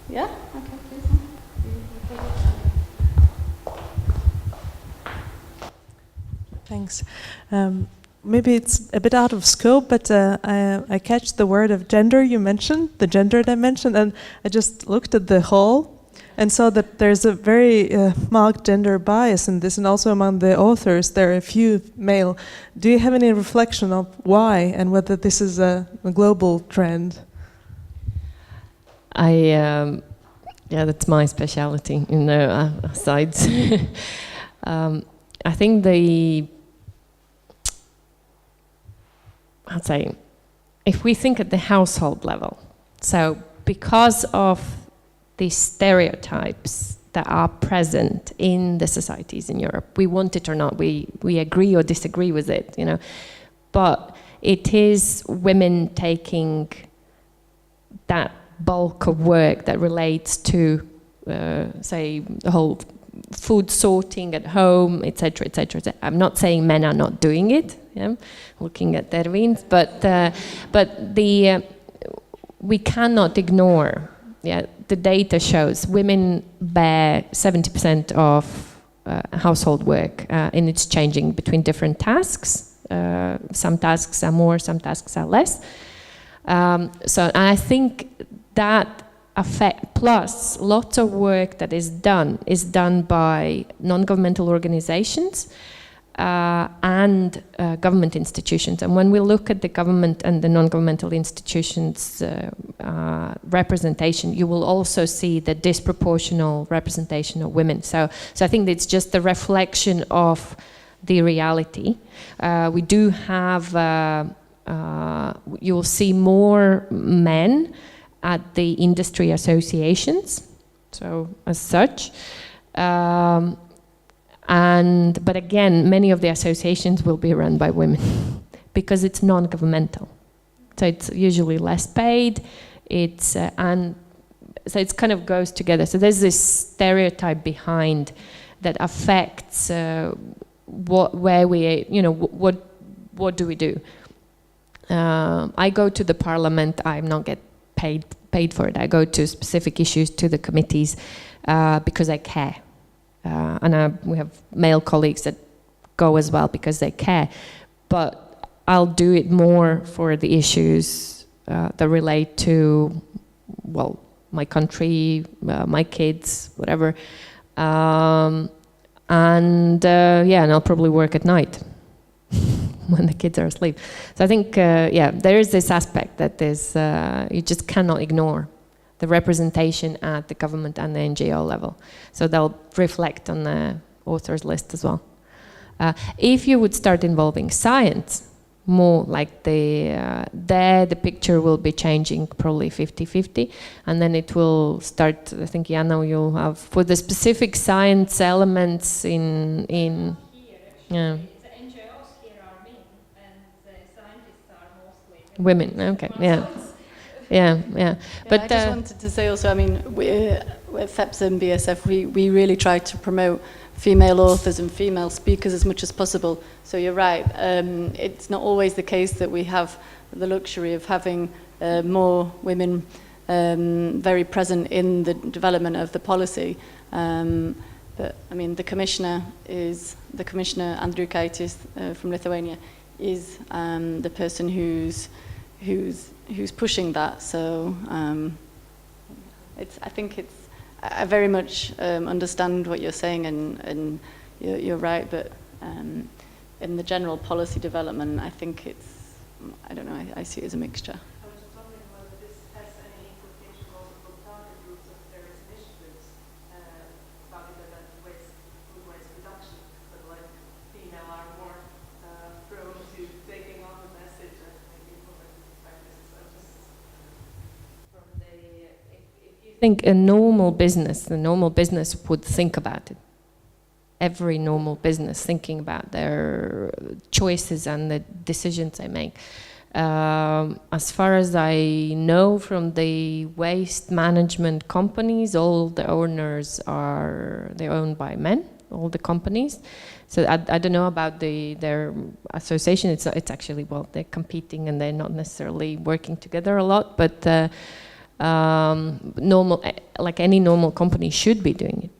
Yeah? Okay, please. Thanks. Maybe it's a bit out of scope, but I catch the word of gender you mentioned, the gender dimension, and I just looked at the whole and saw that there's a very marked gender bias in this, and also among the authors there are a few male. Do you have any reflection of why and whether this is a global trend? Yeah, that's my specialty, sides. I think I'd say, if we think at the household level, so because of the stereotypes that are present in the societies in Europe, we want it or not, we agree or disagree with it, but it is women taking that bulk of work that relates to, say, the whole food sorting at home, etc., etc. I'm not saying men are not doing it, looking at Dervin, but we cannot ignore. Yeah, the data shows women bear 70% of household work, and it's changing between different tasks. Some tasks are more, some tasks are less. So I think that affect, plus lots of work that is done by non-governmental organizations and government institutions. And when we look at the government and the non-governmental institutions representation, you will also see the disproportional representation of women. So I think it's just a reflection of the reality. We do have, you'll see more men at the industry associations, so as such. But again, many of the associations will be run by women because it's non-governmental. So it's usually less paid. And so it kind of goes together. So there's this stereotype behind that affects what do we do? I go to the parliament. I'm not get paid for it. I go to specific issues, to the committees, because I care. And we have male colleagues that go as well because they care. But I'll do it more for the issues that relate to, well, my country, my kids, whatever. And I'll probably work at night when the kids are asleep. So I think, there is this aspect that is, you just cannot ignore. The representation at the government and the NGO level. So they'll reflect on the authors list as well. If you would start involving science, more like the picture will be changing probably 50-50, and then it will start, I think, Jana, you'll have, for the specific science elements in yeah. The NGOs here are men, and the scientists are mostly women, okay, yeah. Yeah. But I just wanted to say also, I mean, with FEPS and BSF, we really try to promote female authors and female speakers as much as possible. So you're right. It's not always the case that we have the luxury of having more women very present in the development of the policy. But I mean, the commissioner Andriukaitis from Lithuania is the person who's pushing that. So I very much understand what you're saying, and you're right. But in the general policy development, I think I don't know. I see it as a mixture. I was just wondering whether this has any implication also for target groups of various initiatives targeted at food waste reduction. So like female are more prone to taking on the message and maybe implementing practices. If you think a normal business would think about it. Every normal business thinking about their choices and the decisions they make. As far as I know from the waste management companies, all the owners they're owned by men, all the companies. So I don't know about their association. It's actually, well, they're competing and they're not necessarily working together a lot, but like any normal company should be doing it.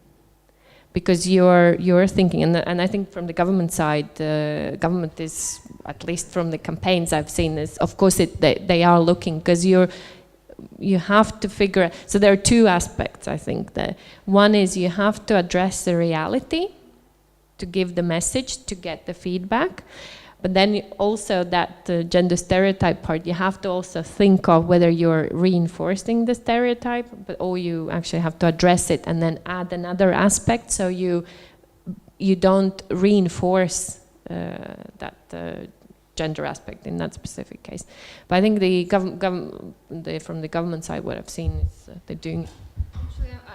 Because you're thinking, and I think from the government side, government is, at least from the campaigns I've seen, is of course they are looking, because you have to figure. So there are two aspects, I think. One is you have to address the reality, to give the message, to get the feedback. But then also that gender stereotype part, you have to also think of whether you're reinforcing the stereotype, or you actually have to address it and then add another aspect, so you don't reinforce that gender aspect in that specific case. But I think from the government side, what I've seen is they're doing.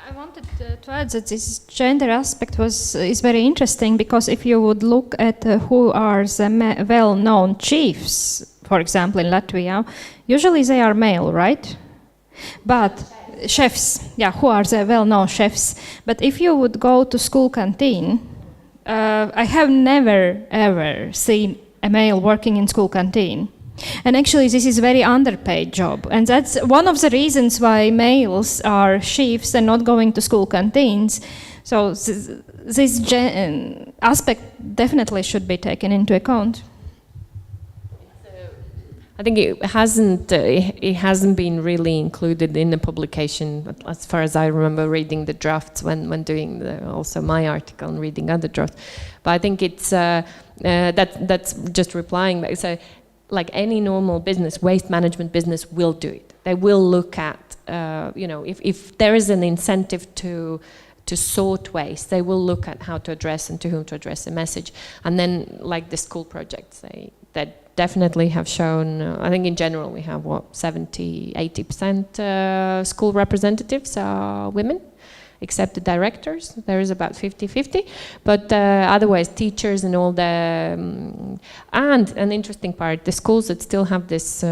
I wanted to add that this gender aspect is very interesting, because if you would look at who are the well-known chiefs, for example, in Latvia, usually they are male, right? But chefs, who are the well-known chefs. But if you would go to school canteen, I have never ever seen a male working in school canteen. And actually this is a very underpaid job, and that's one of the reasons why males are chefs and not going to school canteens. So this aspect definitely should be taken into account. I think it hasn't been really included in the publication, as far as I remember reading the drafts when doing also my article and reading other drafts. But I think it's that's just replying back. So, like any normal business, waste management business will do it. They will look at if there is an incentive to sort waste, they will look at how to address and to whom to address the message. And then, like the school projects, that definitely have shown, I think in general we have 70-80% school representatives are women, except the directors. There is about 50-50, but otherwise teachers and all the and an interesting part, the schools that still have this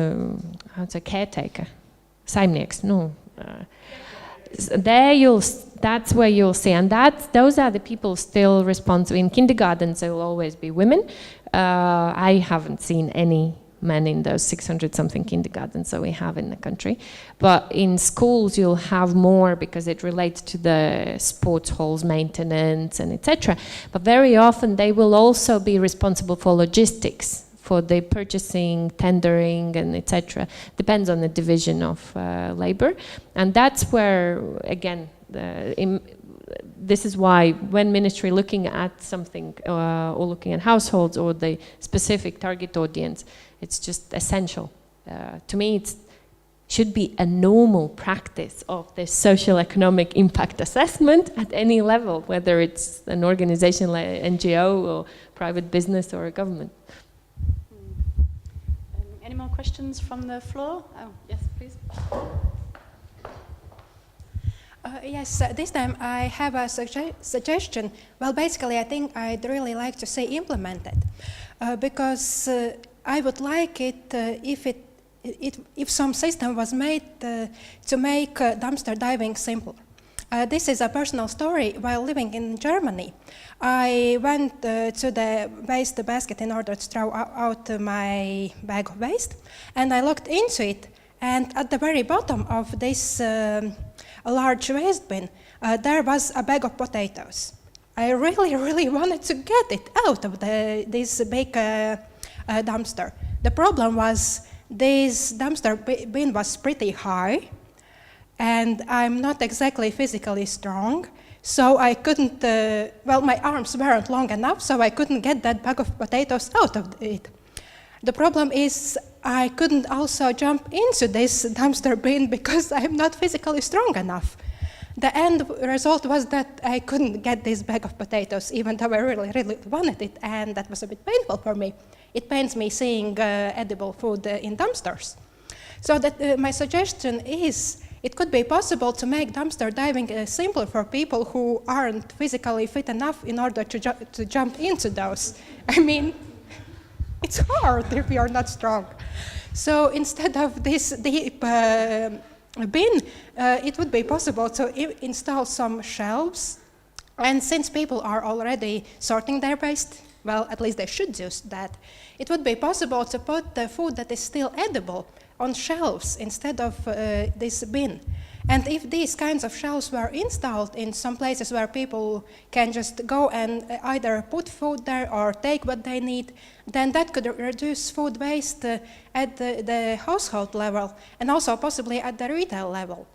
caretaker, saimnieks, no. That's where you'll see, and those are the people still responsible. In kindergartens, there will always be women. I haven't seen any men in those 600-something kindergartens that we have in the country. But in schools, you'll have more because it relates to the sports halls maintenance and etc. But very often, they will also be responsible for logistics, for the purchasing, tendering, and etc. Depends on the division of labor. And that's where, again, this is why when ministry looking at something or looking at households or the specific target audience, it's just essential. To me, it should be a normal practice of the social economic impact assessment at any level, whether it's an organization like NGO or private business or a government. Any more questions from the floor? Oh, yes, please. Yes, this time I have a suggestion. Well, basically, I think I'd really like to say implemented, because I would like it if some system was made to make dumpster diving simple. This is a personal story. While living in Germany, I went to the waste basket in order to throw out my bag of waste, and I looked into it, and at the very bottom of this a large waste bin, there was a bag of potatoes. I really wanted to get it out of this big dumpster. The problem was this dumpster bin was pretty high, and I'm not exactly physically strong, so I couldn't, my arms weren't long enough, so I couldn't get that bag of potatoes out of it. The problem is I couldn't also jump into this dumpster bin because I'm not physically strong enough. The end result was that I couldn't get this bag of potatoes, even though I really wanted it, and that was a bit painful for me. It pains me seeing edible food in dumpsters. So that my suggestion is it could be possible to make dumpster diving simpler for people who aren't physically fit enough in order to jump into those. I mean, it's hard if you're not strong. So instead of this deep bin, it would be possible to install some shelves. And since people are already sorting their waste, well, at least they should do that, it would be possible to put the food that is still edible on shelves instead of this bin. And if these kinds of shelves were installed in some places where people can just go and either put food there or take what they need, then that could reduce food waste at the household level and also possibly at the retail level.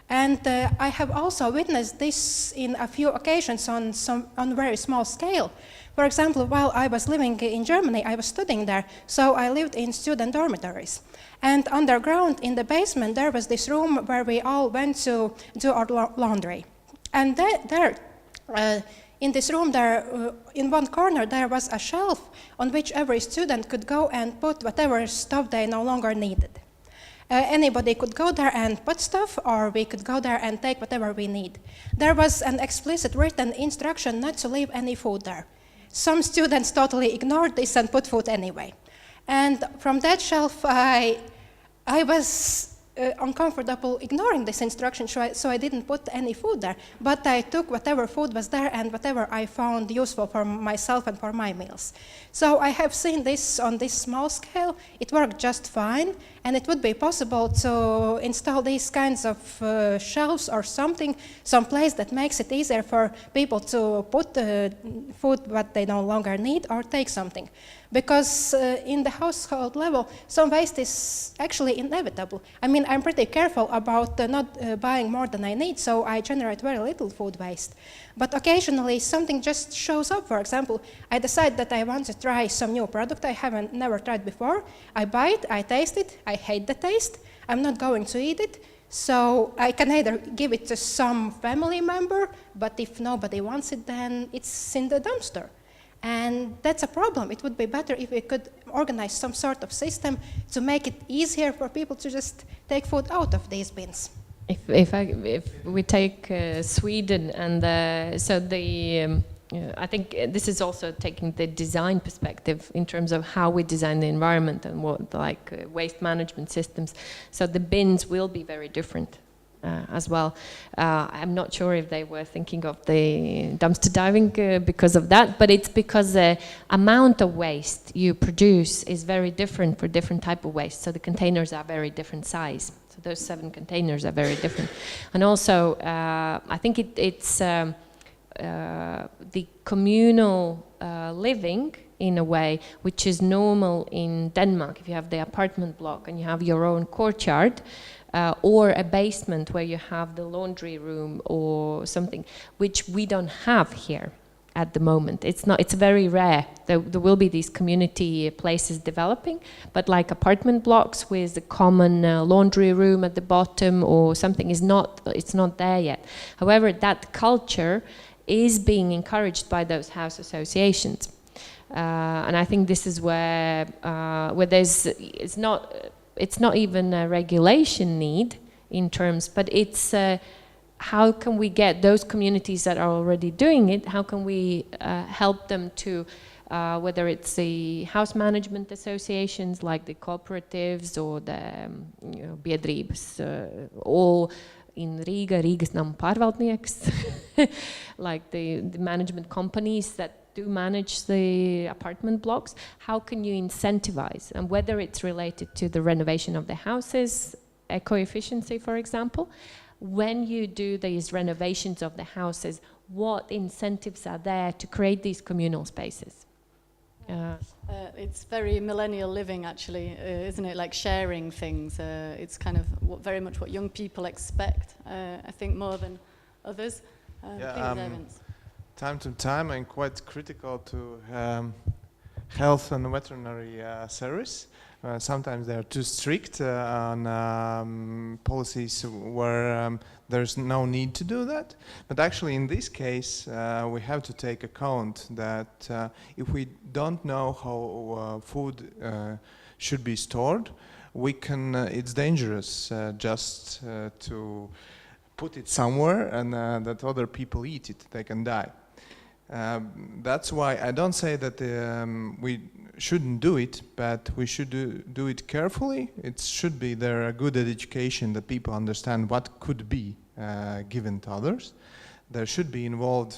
And I have also witnessed this in a few occasions on very small scale. For example, while I was living in Germany, I was studying there, so I lived in student dormitories. And underground in the basement, there was this room where we all went to do our laundry. And there, in this room, in one corner, there was a shelf on which every student could go and put whatever stuff they no longer needed. Anybody could go there and put stuff, or we could go there and take whatever we need. There was an explicit written instruction not to leave any food there. Some students totally ignored this and put food anyway. And from that shelf, I was uncomfortable ignoring this instruction, so I didn't put any food there. But I took whatever food was there and whatever I found useful for myself and for my meals. So I have seen this on this small scale. It worked just fine, and it would be possible to install these kinds of shelves or something, some place that makes it easier for people to put food what they no longer need or take something. Because in the household level, some waste is actually inevitable. I mean, I'm pretty careful about not buying more than I need, so I generate very little food waste. But occasionally, something just shows up. For example, I decide that I want to try some new product I never tried before. I buy it, I taste it, I hate the taste, I'm not going to eat it. So I can either give it to some family member, but if nobody wants it, then it's in the dumpster. And that's a problem. It would be better if we could organize some sort of system to make it easier for people to just take food out of these bins. If we take Sweden, and I think this is also taking the design perspective in terms of how we design the environment and what waste management systems. So the bins will be very different. As well. I'm not sure if they were thinking of the dumpster diving because of that, but it's because the amount of waste you produce is very different for different type of waste. So the containers are very different size. So those 7 containers are very different. And also, I think it's the communal living in a way, which is normal in Denmark. If you have the apartment block and you have your own courtyard, or a basement where you have the laundry room or something, which we don't have here at the moment. It's very rare. There will be these community places developing, but like apartment blocks with a common laundry room at the bottom or something it's not there yet. However, that culture is being encouraged by those house associations. And I think this is where it's not even a regulation need in terms, but it's how can we get those communities that are already doing it, how can we help them to, whether it's the house management associations like the cooperatives or the biedrības, or in Riga's Namu pārvaldnieks, like the management companies that do manage the apartment blocks, how can you incentivize? And whether it's related to the renovation of the houses, eco-efficiency, for example, when you do these renovations of the houses, what incentives are there to create these communal spaces? It's very millennial living, actually, isn't it? Like sharing things. It's kind of very much what young people expect, I think, more than others. Time to time, I'm quite critical to health and veterinary service. Sometimes they're too strict on policies where there's no need to do that. But actually, in this case, we have to take account that if we don't know how food should be stored, it's dangerous just to put it somewhere and that other people eat it, they can die. That's why I don't say that we shouldn't do it, but we should do it carefully. It should be there a good education that people understand what could be given to others. There should be involved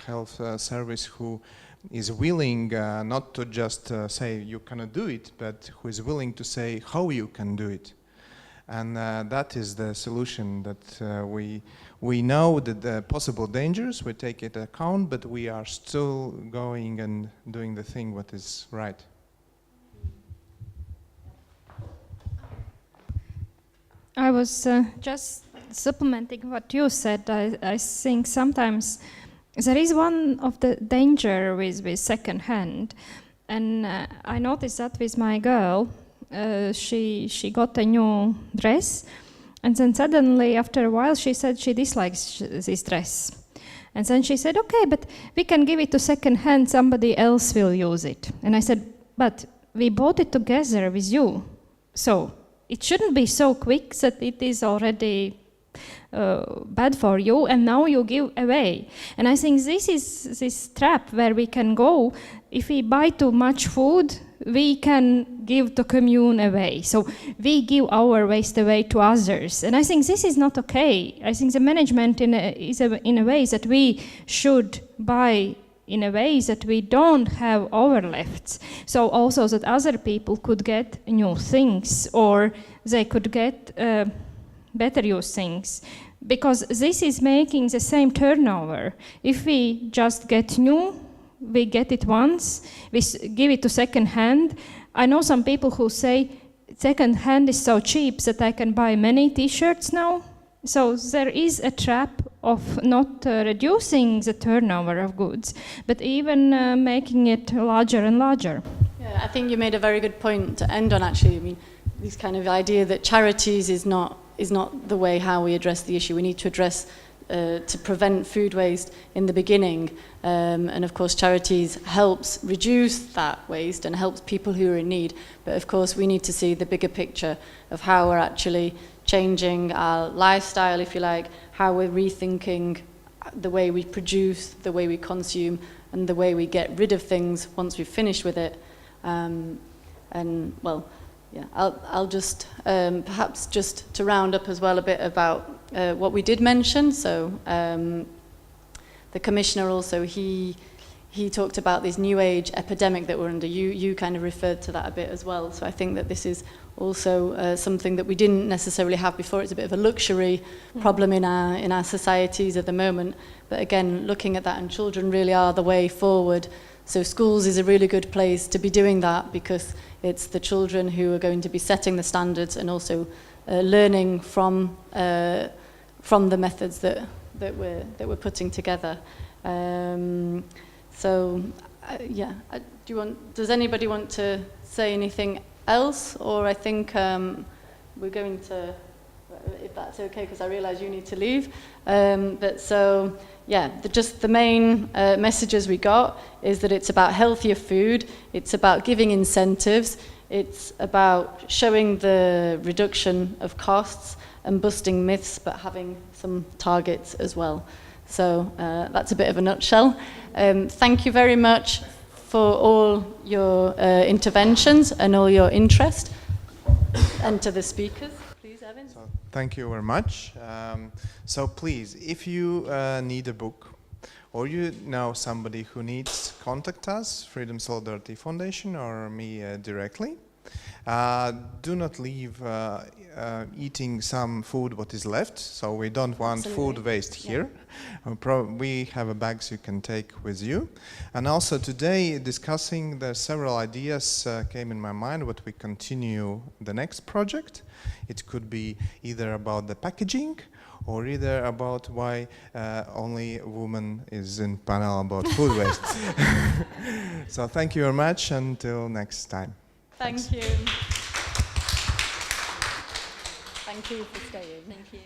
health service who is willing not to just say you cannot do it, but who is willing to say how you can do it. And that is the solution that we know that the possible dangers, we take it account, but we are still going and doing the thing what is right. I was just supplementing what you said. I think sometimes there is one of the danger with second hand, and I noticed that with my girl. She got a new dress, and then suddenly after a while she said she dislikes this dress, and then she said, okay, but we can give it to second hand, somebody else will use it. And I said, but we bought it together with you, so it shouldn't be so quick that it is already bad for you, and now you give away. And I think this is this trap where we can go. If we buy too much food, we can give the commune away. So we give our waste away to others. And I think this is not okay. I think the management is in a way that we should buy in a way that we don't have overlifts. So also that other people could get new things, or they could get better use things. Because this is making the same turnover. If we just get new, we get it once, we give it to second hand. I know some people who say second hand is so cheap that I can buy many t-shirts now. So there is a trap of not reducing the turnover of goods, but even making it larger and larger. Yeah, I think you made a very good point to end on, actually. I mean, this kind of idea that charities is not the way how we address the issue. We need to address to prevent food waste in the beginning, and of course charities helps reduce that waste and helps people who are in need, but of course we need to see the bigger picture of how we're actually changing our lifestyle, if you like, how we're rethinking the way we produce, the way we consume, and the way we get rid of things once we've finished with it. And well, yeah, I'll just perhaps just to round up as well a bit about what we did mention. So the commissioner also, he talked about this new age epidemic that we're under. You kind of referred to that a bit as well. So I think that this is also something that we didn't necessarily have before. It's a bit of a luxury problem in our societies at the moment. But again, looking at that, and children really are the way forward. So schools is a really good place to be doing that, because it's the children who are going to be setting the standards and also learning from the methods that we're putting together. So yeah, does anybody want to say anything else? Or I think we're going to, if that's okay, because I realize you need to leave. But so, yeah, just the main messages we got is that it's about healthier food, it's about giving incentives, it's about showing the reduction of costs and busting myths, but having some targets as well. So that's a bit of a nutshell. Thank you very much for all your interventions and all your interest. And to the speakers, please, Evan. So, thank you very much. So please, if you need a book, or you know somebody who needs, contact us, Freedom Solidarity Foundation, or me directly. Do not leave eating some food what is left, so we don't want food waste here. We have a bags you can take with you. And also today, discussing the several ideas came in my mind what we continue the next project. It could be either about the packaging, or either about why only a woman is in panel about food waste. So thank you very much, until next time. Thank you. Thank you for staying. Thank you.